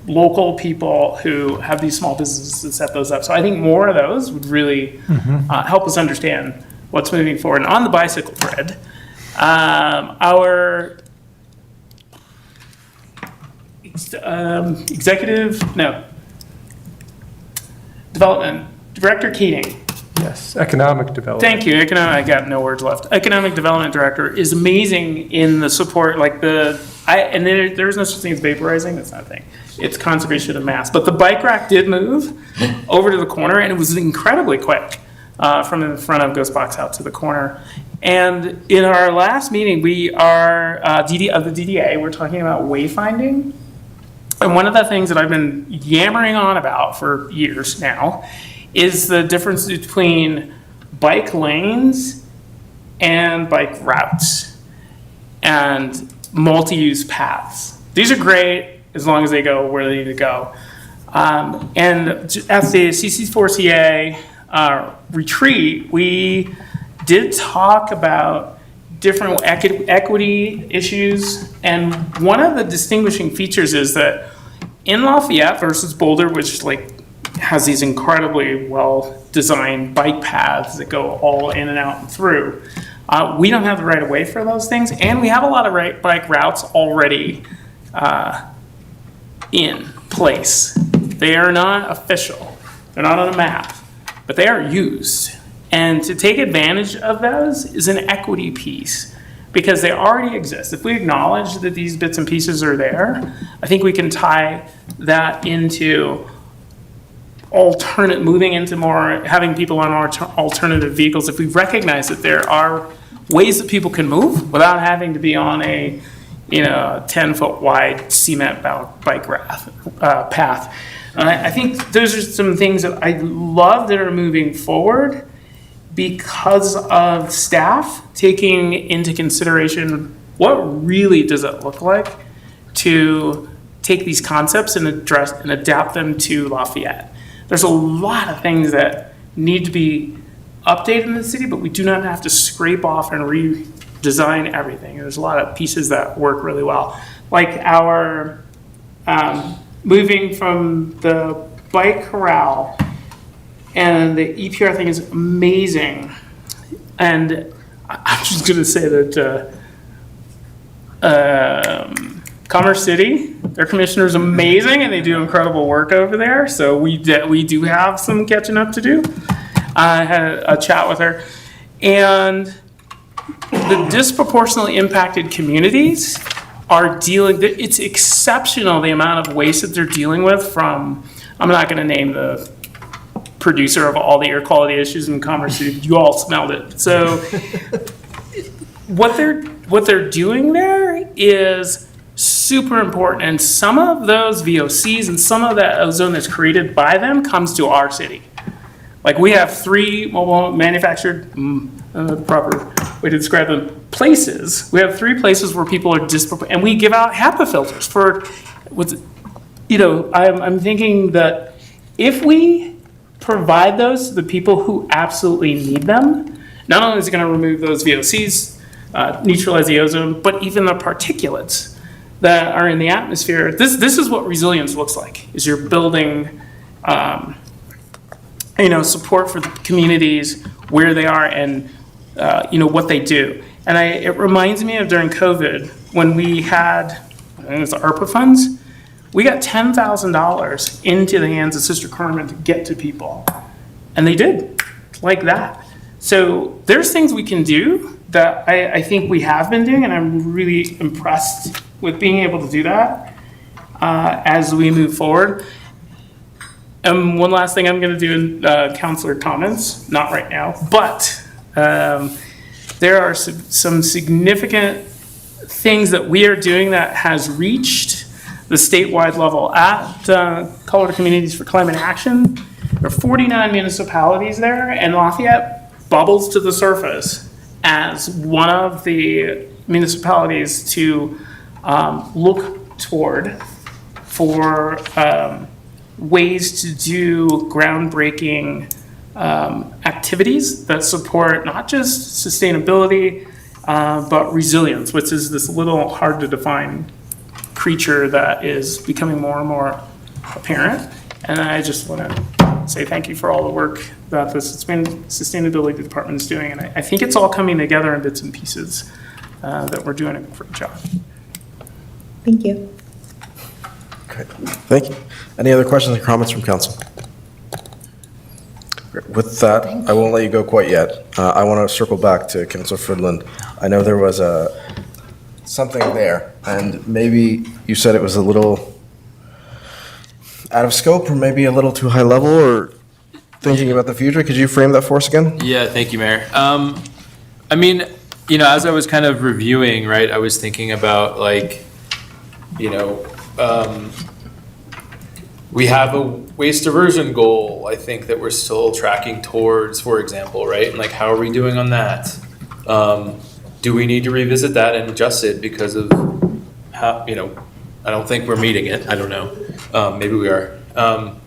local people who have these small businesses to set those up. So I think more of those would really help us understand what's moving forward. And on the bicycle grid, our development director Keating. Yes, economic development. Thank you. I got no words left. Economic development director is amazing in the support, like there's no such thing as vaporizing. That's not a thing. It's conservation of mass. But the bike rack did move over to the corner, and it was incredibly quick from in front of Ghost Box out to the corner. And in our last meeting, we are of the DDA. We're talking about wayfinding. And one of the things that I've been yammering on about for years now is the difference between bike lanes and bike routes and multi-use paths. These are great as long as they go where they need to go. And at the CC4CA retreat, we did talk about different equity issues, and one of the distinguishing features is that in Lafayette versus Boulder, which has these incredibly well-designed bike paths that go all in and out and through, we don't have the right of way for those things, and we have a lot of bike routes already in place. They are not official. They're not on a map, but they are used. And to take advantage of those is an equity piece because they already exist. If we acknowledge that these bits and pieces are there, I think we can tie that into moving into more, having people on our alternative vehicles. If we recognize that there are ways that people can move without having to be on a 10-foot wide cement bike path. I think those are some things that I love that are moving forward because of staff taking into consideration what really does it look like to take these concepts and address and adapt them to Lafayette. There's a lot of things that need to be updated in the city, but we do not have to scrape off and redesign everything. There's a lot of pieces that work really well. Like our moving from the bike corral, and the EPR thing is amazing. And I'm just going to say that Commerce City, their commissioner is amazing, and they do incredible work over there. So we do have some catching up to do. I had a chat with her, and the disproportionately impacted communities are dealing. It's exceptional the amount of waste that they're dealing with. From, I'm not going to name the producer of all the air quality issues in Commerce City. You all smelled it. So what they're doing there is super important, and some of those VOCs and some of that ozone that's created by them comes to our city. Like we have 3 mobile manufactured, the proper way to describe them, places. We have 3 places where people are and we give out HEPA filters for, I'm thinking that if we provide those to the people who absolutely need them, not only is it going to remove those VOCs, neutralize the ozone, but even the particulates that are in the atmosphere. This is what resilience looks like, is you're building support for the communities where they are and what they do. And it reminds me of during COVID when we had, I think it was the ARPA funds, we got $10,000 into the hands of Sister Carmen to get to people. And they did, like that. So there's things we can do that I think we have been doing, and I'm really impressed with being able to do that as we move forward. One last thing I'm going to do in councilor comments, not right now, but there are some significant things that we are doing that has reached the statewide level. At Colorado Communities for Climate Action, there are 49 municipalities there, and Lafayette bubbles to the surface as one of the municipalities to look toward for ways to do groundbreaking activities that support not just sustainability, but resilience, which is this little hard to define creature that is becoming more and more apparent. And I just want to say thank you for all the work that the sustainability department is doing. And I think it's all coming together in bits and pieces, that we're doing a great job. Thank you. Okay, thank you. Any other questions or comments from council? With that, I won't let you go quite yet. I want to circle back to Councilor Fridland. I know there was something there, and maybe you said it was a little out of scope, or maybe a little too high level, or thinking about the future. Could you frame that for us again? Yeah, thank you, Mayor. I mean, you know, as I was kind of reviewing, right, I was thinking about like, you know, we have a waste diversion goal, I think, that we're still tracking towards, for example, right? And like, how are we doing on that? Do we need to revisit that and adjust it because of how, you know, I don't think we're meeting it. I don't know. Maybe we are.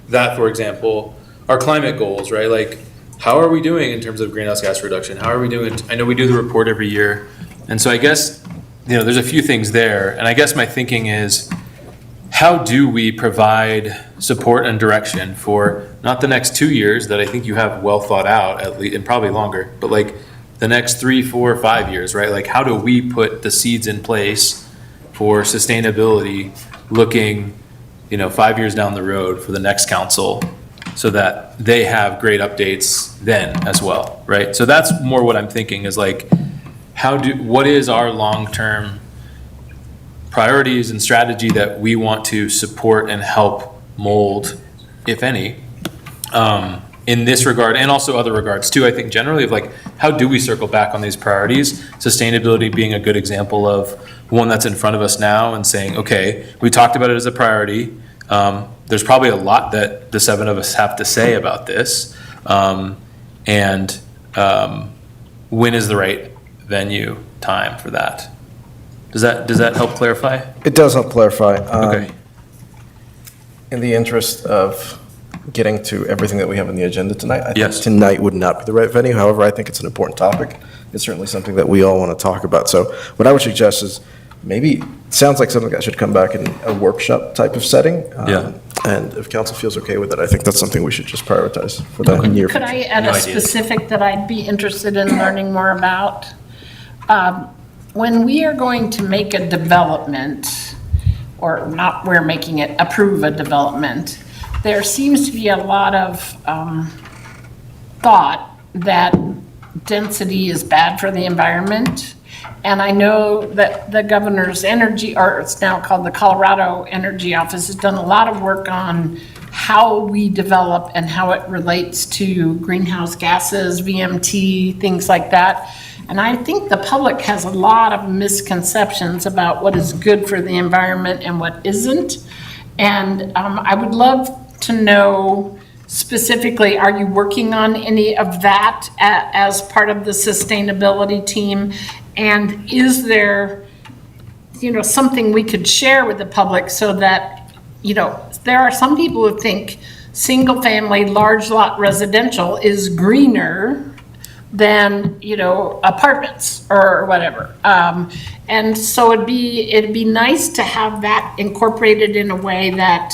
That, for example, our climate goals, right? Like, how are we doing in terms of greenhouse gas reduction? How are we doing? I know we do the report every year. And so I guess, you know, there's a few things there. And I guess my thinking is, how do we provide support and direction for not the next 2 years that I think you have well thought out, at least, and probably longer, but like the next 3, 4, 5 years, right? Like, how do we put the seeds in place for sustainability looking, you know, 5 years down the road for the next council so that they have great updates then as well, right? So that's more what I'm thinking is like, what is our long-term priorities and strategy that we want to support and help mold, if any, in this regard and also other regards too. I think generally of like, how do we circle back on these priorities? Sustainability being a good example of one that's in front of us now and saying, okay, we talked about it as a priority. There's probably a lot that the 7 of us have to say about this. And when is the right venue, time for that? Does that help clarify? It does help clarify. Okay. In the interest of getting to everything that we have on the agenda tonight, I Yes. think tonight would not be the right venue. However, I think it's an important topic. It's certainly something that we all want to talk about. So what I would suggest is maybe, it sounds like something that should come back in a workshop type of setting. Yeah. And if council feels okay with it, I think that's something we should just prioritize for the near Could future. I add No a idea. specific that I'd be interested in learning more about? When we are going to make a development, or not we're making it, approve a development, there seems to be a lot of thought that density is bad for the environment. And I know that the governor's energy, or it's now called the Colorado Energy Office, has done a lot of work on how we develop and how it relates to greenhouse gases, VMT, things like that. And I think the public has a lot of misconceptions about what is good for the environment and what isn't. And I would love to know specifically, are you working on any of that as part of the sustainability team? And is there, you know, something we could share with the public so that, you know, there are some people who think single-family, large lot residential is greener than, you know, apartments or whatever. And so it'd be nice to have that incorporated in a way that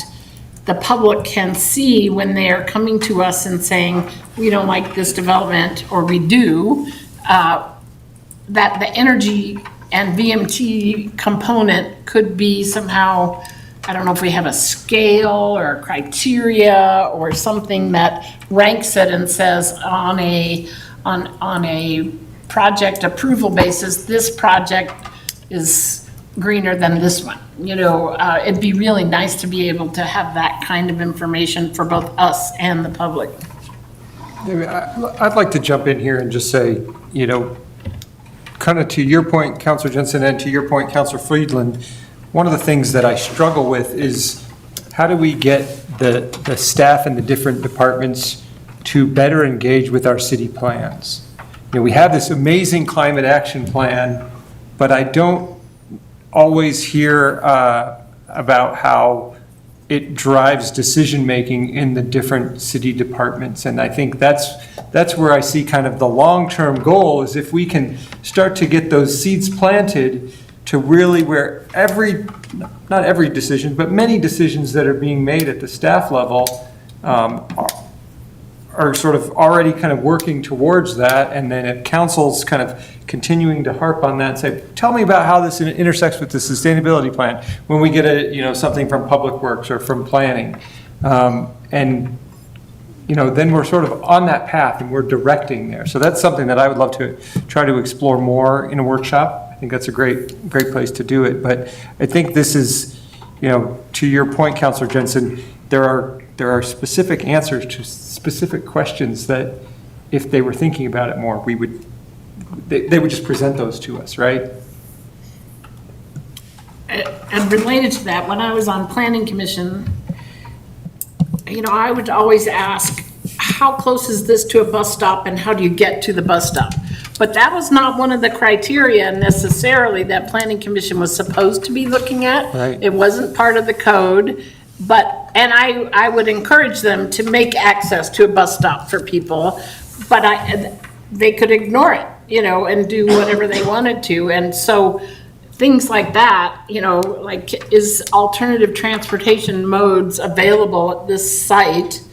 the public can see when they are coming to us and saying, we don't like this development, or we do, that the energy and VMT component could be somehow, I don't know if we have a scale or a criteria or something that ranks it and says on a project approval basis, this project is greener than this one. You know, it'd be really nice to be able to have that kind of information for both us and the public. I'd like to jump in here and just say, you know, kind of to your point, Councilor Jensen, and to your point, Councilor Friedland, one of the things that I struggle with is how do we get the staff in the different departments to better engage with our city plans? You know, we have this amazing climate action plan, but I don't always hear about how it drives decision-making in the different city departments. And I think that's where I see kind of the long-term goal is if we can start to get those seeds planted to really where not every decision, but many decisions that are being made at the staff level are sort of already kind of working towards that, and then if council's kind of continuing to harp on that and say, tell me about how this intersects with the sustainability plan, when we get something from Public Works or from planning. And then we're sort of on that path and we're directing there. So that's something that I would love to try to explore more in a workshop. I think that's a great place to do it. But I think this is, to your point, Councilor Jensen, there are specific answers to specific questions that if they were thinking about it more, they would just present those to us, right? And related to that, when I was on Planning Commission, I would always ask, how close is this to a bus stop and how do you get to the bus stop? But that was not one of the criteria necessarily that Planning Commission was supposed to be looking at. Right. It wasn't part of the code, and I would encourage them to make access to a bus stop for people, but they could ignore it, and do whatever they wanted to. And so things like that, like, is alternative transportation modes available at this site?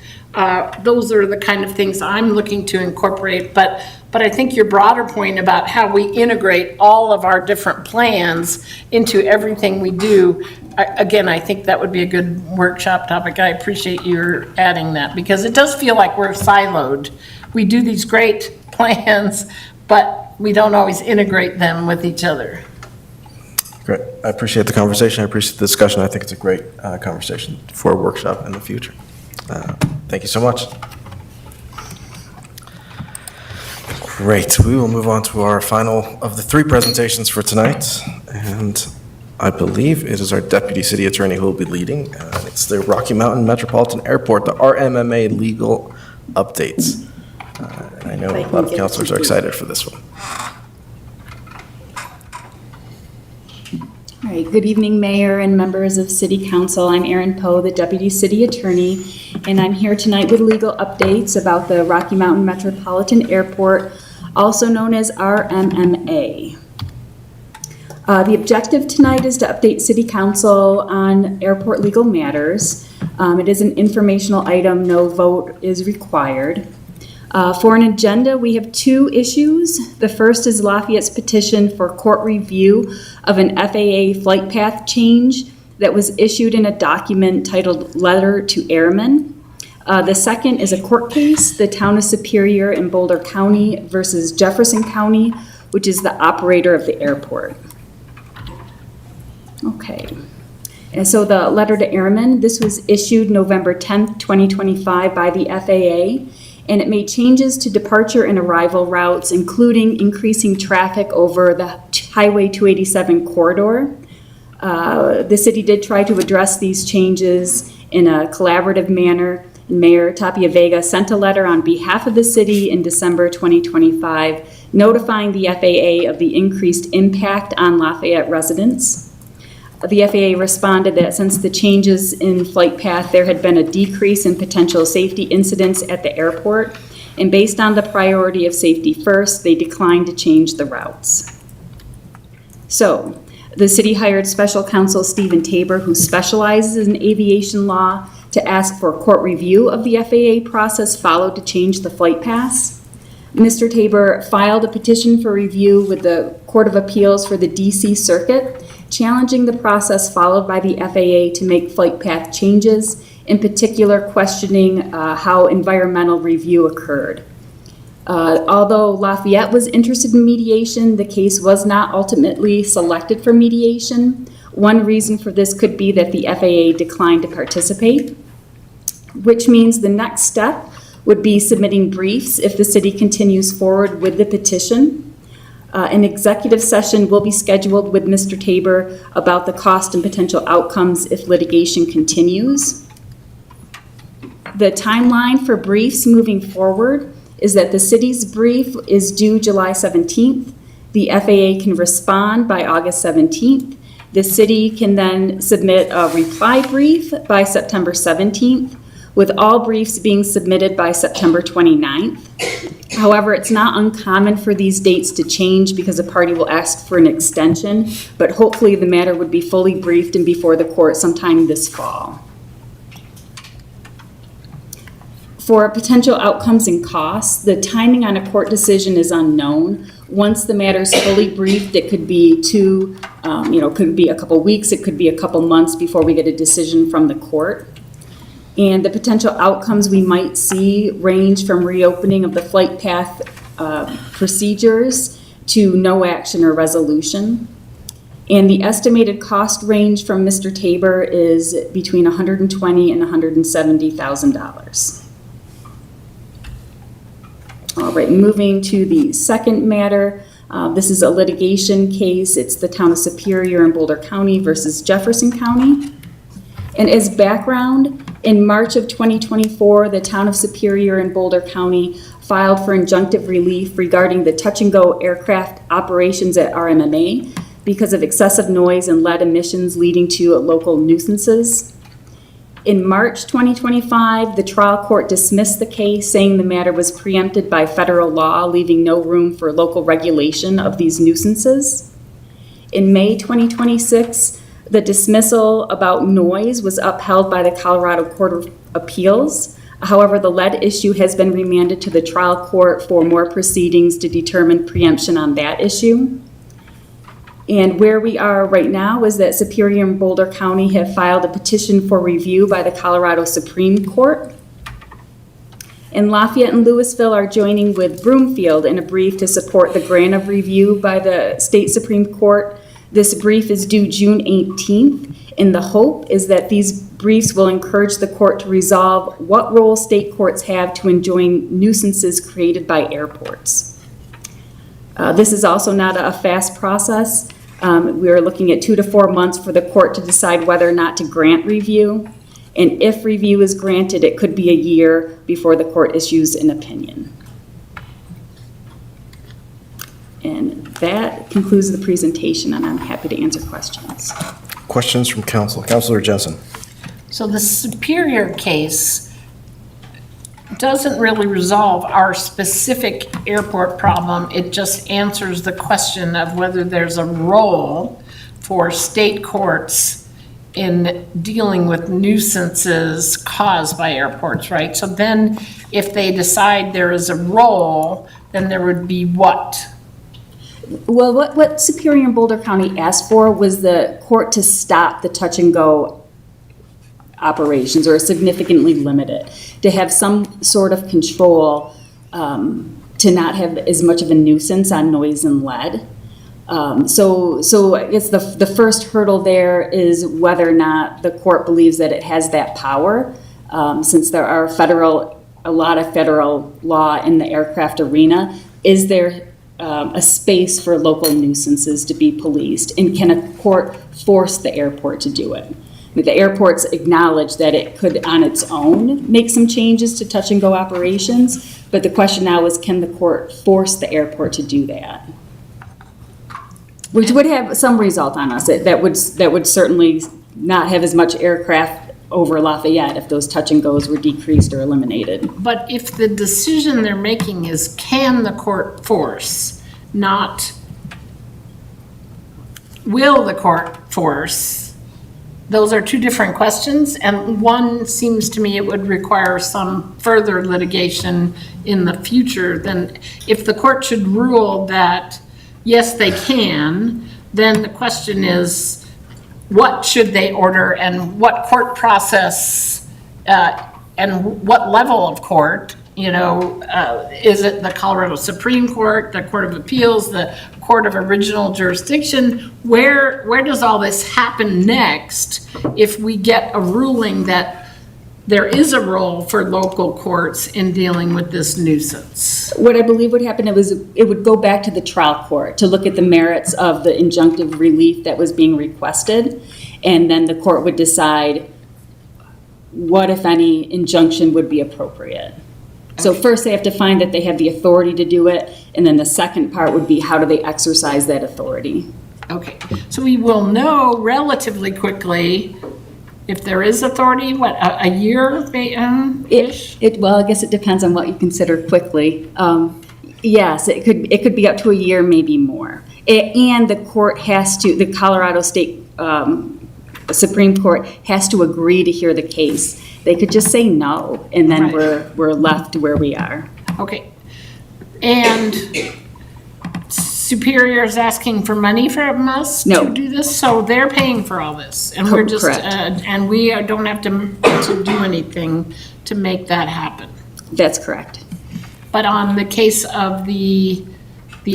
Those are the kind of things I'm looking to incorporate, but I think your broader point about how we integrate all of our different plans into everything we do, again, I think that would be a good workshop topic. I appreciate your adding that, because it does feel like we're siloed. We do these great plans, but we don't always integrate them with each other. Great. I appreciate the conversation. I appreciate the discussion. I think it's a great conversation for a workshop in the future. Thank you so much. Great. We will move on to our final of the 3 presentations for tonight. And I believe it is our Deputy City Attorney who will be leading. It's the Rocky Mountain Metropolitan Airport, the RMMA legal updates. And I know a lot of councilors are excited for this one. All right, good evening, Mayor and members of City Council. I'm Erin Poe, the Deputy City Attorney, and I'm here tonight with legal updates about the Rocky Mountain Metropolitan Airport, also known as RMMA. The objective tonight is to update City Council on airport legal matters. It is an informational item, no vote is required. For an agenda, we have 2 issues. The first is Lafayette's petition for court review of an FAA flight path change that was issued in a document titled Letter to Airmen. The second is a court case, the Town of Superior in Boulder County versus Jefferson County, which is the operator of the airport. Okay. And so the Letter to Airmen, this was issued November 10th, 2025 by the FAA. And it made changes to departure and arrival routes, including increasing traffic over the Highway 287 corridor. The city did try to address these changes in a collaborative manner. Mayor Tapia Vega sent a letter on behalf of the city in December 2025, notifying the FAA of the increased impact on Lafayette residents. The FAA responded that since the changes in flight path, there had been a decrease in potential safety incidents at the airport, and based on the priority of safety first, they declined to change the routes. So, the city hired special counsel Stephen Tabor, who specializes in aviation law, to ask for court review of the FAA process followed to change the flight paths. Mr. Tabor filed a petition for review with the Court of Appeals for the DC Circuit, challenging the process followed by the FAA to make flight path changes, in particular questioning how environmental review occurred. Although Lafayette was interested in mediation, the case was not ultimately selected for mediation. One reason for this could be that the FAA declined to participate, which means the next step would be submitting briefs if the city continues forward with the petition. An executive session will be scheduled with Mr. Tabor about the cost and potential outcomes if litigation continues. The timeline for briefs moving forward is that the city's brief is due July 17th. The FAA can respond by August 17th. The city can then submit a reply brief by September 17th, with all briefs being submitted by September 29th. However, it's not uncommon for these dates to change because a party will ask for an extension, but hopefully the matter would be fully briefed and before the court sometime this fall. For potential outcomes and costs, the timing on a court decision is unknown. Once the matter is fully briefed, it could be could be a couple weeks, it could be a couple months before we get a decision from the court. And the potential outcomes we might see range from reopening of the flight path procedures to no action or resolution. And the estimated cost range from Mr. Tabor is between $120,000 and $170,000. All right, moving to the second matter. This is a litigation case. It's the Town of Superior in Boulder County versus Jefferson County. And as background, in March of 2024, the Town of Superior in Boulder County filed for injunctive relief regarding the touch-and-go aircraft operations at RMMA because of excessive noise and lead emissions leading to local nuisances. In March 2025, the trial court dismissed the case, saying the matter was preempted by federal law, leaving no room for local regulation of these nuisances. In May 2026, the dismissal about noise was upheld by the Colorado Court of Appeals. However, the lead issue has been remanded to the trial court for more proceedings to determine preemption on that issue. And where we are right now is that Superior and Boulder County have filed a petition for review by the Colorado Supreme Court. And Lafayette and Louisville are joining with Broomfield in a brief to support the grant of review by the State Supreme Court. This brief is due June 18th, and the hope is that these briefs will encourage the court to resolve what role state courts have to enjoin nuisances created by airports. This is also not a fast process. We are looking at 2 to 4 months for the court to decide whether or not to grant review. And if review is granted, it could be a year before the court issues an opinion. And that concludes the presentation, and I'm happy to answer questions. Questions from council? Councilor Jensen. So the Superior case doesn't really resolve our specific airport problem. It just answers the question of whether there's a role for state courts in dealing with nuisances caused by airports, right? So then if they decide there is a role, then there would be what? Well, what Superior and Boulder County asked for was the court to stop the touch-and-go operations or significantly limit it, to have some sort of control, to not have as much of a nuisance on noise and lead. So I guess the first hurdle there is whether or not the court believes that it has that power, since there are a lot of federal law in the aircraft arena. Is there a space for local nuisances to be policed, and can a court force the airport to do it? The airports acknowledge that it could on its own make some changes to touch and go operations, but the question now is, can the court force the airport to do that? Which would have some result on us. That would certainly not have as much aircraft over Lafayette if those touch and goes were decreased or eliminated. But if the decision they're making is, can the court force, not will the court force, those are two different questions, and one seems to me it would require some further litigation in the future. Than if the court should rule that, yes, they can, then the question is, what should they order and what court process and what level of court? Is it the Colorado Supreme Court, the Court of Appeals, the Court of Original Jurisdiction? Where does all this happen next if we get a ruling that there is a role for local courts in dealing with this nuisance? What I believe would happen is it would go back to the trial court to look at the merits of the injunctive relief that was being requested, and then the court would decide what, if any, injunction would be appropriate. So first they have to find that they have the authority to do it, and then the second part would be how do they exercise that authority. Okay, so we will know relatively quickly if there is authority, what, a year-ish? Well, I guess it depends on what you consider quickly. Yes, it could be up to a year, maybe more. And the court has to, the Colorado State Supreme Court has to agree to hear the case. They could just say no, and then we're left where we are. Okay. And Superior is asking for money from us No. to do this, so they're paying for all this, and we're just, Correct. and we don't have to do anything to make that happen. That's correct. But on the case of the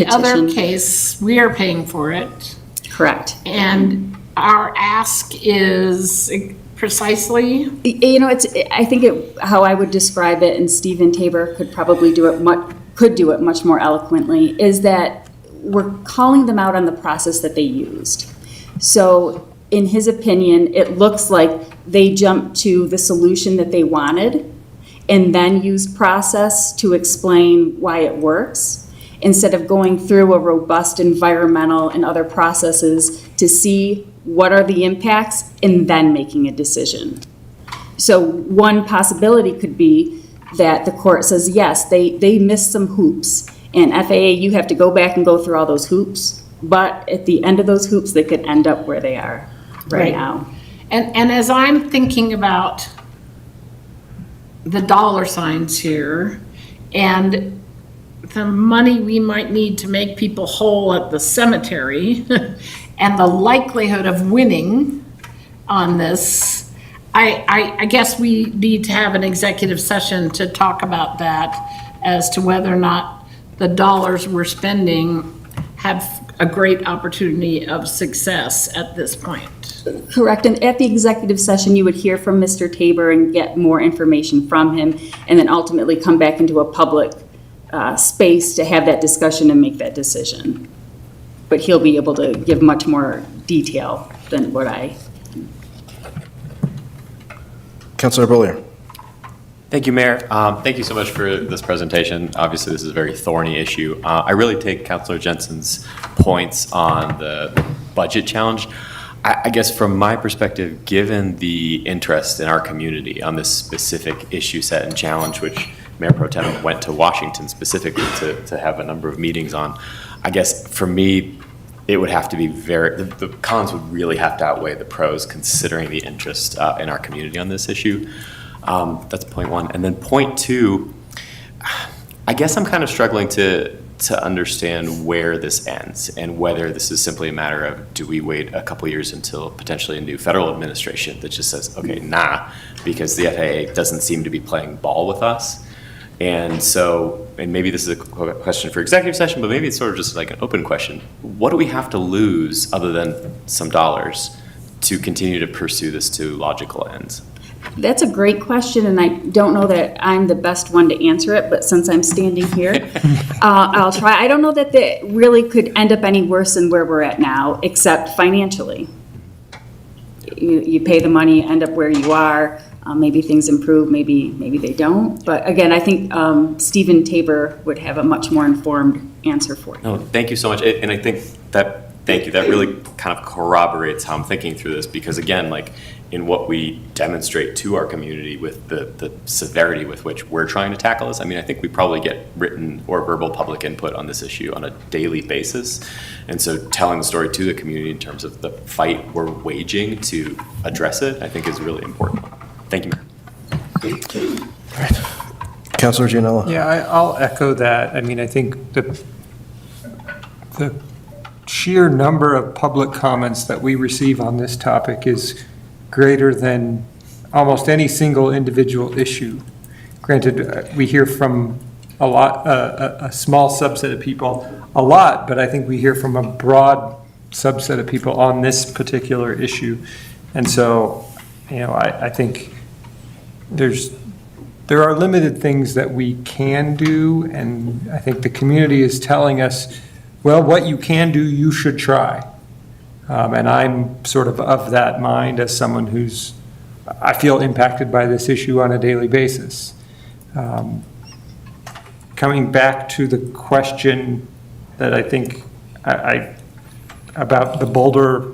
other Petition. case, we are paying for it, Correct. and our ask is precisely, You know, I think how I would describe it, and Stephen Tabor could probably do it much more eloquently, is that we're calling them out on the process that they used. So in his opinion, it looks like they jumped to the solution that they wanted and then used process to explain why it works, instead of going through a robust environmental and other processes to see what are the impacts and then making a decision. So one possibility could be that the court says, yes, they missed some hoops, and FAA, you have to go back and go through all those hoops, but at the end of those hoops, they could end up where they are right now. and as I'm thinking about the dollar signs here, and the money we might need to make people whole at the cemetery, and the likelihood of winning on this, I guess we need to have an executive session to talk about that as to whether or not the dollars we're spending have a great opportunity of success at this point. Correct, and at the executive session, you would hear from Mr. Tabor and get more information from him, and then ultimately come back into a public space to have that discussion and make that decision. But he'll be able to give much more detail than what I. Councilor Beaulieu. Thank you, Mayor. Thank you so much for this presentation. Obviously, this is a very thorny issue. I really take Councilor Jensen's points on the budget challenge. I guess from my perspective, given the interest in our community on this specific issue set and challenge, which Mayor Pro Tem went to Washington specifically to have a number of meetings on, I guess for me, it would have to be the cons would really have to outweigh the pros, considering the interest in our community on this issue. That's point one. And then point two, I guess I'm kind of struggling to understand where this ends and whether this is simply a matter of, do we wait a couple years until potentially a new federal administration that just says, okay, nah, because the FAA doesn't seem to be playing ball with us. And so, and maybe this is a question for executive session, but maybe it's sort of just like an open question. What do we have to lose other than some dollars to continue to pursue this to logical ends? That's a great question, and I don't know that I'm the best one to answer it, but since I'm standing here, I'll try. I don't know that that really could end up any worse than where we're at now, except financially. You pay the money, end up where you are. Maybe things improve, maybe they don't. But again, I think Stephen Tabor would have a much more informed answer for you. No, thank you so much. And I think that, thank you, that really kind of corroborates how I'm thinking through this, because again, like in what we demonstrate to our community with the severity with which we're trying to tackle this, I mean, I think we probably get written or verbal public input on this issue on a daily basis. And so telling the story to the community in terms of the fight we're waging to address it, I think is really important. Thank you, Mayor. All right. Councilor Gianella. Yeah, I'll echo that. I mean, I think the sheer number of public comments that we receive on this topic is greater than almost any single individual issue. Granted, we hear from a small subset of people a lot, but I think we hear from a broad subset of people on this particular issue. And so, you know, I think there are limited things that we can do, and I think the community is telling us, well, what you can do, you should try. And I'm sort of that mind as someone who's, I feel impacted by this issue on a daily basis. Coming back to the question that I think about the Boulder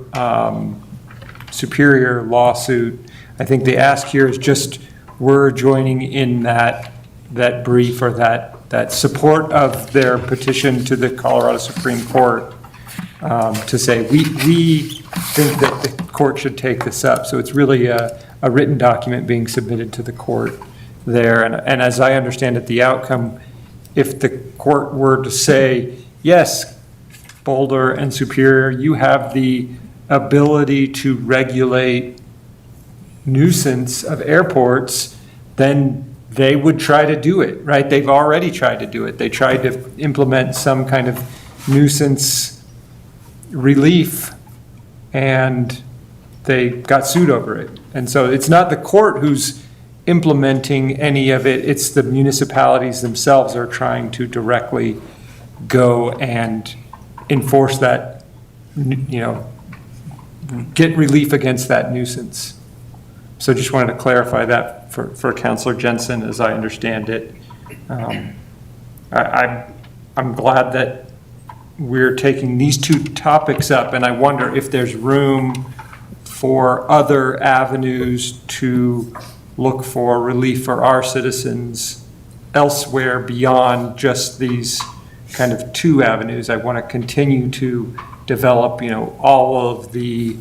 Superior lawsuit, I think the ask here is just, we're joining in that brief or that support of their petition to the Colorado Supreme Court to say, we think that the court should take this up. So it's really a written document being submitted to the court there. And as I understand it, the outcome, if the court were to say, yes, Boulder and Superior, you have the ability to regulate nuisance of airports, then they would try to do it, right? They've already tried to do it. They tried to implement some kind of nuisance relief, and they got sued over it. And so it's not the court who's implementing any of it, it's the municipalities themselves are trying to directly go and enforce that, get relief against that nuisance. So just wanted to clarify that for Councilor Jensen, as I understand it. I'm glad that we're taking these two topics up, and I wonder if there's room for other avenues to look for relief for our citizens elsewhere beyond just these kind of two avenues. I want to continue to develop, all of the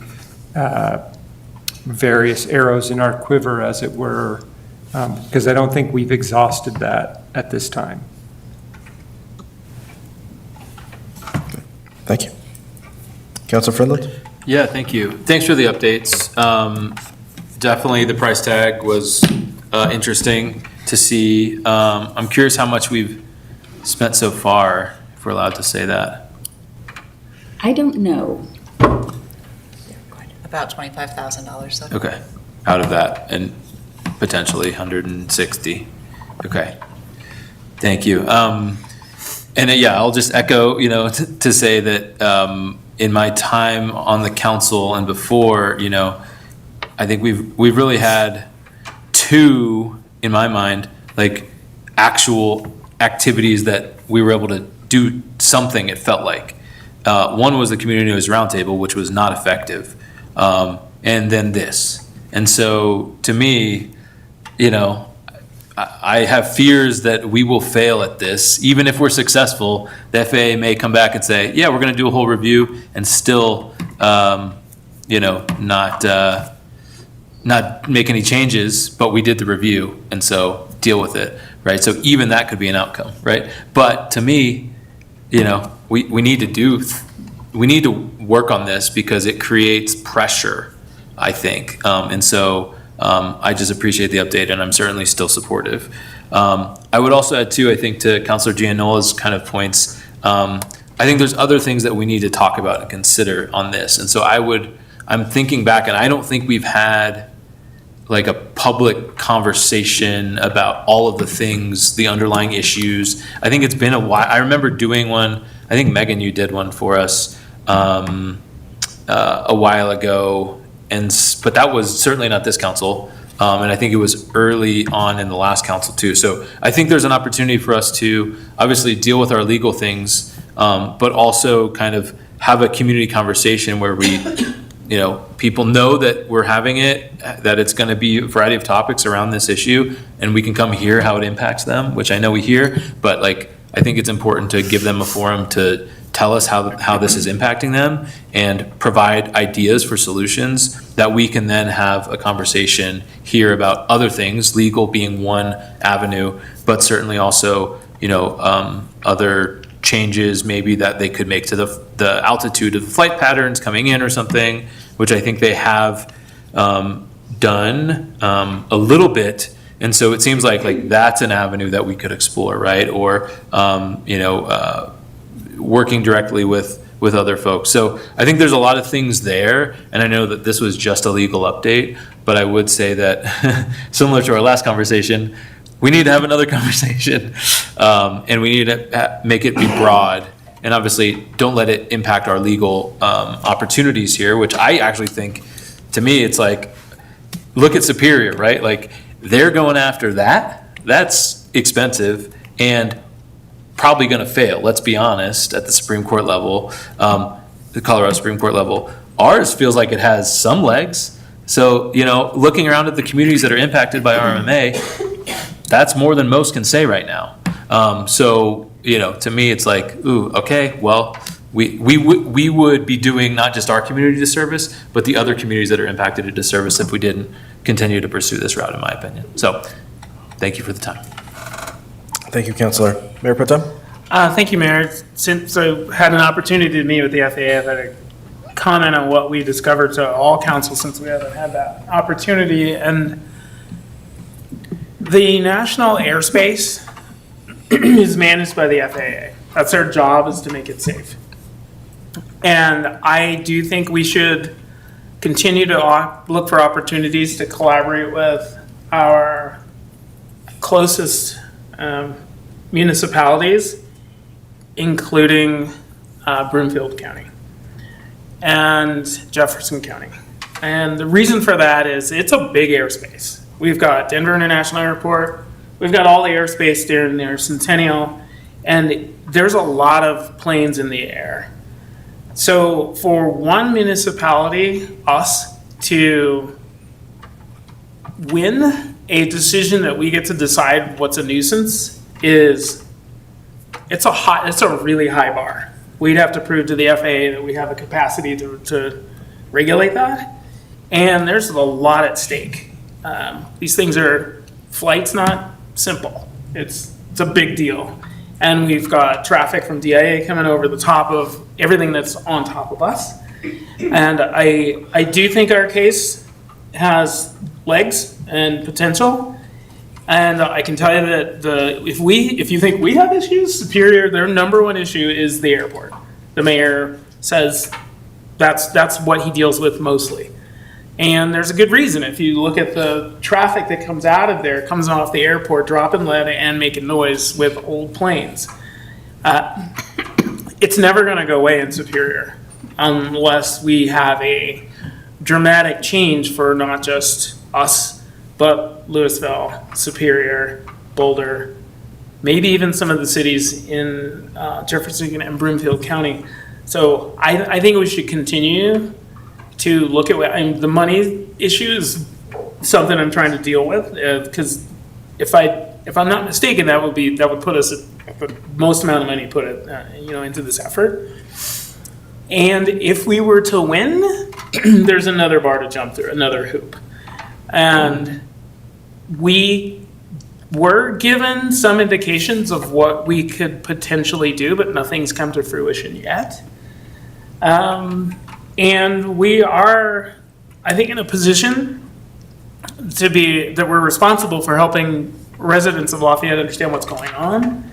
various arrows in our quiver, as it were, because I don't think we've exhausted that at this time. Thank you. Councilor Friendland? Yeah, thank you. Thanks for the updates. Definitely the price tag was interesting to see. I'm curious how much we've spent so far, if we're allowed to say that. I don't know. About $25,000. Okay, out of that, and potentially 160. Okay, thank you. Yeah, I'll just echo, to say that in my time on the council and before, I think we've really had two, in my mind, like actual activities that we were able to do something, it felt like. One was the Community News Roundtable, which was not effective. And then this. And so to me, I have fears that we will fail at this. Even if we're successful, the FAA may come back and say, yeah, we're going to do a whole review and still, not make any changes, but we did the review, and so deal with it, right? So even that could be an outcome, right? But to me, we need to work on this because it creates pressure, I think. And so I just appreciate the update, and I'm certainly still supportive. I would also add too, I think, to Councilor Gianola's kind of points, I think there's other things that we need to talk about and consider on this. And so I'm thinking back, and I don't think we've had like a public conversation about all of the things, the underlying issues. I think it's been a while. I remember doing one, I think Megan, you did one for us a while ago, but that was certainly not this council, and I think it was early on in the last council too. So I think there's an opportunity for us to obviously deal with our legal things, but also kind of have a community conversation where we, people know that we're having it, that it's going to be a variety of topics around this issue, and we can come hear how it impacts them, which I know we hear, but I think it's important to give them a forum to tell us how this is impacting them and provide ideas for solutions that we can then have a conversation here about other things, legal being one avenue, but certainly also, other changes maybe that they could make to the altitude of the flight patterns coming in or something, which I think they have done a little bit. And so it seems like that's an avenue that we could explore, right? Or, working directly with other folks. So I think there's a lot of things there, and I know that this was just a legal update, but I would say that similar to our last conversation, we need to have another conversation, and we need to make it be broad, and obviously don't let it impact our legal opportunities here, which I actually think, to me, it's like, look at Superior, right? They're going after that. That's expensive and probably going to fail, let's be honest, at the Supreme Court level, the Colorado Supreme Court level. Ours feels like it has some legs. So, looking around at the communities that are impacted by RMMA, that's more than most can say right now. So, to me, it's like, ooh, okay, well, we would be doing not just our community a disservice, but the other communities that are impacted a disservice if we didn't continue to pursue this route, in my opinion. So, thank you for the time. Thank you, Councilor. Mayor Pro Tem? Thank you, Mayor. Since I had an opportunity to meet with the FAA, I've had a comment on what we discovered to all council since we haven't had that opportunity. And the national airspace is managed by the FAA. That's their job, is to make it safe. And I do think we should continue to look for opportunities to collaborate with our closest municipalities, including Broomfield County and Jefferson County. And the reason for that is it's a big airspace. We've got Denver International Airport, we've got all the airspace during their Centennial, and there's a lot of planes in the air. So for one municipality, us, to win a decision that we get to decide what's a nuisance it's a really high bar. We'd have to prove to the FAA that we have the capacity to regulate that. And there's a lot at stake. These things flight's not simple. It's a big deal. And we've got traffic from DIA coming over the top of everything that's on top of us. And I do think our case has legs and potential. And I can tell you that if you think we have issues, Superior, their number one issue is the airport. The mayor says that's what he deals with mostly. And there's a good reason. If you look at the traffic that comes out of there, it comes off the airport, dropping lead and making noise with old planes. It's never going to go away in Superior unless we have a dramatic change for not just us, but Louisville, Superior, Boulder, maybe even some of the cities in Jefferson and Broomfield County. So I think we should continue to look at the money issue is something I'm trying to deal with, because if I'm not mistaken, that would put us at the most amount of money put into this effort. And if we were to win, there's another bar to jump through, another hoop. And we were given some indications of what we could potentially do, but nothing's come to fruition yet. And we are, I think, in a position that we're responsible for helping residents of Lafayette understand what's going on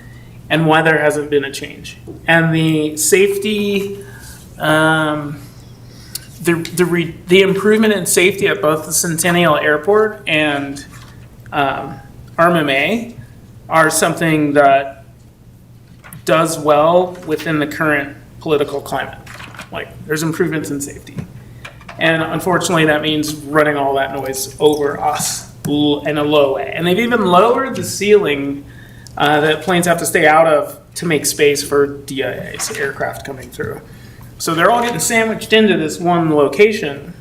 and why there hasn't been a change. And the safety, the improvement in safety at both the Centennial Airport and RMMA are something that does well within the current political climate. Like, there's improvements in safety. And unfortunately, that means running all that noise over us in a low way. And they've even lowered the ceiling that planes have to stay out of to make space for DIA's aircraft coming through. So they're all getting sandwiched into this one location.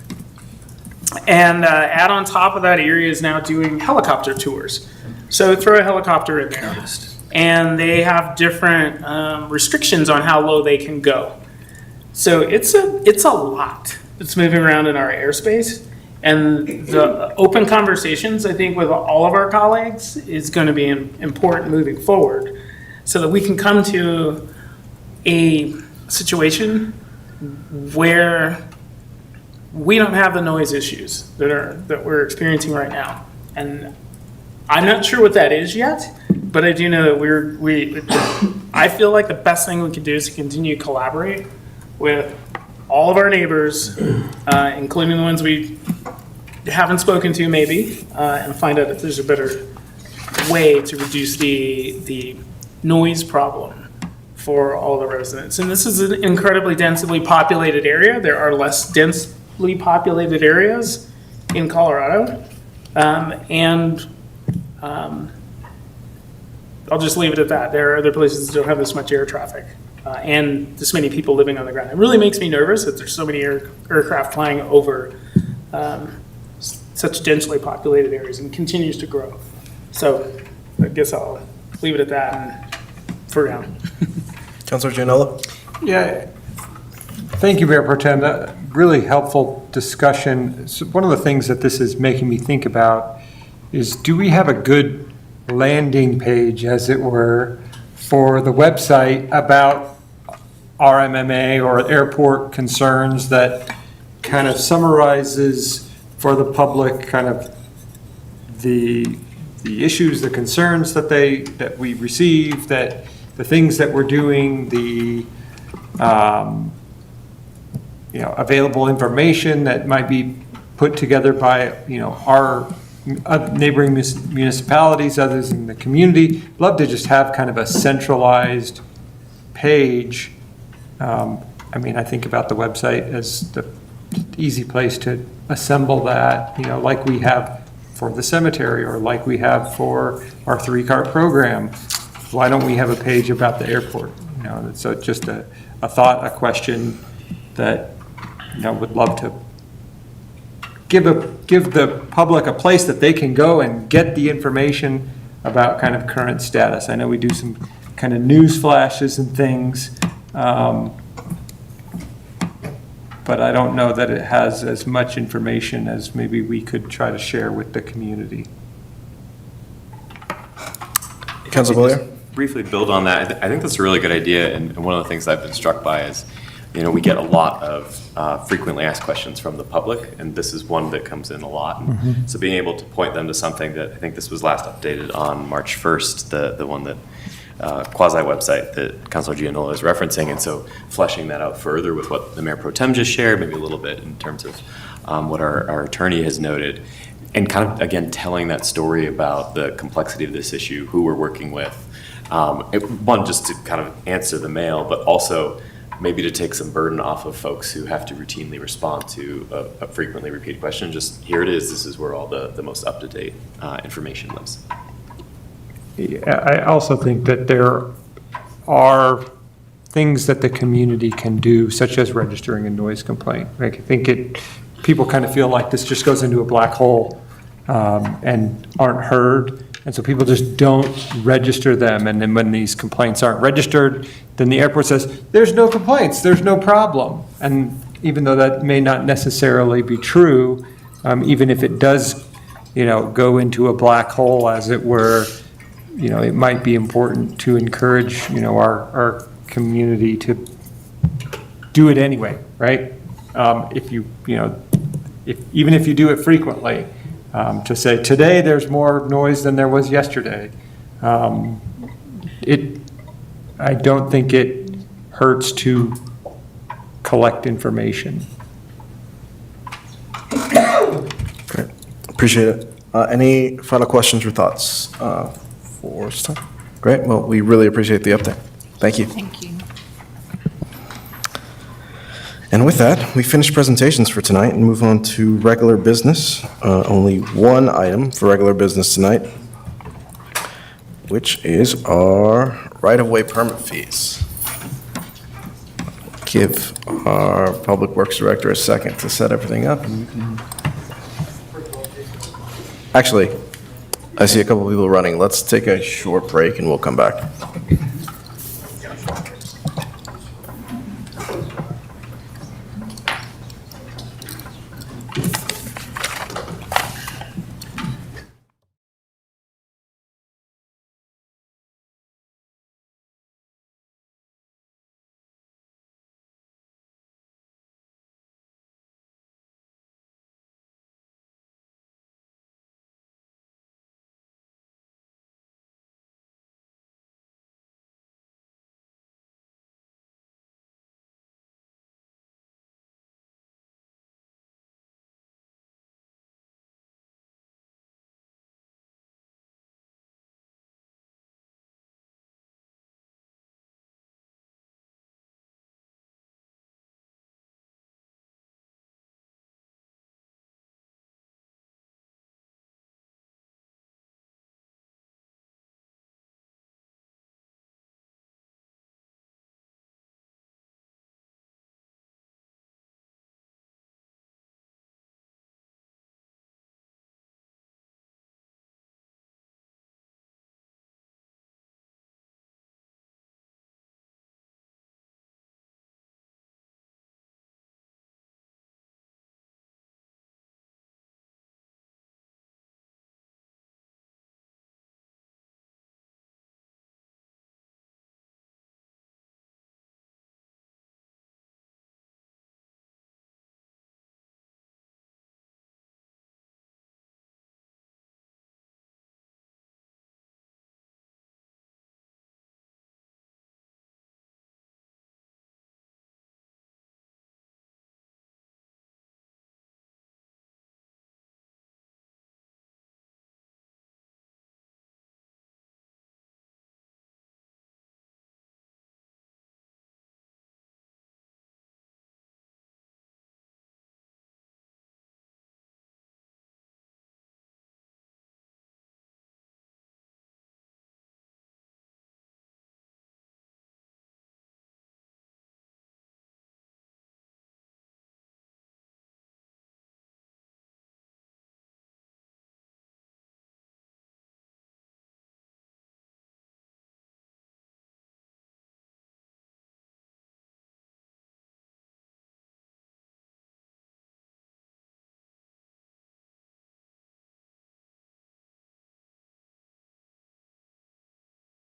And add on top of that, Erie is now doing helicopter tours. So throw a helicopter in there. And they have different restrictions on how low they can go. So it's a lot that's moving around in our airspace. And the open conversations, I think, with all of our colleagues is going to be important moving forward, so that we can come to a situation where we don't have the noise issues that we're experiencing right now. And I'm not sure what that is yet, but I do know that I feel like the best thing we can do is to continue to collaborate with all of our neighbors, including the ones we haven't spoken to maybe, and find out if there's a better way to reduce the noise problem for all the residents. And this is an incredibly densely populated area. There are less densely populated areas in Colorado. I'll just leave it at that. There are other places that don't have this much air traffic and this many people living on the ground. It really makes me nervous that there's so many aircraft flying over such densely populated areas and continues to grow. So I guess I'll leave it at that for now. Councilor Gianella? Yeah, thank you, Mayor Pro Tem. Really helpful discussion. So one of the things that this is making me think about is, do we have a good landing page, as it were, for the website about RMMA or airport concerns that kind of summarizes for the public kind of the issues, the concerns that we receive, that the things that we're doing, the available information that might be put together by our neighboring municipalities, others in the community. Love to just have kind of a centralized page. I think about the website as the easy place to assemble that, like we have for the cemetery or like we have for our 3-cart program. Why don't we have a page about the airport? So just a thought, a question that would love to give the public a place that they can go and get the information about kind of current status. I know we do some kind of news flashes and things, but I don't know that it has as much information as maybe we could try to share with the community. Councilor Blair? Briefly build on that, I think that's a really good idea, and one of the things I've been struck by is, we get a lot of frequently asked questions from the public, and this is one that comes in a lot. Mhm. So being able to point them to something that, I think this was last updated on March 1st, the one that quasi website that Councilor Giannola is referencing, and so fleshing that out further with what the Mayor Pro Tem just shared, maybe a little bit in terms of what our attorney has noted, and kind of, again, telling that story about the complexity of this issue, who we're working with. One, just to kind of answer the mail, but also maybe to take some burden off of folks who have to routinely respond to a frequently repeated question. Just here it is, this is where all the most up-to-date information lives. Yeah, I also think that there are things that the community can do, such as registering a noise complaint. I think people kind of feel like this just goes into a black hole and aren't heard. And so people just don't register them. And then when these complaints aren't registered, then the airport says, there's no complaints, there's no problem. And even though that may not necessarily be true, even if it does, go into a black hole, as it were, it might be important to encourage, our community to do it anyway, right? Even if you do it frequently, to say, today there's more noise than there was yesterday. I don't think it hurts to collect information. Great, appreciate it. Any final questions or thoughts for this time? Great, well, we really appreciate the update. Thank you. Thank you. And with that, we finish presentations for tonight and move on to regular business. Only one item for regular business tonight, which is our right-of-way permit fees. Give our Public Works Director a second to set everything up. Actually, I see a couple people running. Let's take a short break and we'll come back.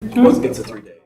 Once it gets to 3 days.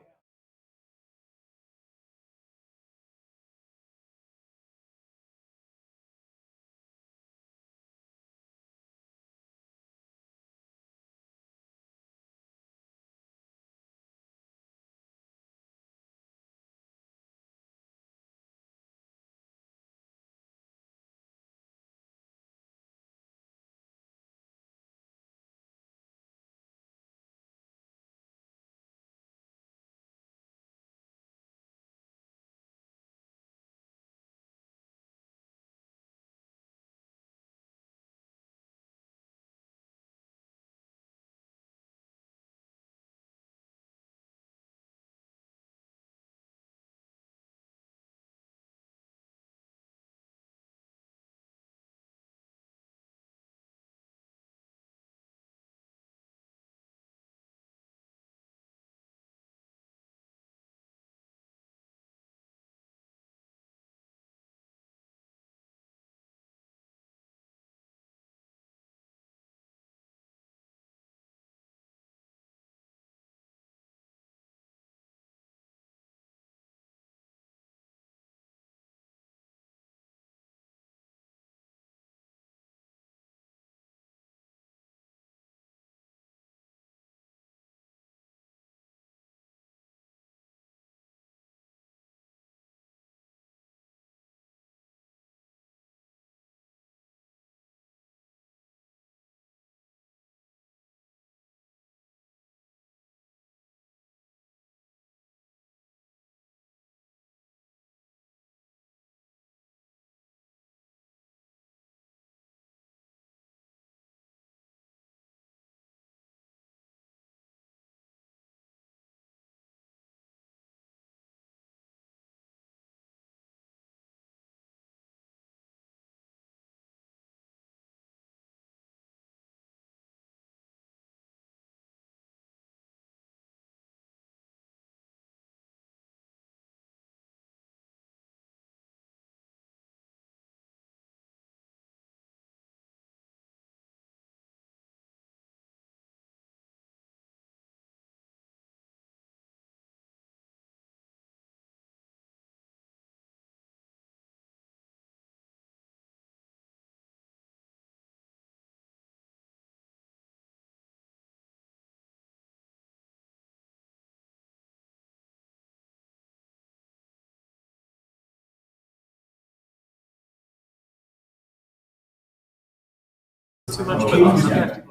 Too much.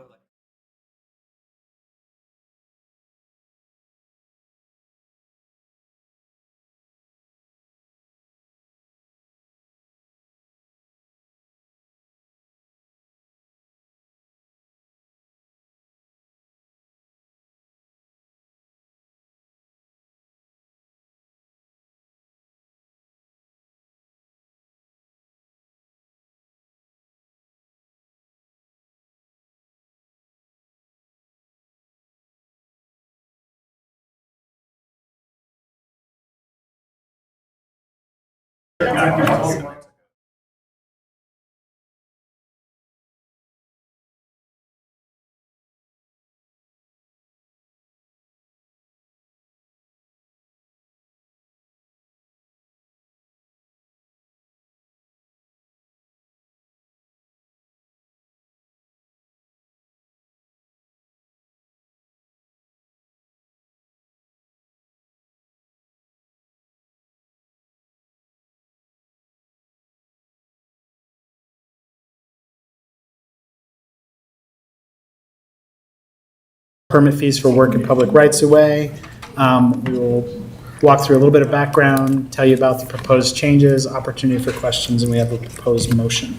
Permit fees for work in public rights of way. We will walk through a little bit of background, tell you about the proposed changes, opportunity for questions, and we have a proposed motion.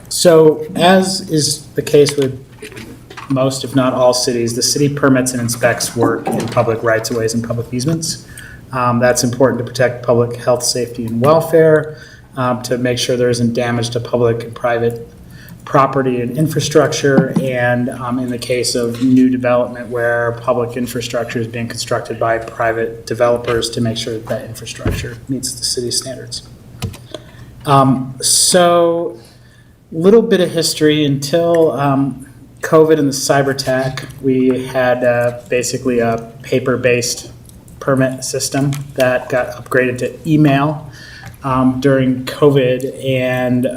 So as is the case with most, if not all cities, the city permits and inspects work in public rights of ways and public easements. That's important to protect public health, safety, and welfare, to make sure there isn't damage to public and private property and infrastructure, and in the case of new development where public infrastructure is being constructed by private developers, to make sure that that infrastructure meets the city standards. So, little bit of history. Until COVID and the cyber attack, we had basically a paper-based permit system that got upgraded to email during COVID. And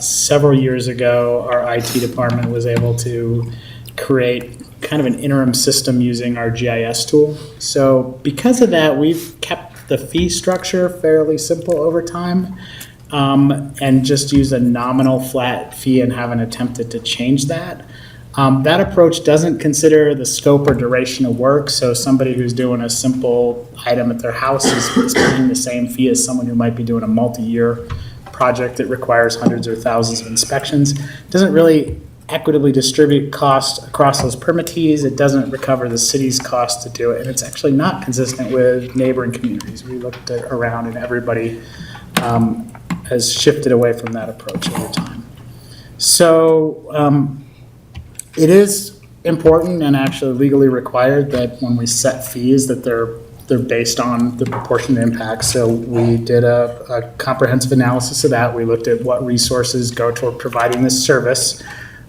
several years ago, our IT department was able to create kind of an interim system using our GIS tool. So because of that, we've kept the fee structure fairly simple over time. And just use a nominal flat fee and haven't attempted to change that. That approach doesn't consider the scope or duration of work, so somebody who's doing a simple item at their house is paying the same fee as someone who might be doing a multi-year project that requires hundreds or thousands of inspections. It doesn't really equitably distribute cost across those permittees. It doesn't recover the city's cost to do it, and it's actually not consistent with neighboring communities. We looked around and everybody has shifted away from that approach over time. So it is important and actually legally required that when we set fees that they're based on the proportionate impact. So we did a comprehensive analysis of that. We looked at what resources go toward providing this service.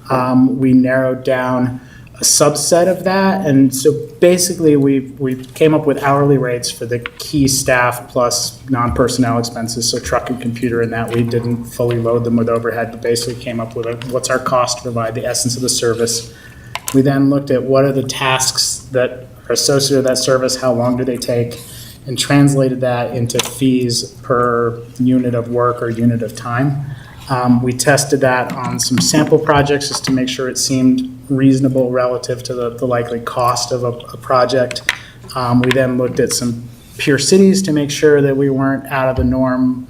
We narrowed down a subset of that, and so basically we came up with hourly rates for the key staff plus non-personnel expenses, so truck and computer, and that we didn't fully load them with overhead, but basically came up with what's our cost to provide the essence of the service. We then looked at what are the tasks that are associated with that service, how long do they take, and translated that into fees per unit of work or unit of time. We tested that on some sample projects just to make sure it seemed reasonable relative to the likely cost of a project. We then looked at some peer cities to make sure that we weren't out of the norm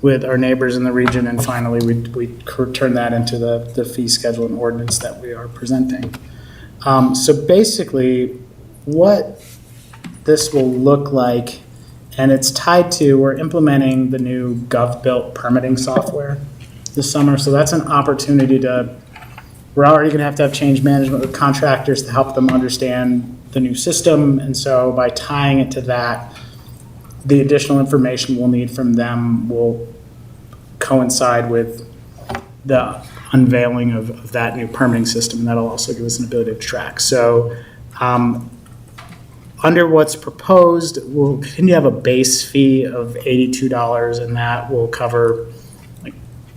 with our neighbors in the region. And finally, we turned that into the fee schedule and ordinance that we are presenting. So basically, what this will look like, and it's tied to, we're implementing the new GovBuilt permitting software this summer. So that's an opportunity we're already going to have change management with contractors to help them understand the new system. And so by tying it to that, the additional information we'll need from them will coincide with the unveiling of that new permitting system. And that'll also give us an ability to track. So under what's proposed, we'll continue to have a base fee of $82, and that will cover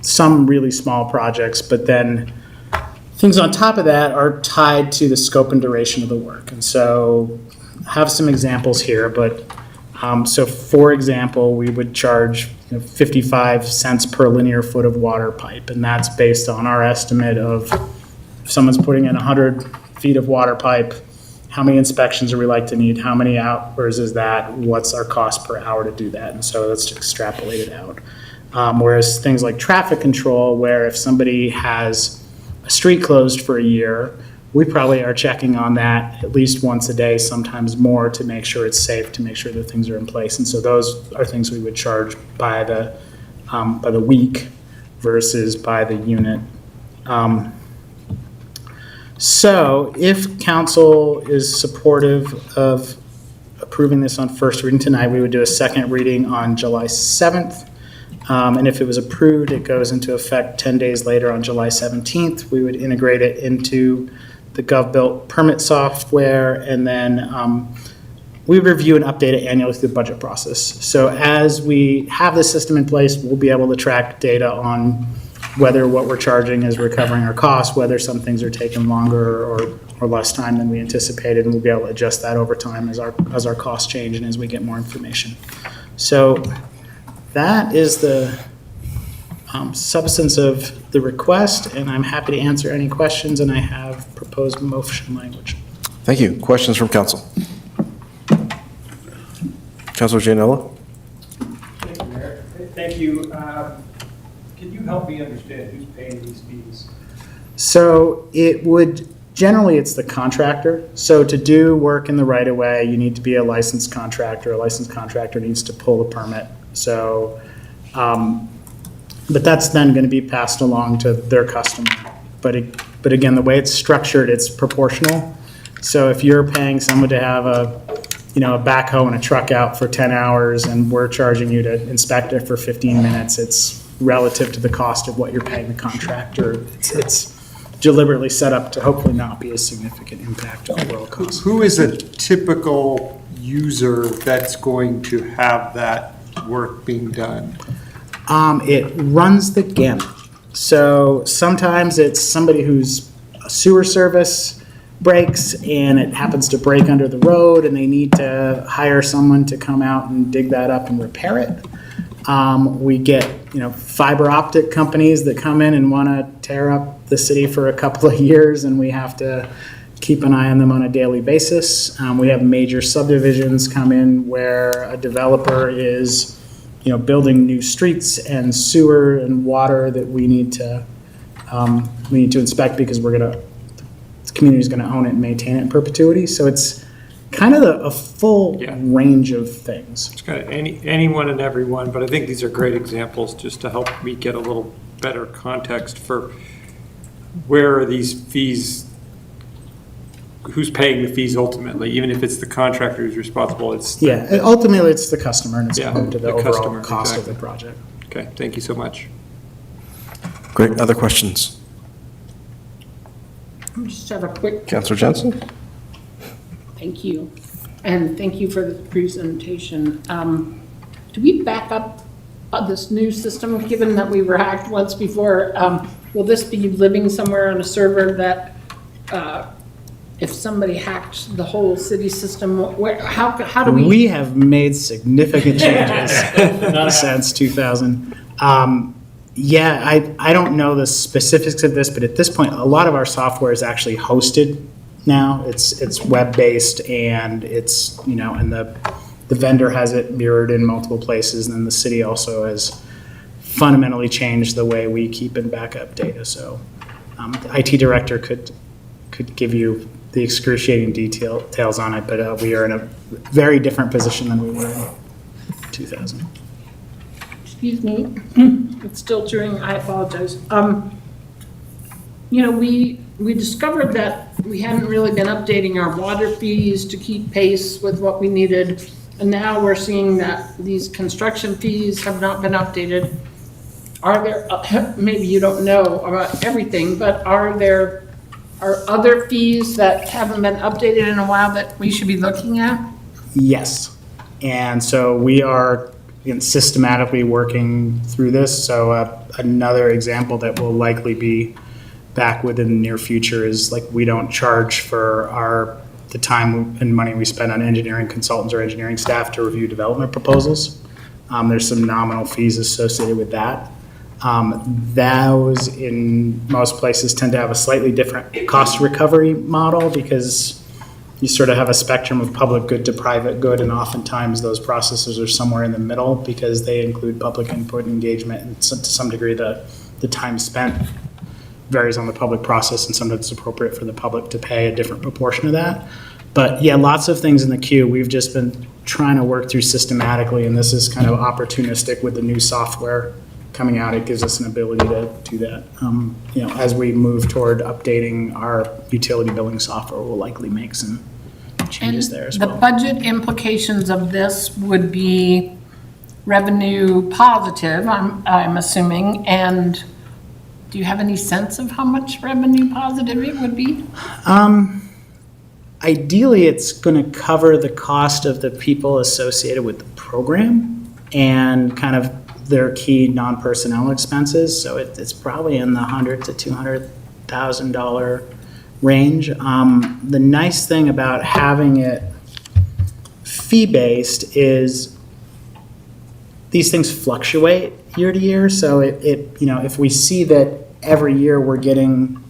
some really small projects, but then things on top of that are tied to the scope and duration of the work. And so I have some examples here, but so for example, we would charge 55 cents per linear foot of water pipe, and that's based on our estimate of if someone's putting in 100 feet of water pipe, how many inspections are we like to need, how many hours is that, what's our cost per hour to do that, and so let's extrapolate it out. Whereas things like traffic control, where if somebody has a street closed for a year, we probably are checking on that at least once a day, sometimes more, to make sure it's safe, to make sure that things are in place. And so those are things we would charge by the week versus by the unit. So if council is supportive of approving this on first reading tonight, we would do a second reading on July 7th. And if it was approved, it goes into effect 10 days later on July 17th. We would integrate it into the GovBuilt permit software, and then we review and update it annually through the budget process. So as we have this system in place, we'll be able to track data on whether what we're charging is recovering our costs, whether some things are taking longer or less time than we anticipated, and we'll be able to adjust that over time as our costs change and as we get more information. So that is the substance of the request, and I'm happy to answer any questions, and I have proposed motion language. Thank you. Questions from council? Councilor Gianella? Thank you, Mayor. Thank you. Can you help me understand who's paying these fees? So generally it's the contractor. So to do work in the right of way, you need to be a licensed contractor. A licensed contractor needs to pull the permit. So, but that's then going to be passed along to their customer. But again, the way it's structured, it's proportional. So if you're paying someone to have a backhoe and a truck out for 10 hours and we're charging you to inspect it for 15 minutes, it's relative to the cost of what you're paying the contractor. It's deliberately set up to hopefully not be a significant impact on overall costs. Who is a typical user that's going to have that work being done? It runs the gamut. So sometimes it's somebody whose sewer service breaks and it happens to break under the road and they need to hire someone to come out and dig that up and repair it. We get, fiber optic companies that come in and want to tear up the city for a couple of years, and we have to keep an eye on them on a daily basis. We have major subdivisions come in where a developer is, building new streets and sewer and water that we need to inspect because the community's going to own it and maintain it in perpetuity. So it's kind of a full range of things. It's kind of anyone and everyone, but I think these are great examples just to help me get a little better context for where are these fees, who's paying the fees ultimately, even if it's the contractor who's responsible. Ultimately it's the customer and it's going to the overall customer, cost exactly. of the project. Okay, thank you so much. Great, other questions? Just have a quick. Councilor Jensen? Thank you. And thank you for the presentation. Do we back up this new system, given that we were hacked once before? Will this be living somewhere on a server that if somebody hacked the whole city system, how do we? We have made significant changes since 2000. I don't know the specifics of this, but at this point, a lot of our software is actually hosted now. It's web-based and it's, and the vendor has it mirrored in multiple places. And then the city also has fundamentally changed the way we keep and back up data. So the IT director could give you the excruciating details on it, but we are in a very different position than we were in 2000. Excuse me, it's still chewing, I apologize. We discovered that we hadn't really been updating our water fees to keep pace with what we needed. And now we're seeing that these construction fees have not been updated. Are there, maybe you don't know about everything, but are other fees that haven't been updated in a while that we should be looking at? Yes. And so we are systematically working through this. So another example that will likely be back within the near future is we don't charge for the time and money we spend on engineering consultants or engineering staff to review development proposals. There's some nominal fees associated with that. Those in most places tend to have a slightly different cost recovery model because you sort of have a spectrum of public good to private good, and oftentimes those processes are somewhere in the middle because they include public input and engagement, and to some degree the time spent varies on the public process, and sometimes it's appropriate for the public to pay a different proportion of that. But lots of things in the queue we've just been trying to work through systematically, and this is kind of opportunistic with the new software coming out. It gives us an ability to do that. As we move toward updating our utility billing software, we'll likely make some changes there as well. The budget implications of this would be revenue positive, I'm assuming, and do you have any sense of how much revenue positive it would be? Ideally, it's going to cover the cost of the people associated with the program and kind of their key non-personnel expenses. So it's probably in the $100,000 to $200,000 range. The nice thing about having it fee-based is these things fluctuate year to year. So if we see that every year we're getting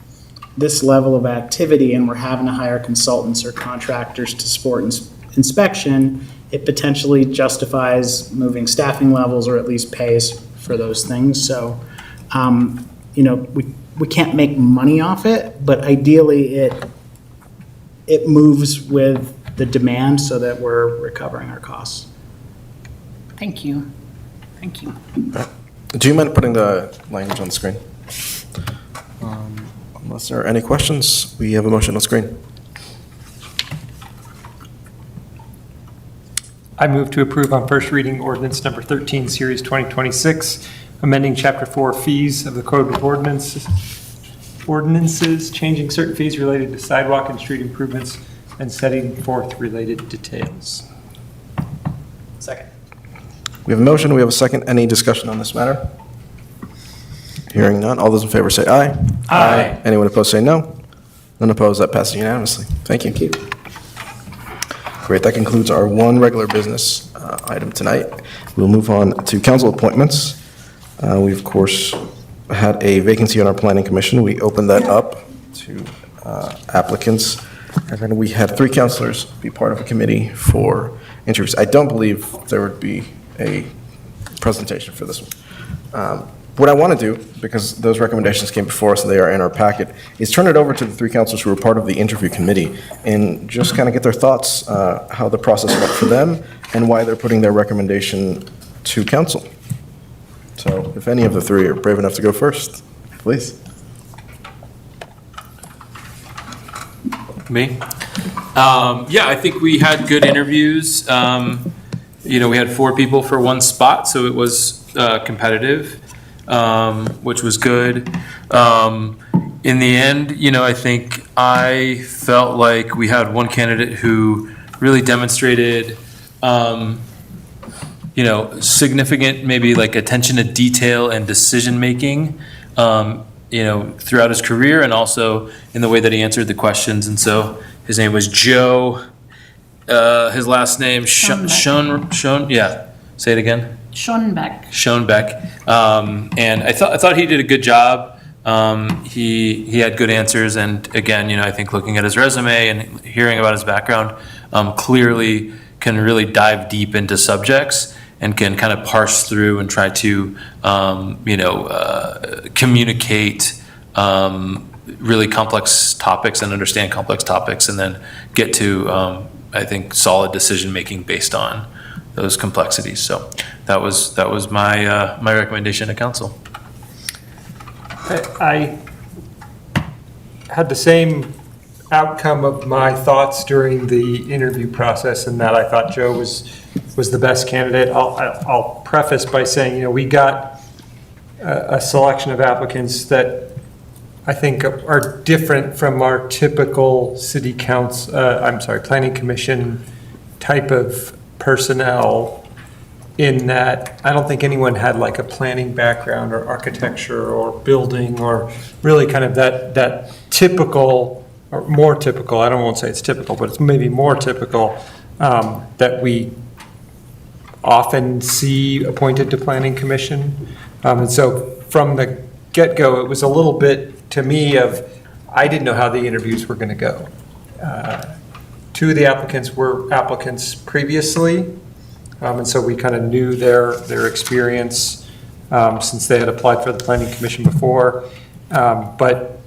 this level of activity and we're having to hire consultants or contractors to support inspection, it potentially justifies moving staffing levels or at least pays for those things. So, we can't make money off it, but ideally it moves with the demand so that we're recovering our costs. Thank you. Thank you. Do you mind putting the language on the screen? Unless there are any questions, we have a motion on screen. I move to approve on first reading ordinance number 13, series 2026, amending chapter 4 fees of the Code of Ordinances ordinances, changing certain fees related to sidewalk and street improvements, and setting forth related details. Second. We have a motion, we have a second. Any discussion on this matter? Hearing none. All those in favor say aye. Aye. Anyone opposed say no. None opposed, that passes unanimously. Thank you. Great, that concludes our one regular business item tonight. We'll move on to council appointments. We, of course, had a vacancy on our planning commission. We opened that up to applicants. And then we had 3 councilors be part of a committee for interviews. I don't believe there would be a presentation for this one. What I want to do, because those recommendations came before us and they are in our packet, is turn it over to the 3 councilors who were part of the interview committee and just kind of get their thoughts, how the process went for them and why they're putting their recommendation to council. So if any of the 3 are brave enough to go first, please. Me? Yeah, I think we had good interviews. We had 4 people for 1 spot, so it was competitive, which was good. In the end, I think I felt like we had 1 candidate who really demonstrated, significant maybe like attention to detail and decision-making, throughout his career and also in the way that he answered the questions. And so his name was Joe, his last name, Schoen, yeah, say it again. Schoenbeck. And I thought he did a good job. He had good answers. And again, I think looking at his resume and hearing about his background, clearly can really dive deep into subjects and can kind of parse through and try to, communicate really complex topics and understand complex topics and then get to, I think, solid decision-making based on those complexities. So that was my recommendation to council. I had the same outcome of my thoughts during the interview process, and that I thought Joe was the best candidate. I'll preface by saying, we got a selection of applicants that I think are different from our typical city council, planning commission type of personnel, in that I don't think anyone had like a planning background or architecture or building or really kind of that typical, or more typical, I won't say it's typical, but it's maybe more typical, that we often see appointed to planning commission. And so from the get-go, it was a little bit to me of, I didn't know how the interviews were going to go. 2 of the applicants were applicants previously, and so we kind of knew their experience since they had applied for the planning commission before. But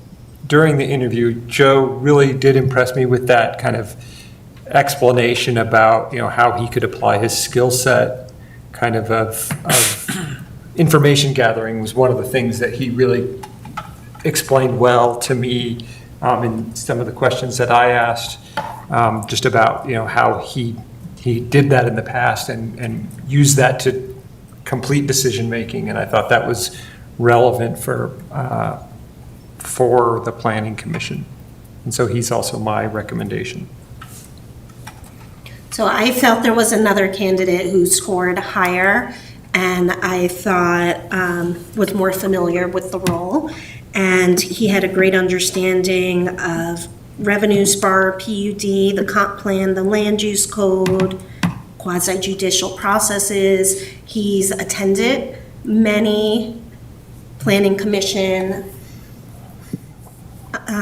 during the interview, Joe really did impress me with that kind of explanation about how he could apply his skill set, kind of information gathering was one of the things that he really explained well to me in some of the questions that I asked, just about how he did that in the past and used that to complete decision making, and I thought that was relevant for the planning commission, and so he's also my recommendation. So I felt there was another candidate who scored higher and I thought was more familiar with the role. And he had a great understanding of revenue spar, PUD, the comp plan, the land use code, quasi-judicial processes. He's attended many planning commission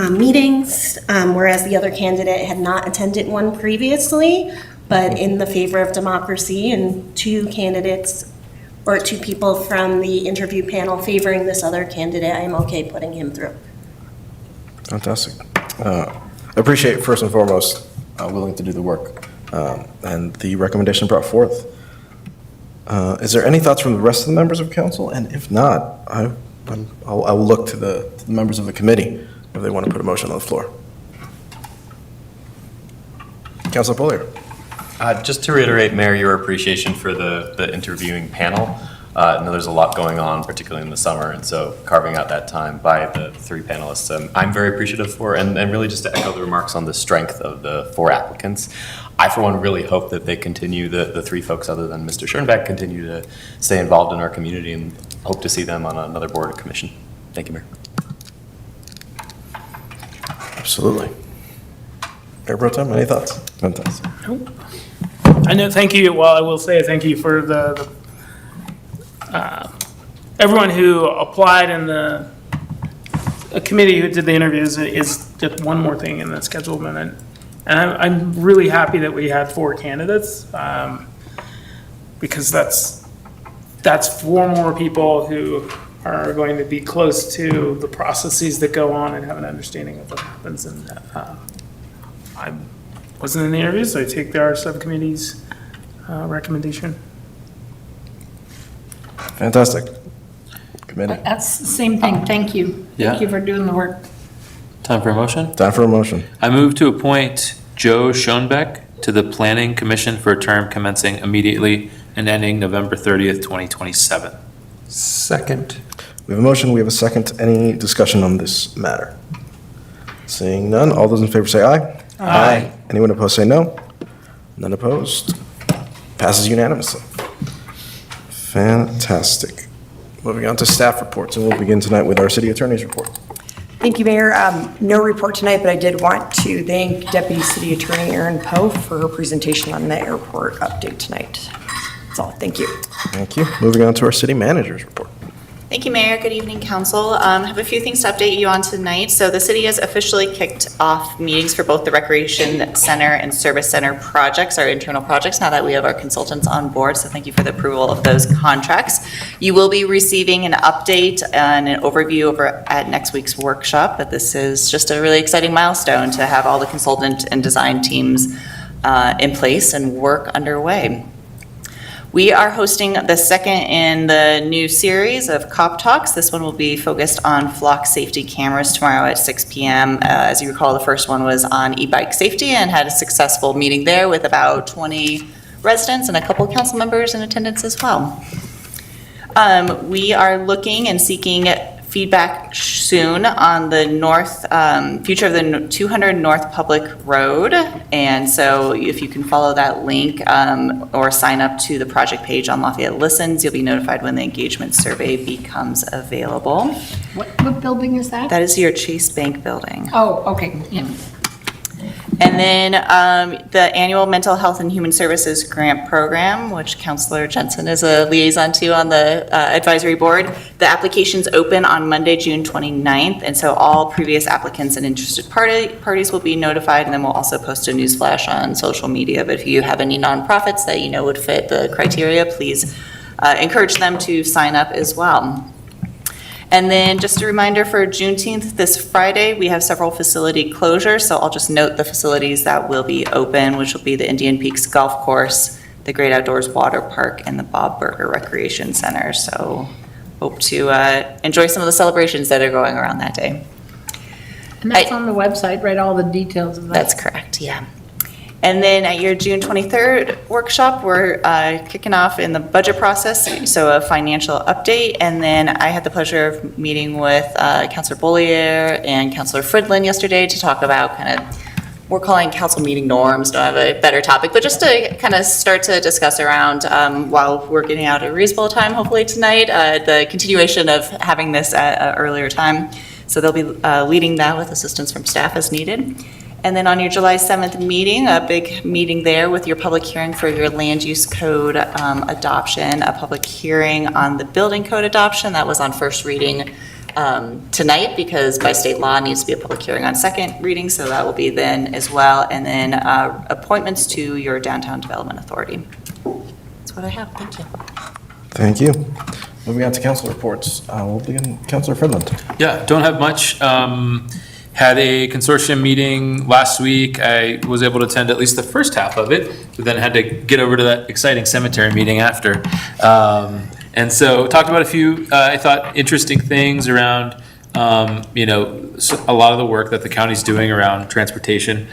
meetings, whereas the other candidate had not attended one previously. But in the favor of democracy and 2 candidates or 2 people from the interview panel favoring this other candidate, I'm okay putting him through. Fantastic. I appreciate, first and foremost, willing to do the work and the recommendation brought forth. Is there any thoughts from the rest of the members of council? And if not, I will look to the members of the committee if they want to put a motion on the floor. Councilor Pollier. Just to reiterate, Mayor, your appreciation for the interviewing panel. I know there's a lot going on, particularly in the summer, and so carving out that time by the three panelists, I'm very appreciative for, and really just to echo the remarks on the strength of the four applicants. I, for one, really hope that they continue, the three folks other than Mr. Schoenbeck, continue to stay involved in our community, and hope to see them on another board or commission. Thank you, Mayor. Absolutely. Mayor Pro Tem, any thoughts? Fantastic. I know, thank you, well, I will say thank you for everyone who applied and the committee who did the interviews is just one more thing in the schedule minute. And I'm really happy that we had 4 candidates, because that's 4 more people who are going to be close to the processes that go on and have an understanding of what happens. And I wasn't in the interview, so I take our subcommittee's recommendation. Fantastic. Committee. That's the same thing, thank you. Yeah. Thank you for doing the work. Time for a motion? Time for a motion. I move to appoint Joe Schoenbeck to the Planning Commission for a term commencing immediately and ending November 30th, 2027. Second. We have a motion, we have a second. Any discussion on this matter? Seeing none, all those in favor say aye. Aye. Anyone opposed say no. None opposed. Passes unanimously. Fantastic. Moving on to staff reports, and we'll begin tonight with our city attorney's report. Thank you, Mayor. No report tonight, but I did want to thank Deputy City Attorney Erin Poe for her presentation on the airport update tonight. That's all. Thank you. Thank you. Moving on to our city manager's report. Thank you, Mayor. Good evening, Council. I have a few things to update you on tonight. So the city has officially kicked off meetings for both the Recreation Center and Service Center projects, our internal projects, now that we have our consultants on board. So thank you for the approval of those contracts. You will be receiving an update and an overview over at next week's workshop, but this is just a really exciting milestone to have all the consultant and design teams in place and work underway. We are hosting the second in the new series of COP Talks. This one will be focused on flock safety cameras tomorrow at 6 p.m. As you recall, the first one was on e-bike safety and had a successful meeting there with about 20 residents and a couple of council members in attendance as well. We are looking and seeking feedback soon on the future of the 200 North Public Road. And so if you can follow that link or sign up to the project page on Lafayette Listens, you'll be notified when the engagement survey becomes available. What building is that? That is your Chase Bank building. Oh, okay, yeah. And then the annual Mental Health and Human Services Grant Program, which Councilor Jensen is a liaison to on the advisory board. The application's open on Monday, June 29th, and so all previous applicants and interested parties will be notified, and then we'll also post a newsflash on social media. But if you have any nonprofits that you know would fit the criteria, please encourage them to sign up as well. And then just a reminder for Juneteenth, this Friday, we have several facility closures. So I'll just note the facilities that will be open, which will be the Indian Peaks Golf Course, the Great Outdoors Water Park, and the Bob Burger Recreation Center. So hope to enjoy some of the celebrations that are going around that day. And that's on the website, right, all the details of that? That's correct, yeah. And then at your June 23rd workshop, we're kicking off in the budget process, so a financial update. And then I had the pleasure of meeting with Councilor Bollier and Councilor Fridlin yesterday to talk about kind of, we're calling council meeting norms, don't have a better topic, but just to kind of start to discuss around, while we're getting out at a reasonable time, hopefully tonight, the continuation of having this at an earlier time. So they'll be leading that with assistance from staff as needed. And then on your July 7th meeting, a big meeting there with your public hearing for your land use code adoption, a public hearing on the building code adoption. That was on first reading tonight because by state law it needs to be a public hearing on second reading, so that will be then as well. And then appointments to your downtown development authority. That's what I have. Thank you. Thank you. Moving on to council reports. We'll begin, Councilor Fridland. Yeah, don't have much. Had a consortium meeting last week. I was able to attend at least the first half of it, but then had to get over to that exciting cemetery meeting after. And so talked about a few, I thought, interesting things around, a lot of the work that the county's doing around transportation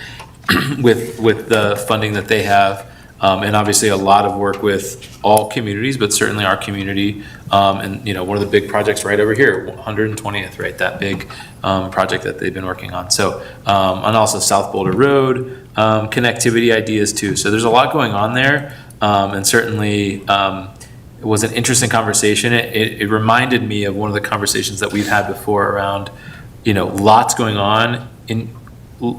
with the funding that they have. And obviously a lot of work with all communities, but certainly our community. And, one of the big projects right over here, 120th, right? That big project that they've been working on. So, and also South Boulder Road, connectivity ideas too. So there's a lot going on there. And certainly it was an interesting conversation. It reminded me of one of the conversations that we've had before around, lots going on in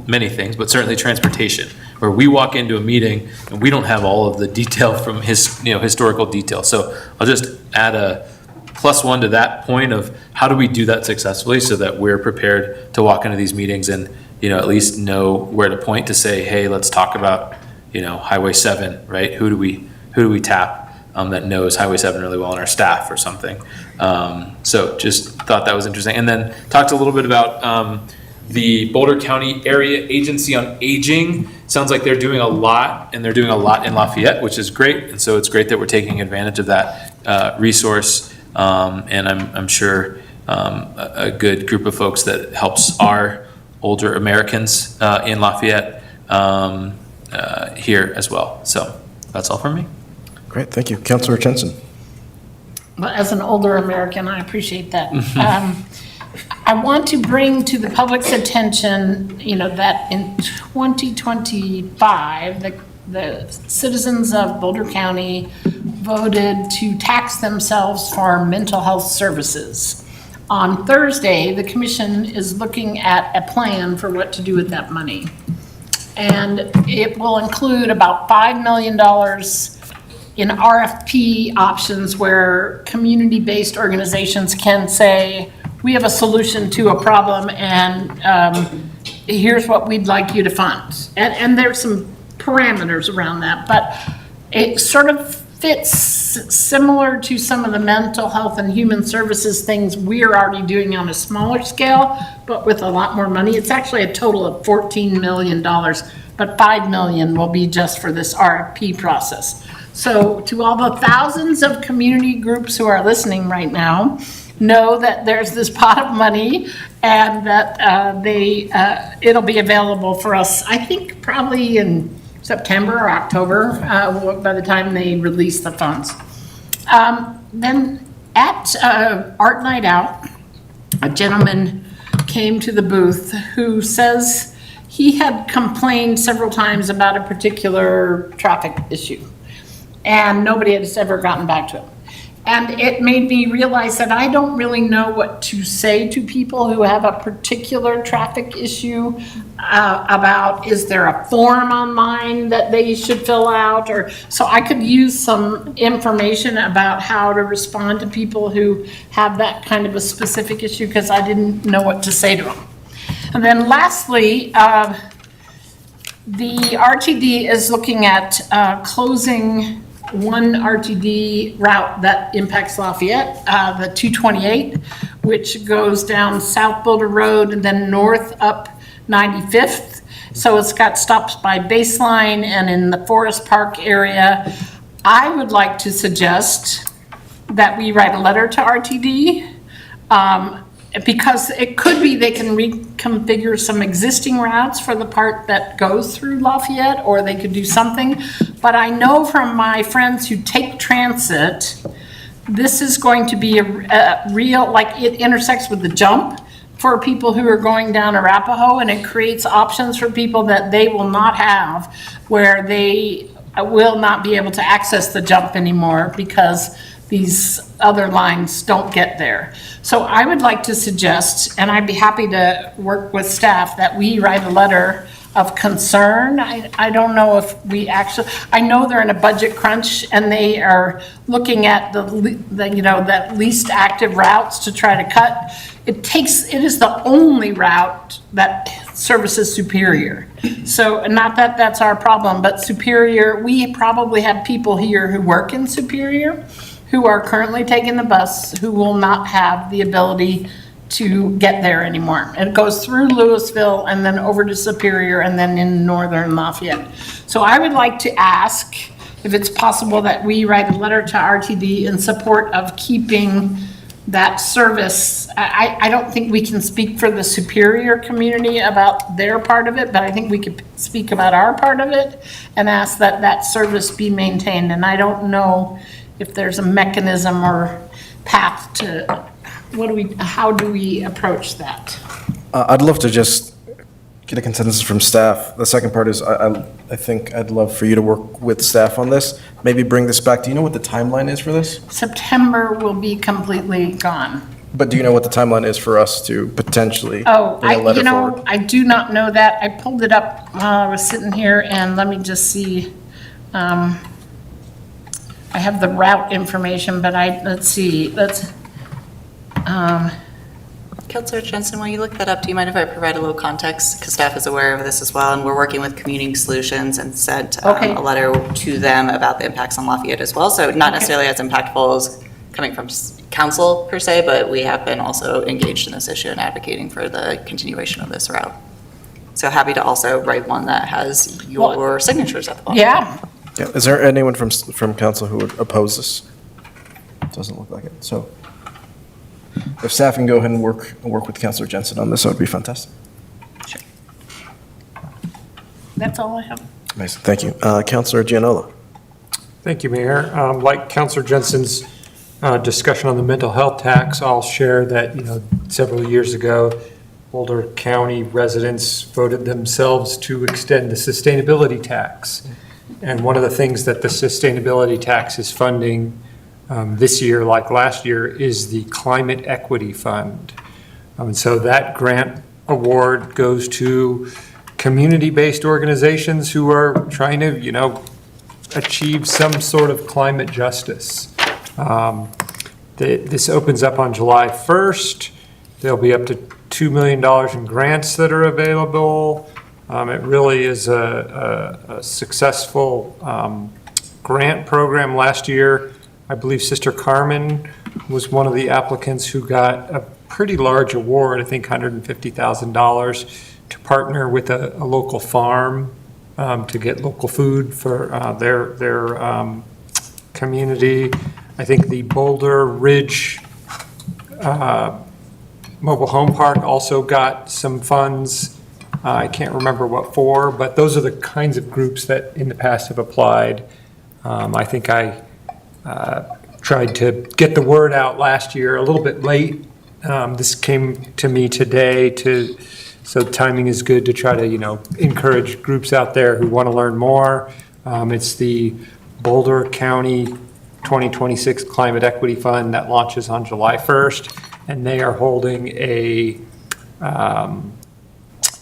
many things, but certainly transportation, where we walk into a meeting and we don't have all of the detail from historical detail. So I'll just add a +1 to that point of how do we do that successfully so that we're prepared to walk into these meetings and, at least know where to point to say, hey, let's talk about, Highway 7, right? Who do we tap that knows Highway 7 really well on our staff or something? So just thought that was interesting. And then talked a little bit about the Boulder County Area Agency on Aging. Sounds like they're doing a lot, and they're doing a lot in Lafayette, which is great. And so it's great that we're taking advantage of that resource. And I'm sure a good group of folks that helps our older Americans in Lafayette here as well. So that's all from me. Great, thank you. Councilor Jensen. Well, as an older American, I appreciate that. I want to bring to the public's attention, that in 2025, the citizens of Boulder County voted to tax themselves for mental health services. On Thursday, the commission is looking at a plan for what to do with that money. And it will include about $5 million in RFP options where community-based organizations can say, we have a solution to a problem and here's what we'd like you to fund. And there's some parameters around that, but it sort of fits similar to some of the mental health and human services things we're already doing on a smaller scale, but with a lot more money. It's actually a total of $14 million, but $5 million will be just for this RFP process. So to all the thousands of community groups who are listening right now, know that there's this pot of money and that it'll be available for us, I think probably in September or October, by the time they release the funds. Then at Art Night Out, a gentleman came to the booth who says he had complained several times about a particular traffic issue, and nobody has ever gotten back to him. And it made me realize that I don't really know what to say to people who have a particular traffic issue about, is there a form online that they should fill out? Or so I could use some information about how to respond to people who have that kind of a specific issue, because I didn't know what to say to them. And then lastly, the RTD is looking at closing one RTD route that impacts Lafayette, the 228, which goes down South Boulder Road and then north up 95th. So it's got stops by Baseline and in the Forest Park area. I would like to suggest that we write a letter to RTD, because it could be they can reconfigure some existing routes for the part that goes through Lafayette, or they could do something. But I know from my friends who take transit, this is going to be a real, like it intersects with the jump for people who are going down Arapahoe, and it creates options for people that they will not have, where they will not be able to access the jump anymore because these other lines don't get there. So I would like to suggest, and I'd be happy to work with staff, that we write a letter of concern. I don't know if we actually, I know they're in a budget crunch and they are looking at the that least active routes to try to cut. It is the only route that services Superior. So not that that's our problem, but Superior, we probably have people here who work in Superior who are currently taking the bus, who will not have the ability to get there anymore. It goes through Louisville and then over to Superior and then in northern Lafayette. So I would like to ask if it's possible that we write a letter to RTD in support of keeping that service, I don't think we can speak for the Superior community about their part of it, but I think we could speak about our part of it and ask that that service be maintained. And I don't know if there's a mechanism or path to, how do we approach that? I'd love to just get a consensus from staff. The second part is, I think I'd love for you to work with staff on this. Maybe bring this back. Do you know what the timeline is for this? September will be completely gone. But do you know what the timeline is for us to potentially Oh, bring a letter forward? I do not know that. I pulled it up while I was sitting here, and let me just see. I have the route information, but let's see, Counselor Jensen, while you look that up, do you mind if I provide a little context? Because staff is aware of this as well, and we're working with Community Solutions and sent a letter to them about the impacts on Lafayette as well. So not necessarily as impactful as coming from council per se, but we have been also engaged in this issue and advocating for the continuation of this route. So happy to also write one that has your signatures at the bottom. Yeah. Yeah. Is there anyone from council who would oppose this? Doesn't look like it. So if staff can go ahead and work with Councilor Jensen on this, that would be fantastic. That's all I have. Amazing. Thank you. Councilor Gianola. Thank you, Mayor. Like Councilor Jensen's discussion on the mental health tax, I'll share that, several years ago, Boulder County residents voted themselves to extend the sustainability tax. And one of the things that the sustainability tax is funding this year, like last year, is the Climate Equity Fund. And so that grant award goes to community-based organizations who are trying to, achieve some sort of climate justice. This opens up on July 1st. There'll be up to $2 million in grants that are available. It really is a successful grant program. Last year, I believe Sister Carmen was one of the applicants who got a pretty large award, I think $150,000, to partner with a local farm to get local food for their community. I think the Boulder Ridge Mobile Home Park also got some funds. I can't remember what for, but those are the kinds of groups that in the past have applied. I think I tried to get the word out last year, a little bit late. This came to me today, so timing is good to try to, encourage groups out there who want to learn more. It's the Boulder County 2026 Climate Equity Fund that launches on July 1st, and they are holding a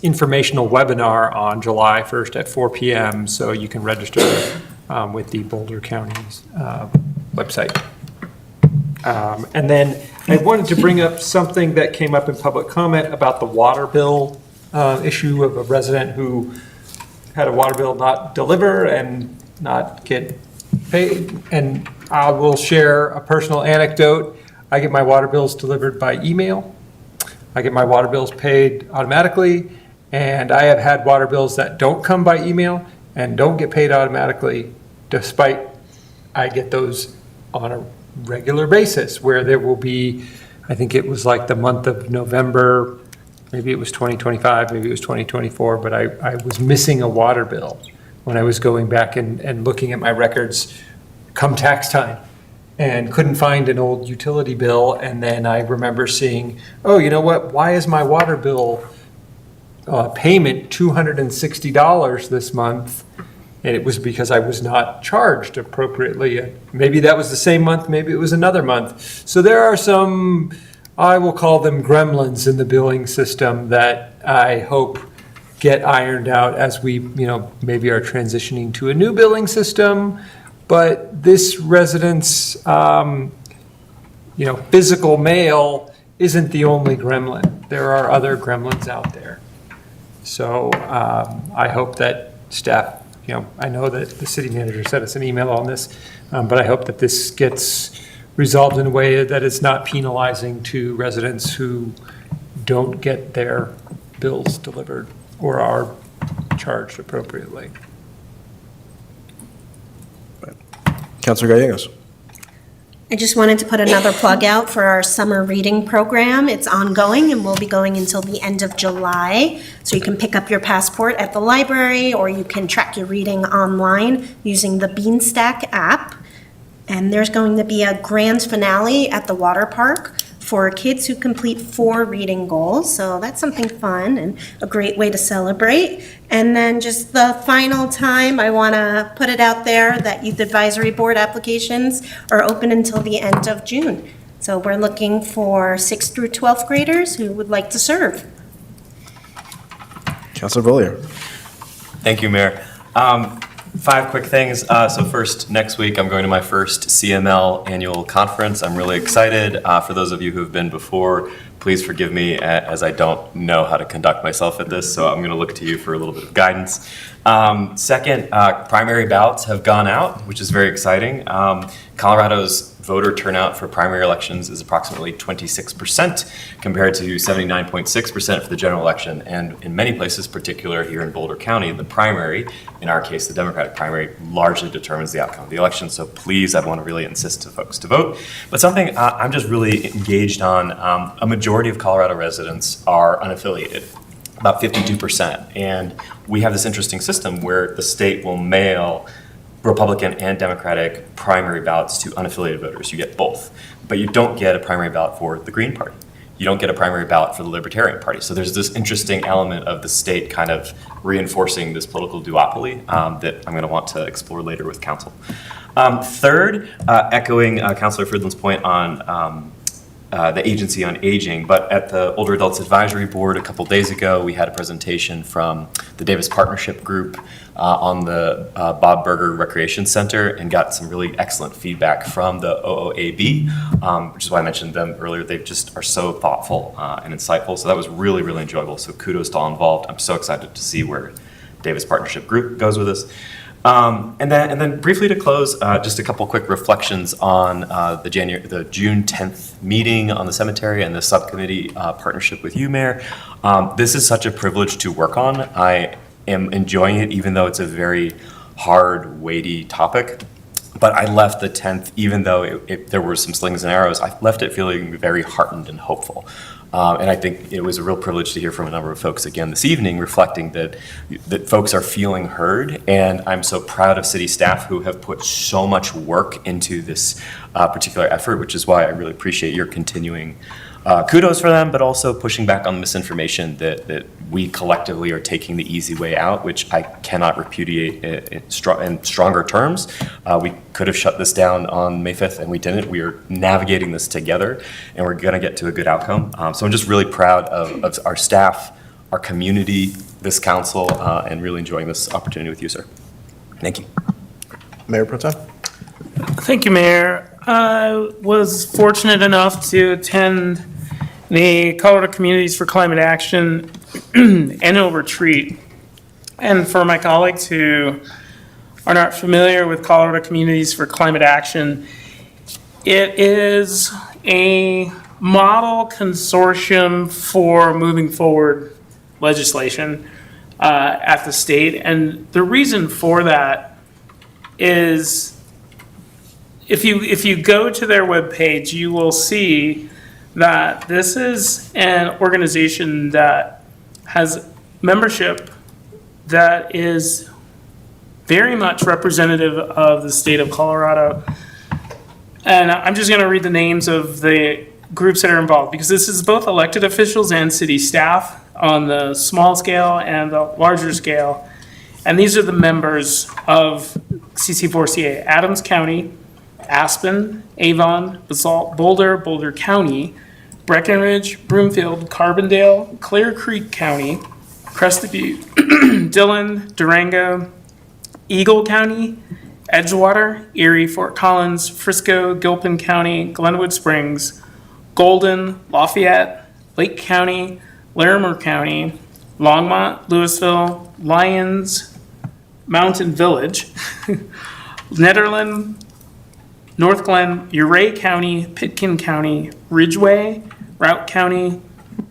informational webinar on July 1st at 4 p.m., so you can register with the Boulder County's website. And then I wanted to bring up something that came up in public comment about the water bill issue of a resident who had a water bill not deliver and not get paid. And I will share a personal anecdote. I get my water bills delivered by email. I get my water bills paid automatically. And I have had water bills that don't come by email and don't get paid automatically, despite I get those on a regular basis, where there will be, I think it was like the month of November, maybe it was 2025, maybe it was 2024, but I was missing a water bill when I was going back and looking at my records come tax time, and couldn't find an old utility bill. And then I remember seeing, oh, you know what, why is my water bill payment $260 this month? And it was because I was not charged appropriately. Maybe that was the same month, maybe it was another month. So there are some, I will call them gremlins in the billing system that I hope get ironed out as we, maybe are transitioning to a new billing system. But this resident's, physical mail isn't the only gremlin. There are other gremlins out there. So I hope that staff, I know that the city manager sent us an email on this, but I hope that this gets resolved in a way that is not penalizing to residents who don't get their bills delivered or are charged I just wanted to put another plug out for our summer reading program. It's ongoing and will be going until the end of July. So you can pick up your passport at the library, or you can track your reading online using the Beanstack app. And there's going to be a grand finale at the water park for kids who complete 4 reading goals. So that's something fun and a great way to celebrate. And then just the final time, I want to put it out there that Youth Advisory Board applications are open until the end of June. So we're looking for 6th through 12th graders who would like to serve. Councilor Valier. Thank you, Mayor. 5 quick things. So first, next week, I'm going to my first CML annual conference. I'm really excited. For those of you who have been before, please forgive me as I don't know how to conduct myself at this, so I'm going to look to you for a little bit of guidance. Second, primary ballots have gone out, which is very exciting. Colorado's voter turnout for primary elections is approximately 26% compared to 79.6% for the general election. And in many places, particularly here in Boulder County, the primary, in our case, the Democratic primary, largely determines the outcome of the election. So please, I want to really insist to folks to vote. But something I'm just really engaged on, a majority of Colorado residents are unaffiliated, about 52%. And we have this interesting system where the state will mail Republican and Democratic primary ballots to unaffiliated voters. You get both. But you don't get a primary ballot for the Green Party. You don't get a primary ballot for the Libertarian Party. So there's this interesting element of the state kind of reinforcing this political duopoly that I'm going to want to explore later with council. Third, echoing Councilor Fridland's point on the Agency on Aging, but at the Older Adults Advisory Board a couple days ago, we had a presentation from the Davis Partnership Group on the Bob Berger Recreation Center and got some really excellent feedback from the OOAB, which is why I mentioned them earlier. They just are so thoughtful and insightful. So that was really, really enjoyable. So kudos to all involved. I'm so excited to see where Davis Partnership Group goes with this. And then briefly to close, just a couple quick reflections on the June 10th meeting on the cemetery and the subcommittee partnership with you, Mayor. This is such a privilege to work on. I am enjoying it, even though it's a very hard, weighty topic. But I left the 10th, even though there were some slings and arrows, I left it feeling very heartened and hopeful. And I think it was a real privilege to hear from a number of folks again this evening, reflecting that folks are feeling heard. And I'm so proud of city staff who have put so much work into this particular effort, which is why I really appreciate your continuing kudos for them, but also pushing back on misinformation that we collectively are taking the easy way out, which I cannot repudiate in stronger terms. We could have shut this down on May 5th and we didn't. We are navigating this together and we're gonna get to a good outcome. So I'm just really proud of our staff, our community, this council, and really enjoying this opportunity with you, sir. Thank you. Mayor Pro Tem. Thank you, Mayor. I was fortunate enough to attend the Colorado Communities for Climate Action annual retreat. And for my colleagues who are not familiar with Colorado Communities for Climate Action, it is a model consortium for moving forward legislation at the state. And the reason for that is if you go to their webpage, you will see that this is an organization that has membership that is very much representative of the state of Colorado. And I'm just going to read the names of the groups that are involved, because this is both elected officials and city staff on the small scale and the larger scale. And these are the members of CC4CA: Adams County, Aspen, Avon, Basalt, Boulder County, Breckenridge, Broomfield, Carbondale, Clear Creek County, Crested Butte, Dillon, Durango, Eagle County, Edgewater, Erie, Fort Collins, Frisco, Gilpin County, Glenwood Springs, Golden, Lafayette, Lake County, Larimer County, Longmont, Louisville, Lyons, Mountain Village, Nederland, North Glen, Uray County, Pitkin County, Ridgeway, Routt County,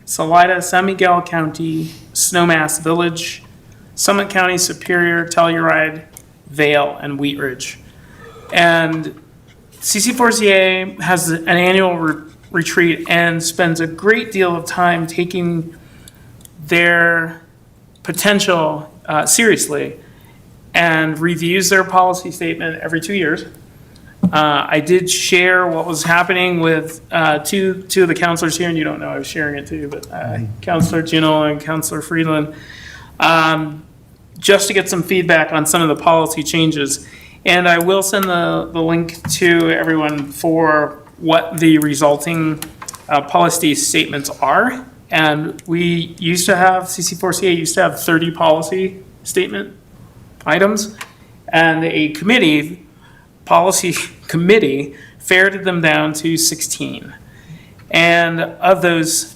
Salida, San Miguel County, Snowmass Village, Summit County, Superior, Telluride, Vale, and Wheat Ridge. And CC4CA has an annual retreat and spends a great deal of time taking their potential seriously and reviews their policy statement every 2 years. I did share what was happening with two of the counselors here, and you don't know I was sharing it too, but Counselor Junel and Counselor Friedland, just to get some feedback on some of the policy changes. And I will send the link to everyone for what the resulting policy statements are. And we used to have, CC4CA used to have 30 policy statement items, and a policy committee ferreted them down to 16. And of those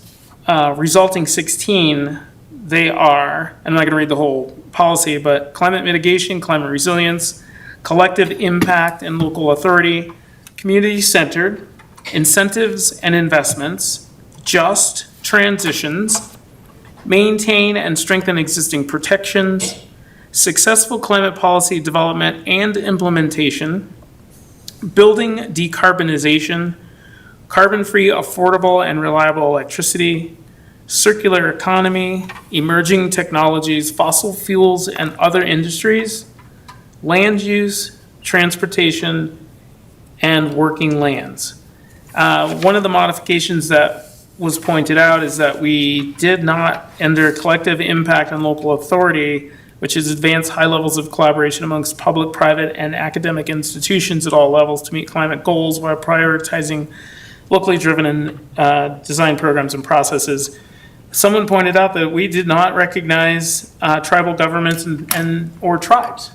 resulting 16, they are, and I'm not going to read the whole policy, but climate mitigation, climate resilience, collective impact and local authority, community-centered, incentives and investments, just transitions, maintain and strengthen existing protections, successful climate policy development and implementation, building decarbonization, carbon-free, affordable, and reliable electricity, circular economy, emerging technologies, fossil fuels and other industries, land use, transportation, and working lands. One of the modifications that was pointed out is that we did not, under collective impact on local authority, which is advance high levels of collaboration amongst public, private, and academic institutions at all levels to meet climate goals while prioritizing locally driven and design programs and processes. Someone pointed out that we did not recognize tribal governments or tribes.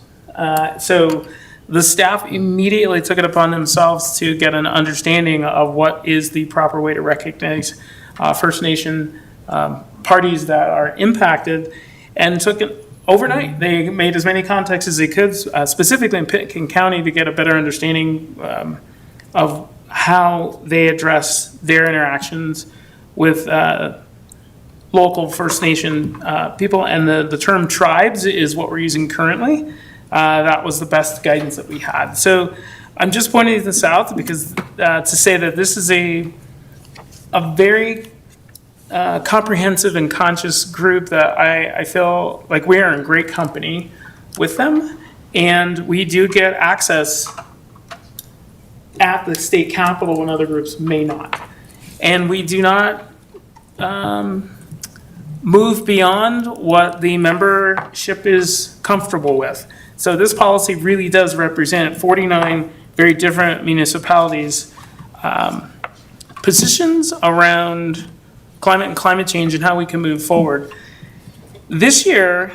So the staff immediately took it upon themselves to get an understanding of what is the proper way to recognize First Nation parties that are impacted, and took it overnight. They made as many contacts as they could, specifically in Pitkin County, to get a better understanding of how they address their interactions with local First Nation people. And the term tribes is what we're using currently. That was the best guidance that we had. So I'm just pointing this out because to say that this is a very comprehensive and conscious group that I feel like we are in great company with them. And we do get access at the state capitol when other groups may not. And we do not move beyond what the membership is comfortable with. So this policy really does represent 49 very different municipalities' positions around climate and climate change and how we can move forward. This year,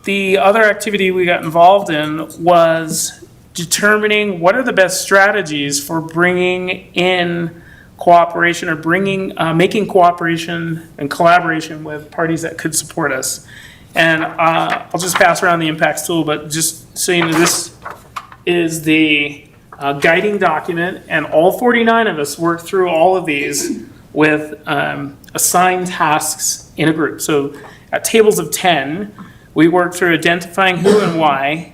the other activity we got involved in was determining what are the best strategies for bringing in cooperation or making cooperation and collaboration with parties that could support us. And I'll just pass around the impacts tool, but just so you know, this is the guiding document, and all 49 of us worked through all of these with assigned tasks in a group. So at tables of 10, we worked through identifying who and why,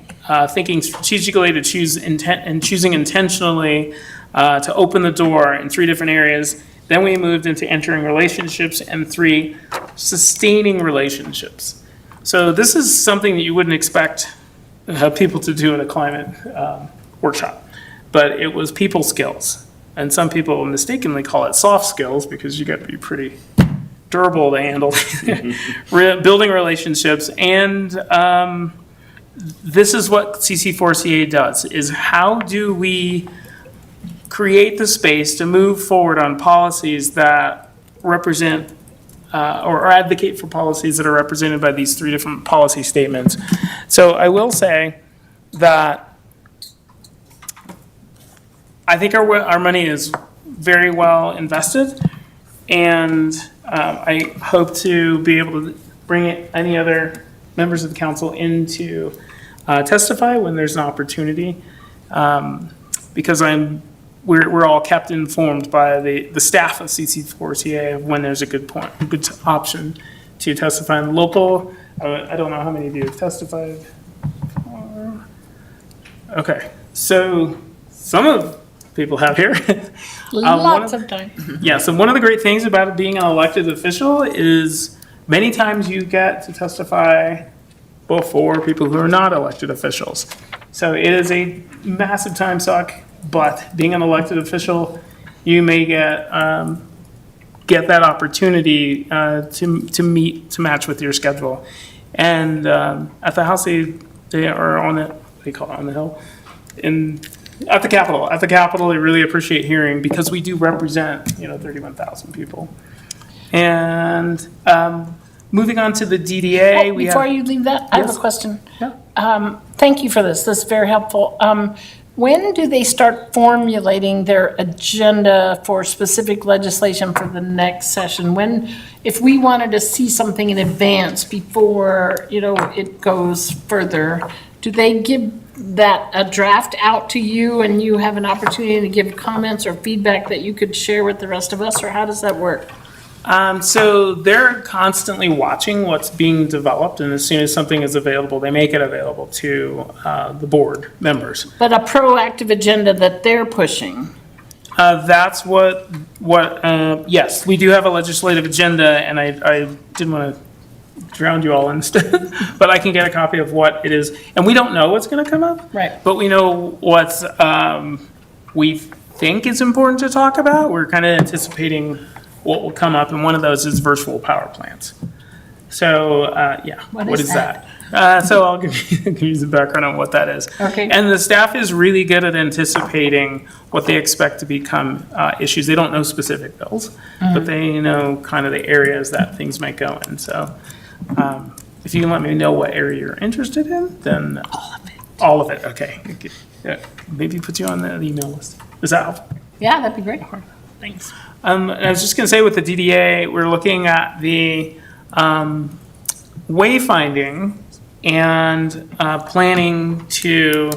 thinking strategically to choose and choosing intentionally to open the door in 3 different areas. Then we moved into entering relationships and 3 sustaining relationships. So this is something that you wouldn't expect people to do in a climate workshop, but it was people skills. And some people mistakenly call it soft skills because you got to be pretty durable to handle building relationships. And this is what CC4CA does, is how do we create the space to move forward on policies that represent or advocate for policies that are represented by these 3 different policy statements. So I will say that I think our money is very well invested, and I hope to be able to bring any other members of the council in to testify when there's an opportunity, because we're all kept informed by the staff of CC4CA of when there's a good option to testify in local. I don't know how many of you have testified. Okay, so some of people have here. Lots of time. Yeah, so one of the great things about being an elected official is many times you get to testify before people who are not elected officials. So it is a massive time suck, but being an elected official, you may get that opportunity to match with your schedule. And at the House, they are on it, what do you call it, on the Hill? At the Capitol. At the Capitol, they really appreciate hearing because we do represent, 31,000 people. And moving on to the DDA, we have. Before you leave that, I have a question. Thank you for this. This is very helpful. When do they start formulating their agenda for specific legislation for the next session? When, if we wanted to see something in advance before, it goes further, do they give that a draft out to you and you have an opportunity to give comments or feedback that you could share with the rest of us, or how does that work? So they're constantly watching what's being developed, and as soon as something is available, they make it available to the board members. But a proactive agenda that they're pushing. That's yes, we do have a legislative agenda, and I didn't want to drown you all instead, but I can get a copy of what it is. And we don't know what's going to come up. Right. But we know what's we think is important to talk about. We're kind of anticipating what will come up, and one of those is virtual power plants. So, what is that? So I'll give you the background on what that is. Okay. And the staff is really good at anticipating what they expect to become issues. They don't know specific bills, but they know kind of the areas that things might go in. So if you can let me know what area you're interested in, then. All of it. All of it, okay. Yeah, maybe put you on the email list. Is that helpful? Yeah, that'd be great. Thanks. I was just going to say with the DDA, we're looking at the wayfinding and planning to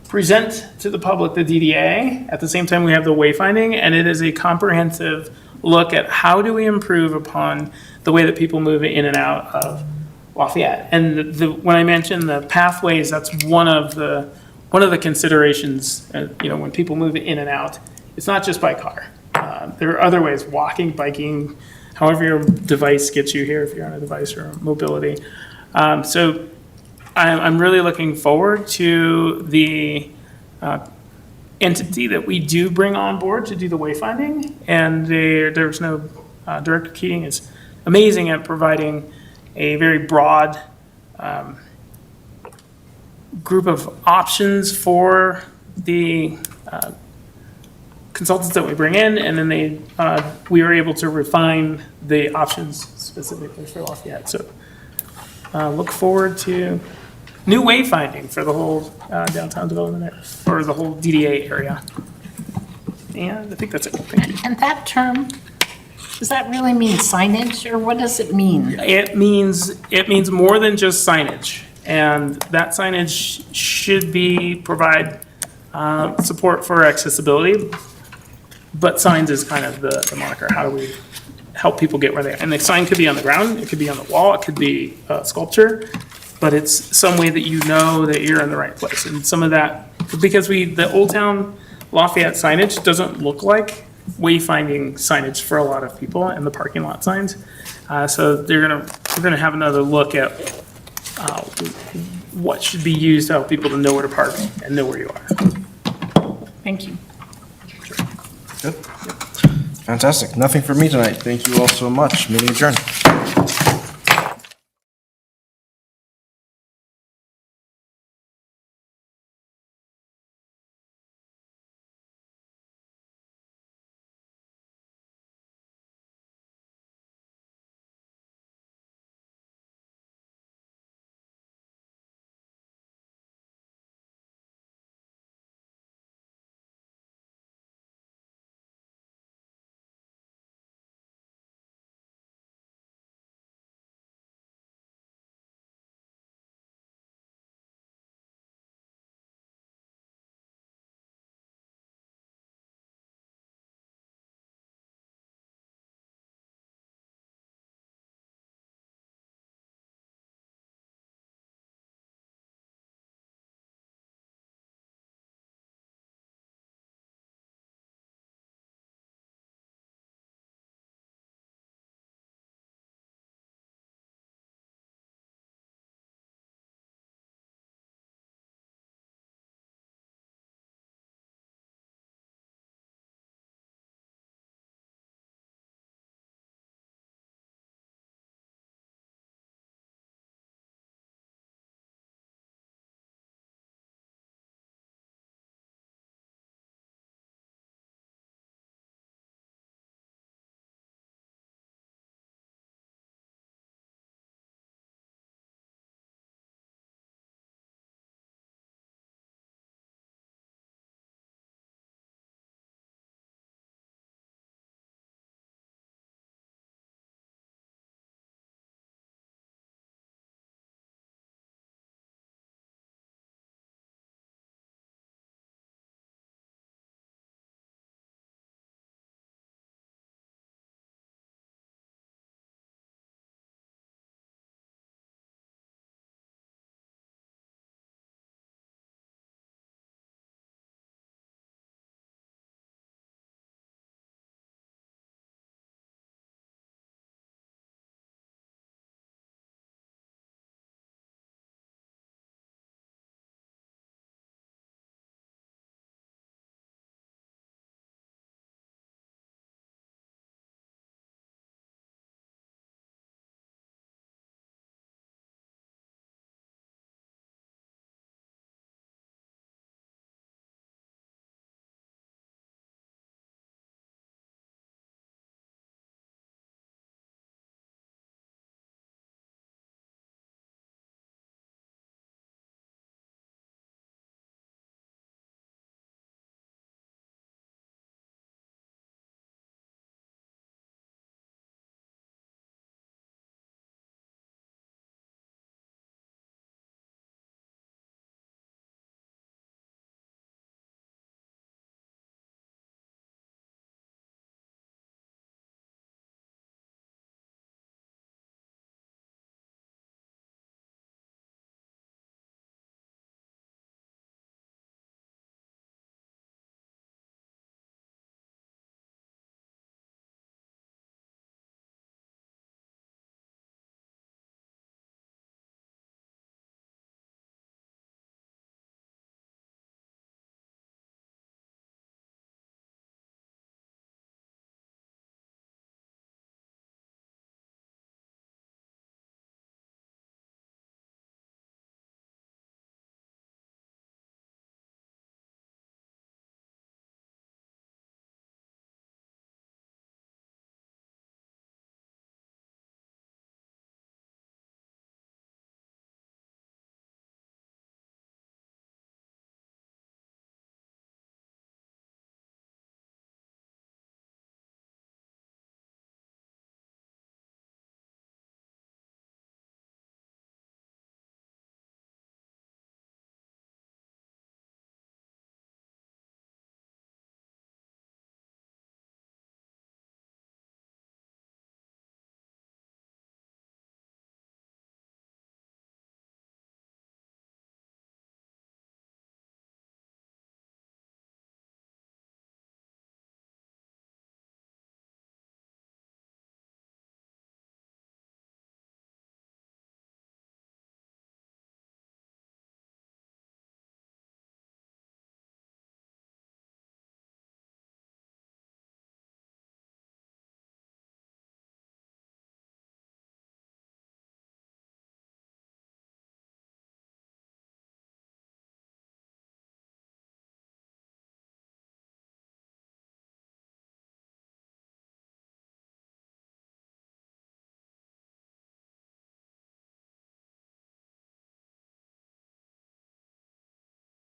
present to the public the DDA. At the same time, we have the wayfinding, and it is a comprehensive look at how do we improve upon the way that people move in and out of Lafayette. And when I mentioned the pathways, that's one of the considerations. When people move in and out, it's not just by car. There are other ways: walking, biking, however your device gets you here, if you're on a device or mobility. So I'm really looking forward to the entity that we do bring on board to do the wayfinding. And there's no Director Keating is amazing at providing a very broad group of options for the consultants that we bring in, and then we are able to refine the options specifically for Lafayette. So look forward to new wayfinding for the whole downtown development area, or the whole DDA area. And I think that's it. Thank you. And that term, does that really mean signage, or what does it mean? It means more than just signage, and that signage should provide support for accessibility. But signs is kind of the moniker. How do we help people get where they are? And the sign could be on the ground, it could be on the wall, it could be sculpture, but it's some way that you know that you're in the right place. And some of that, because the Old Town Lafayette signage doesn't look like wayfinding signage for a lot of people, and the parking lot signs. So we're gonna have another look at what should be used to help people to know where to park and know where you are. Thank you. Good. Fantastic. Nothing for me tonight. Thank you all so much. Meeting adjourned.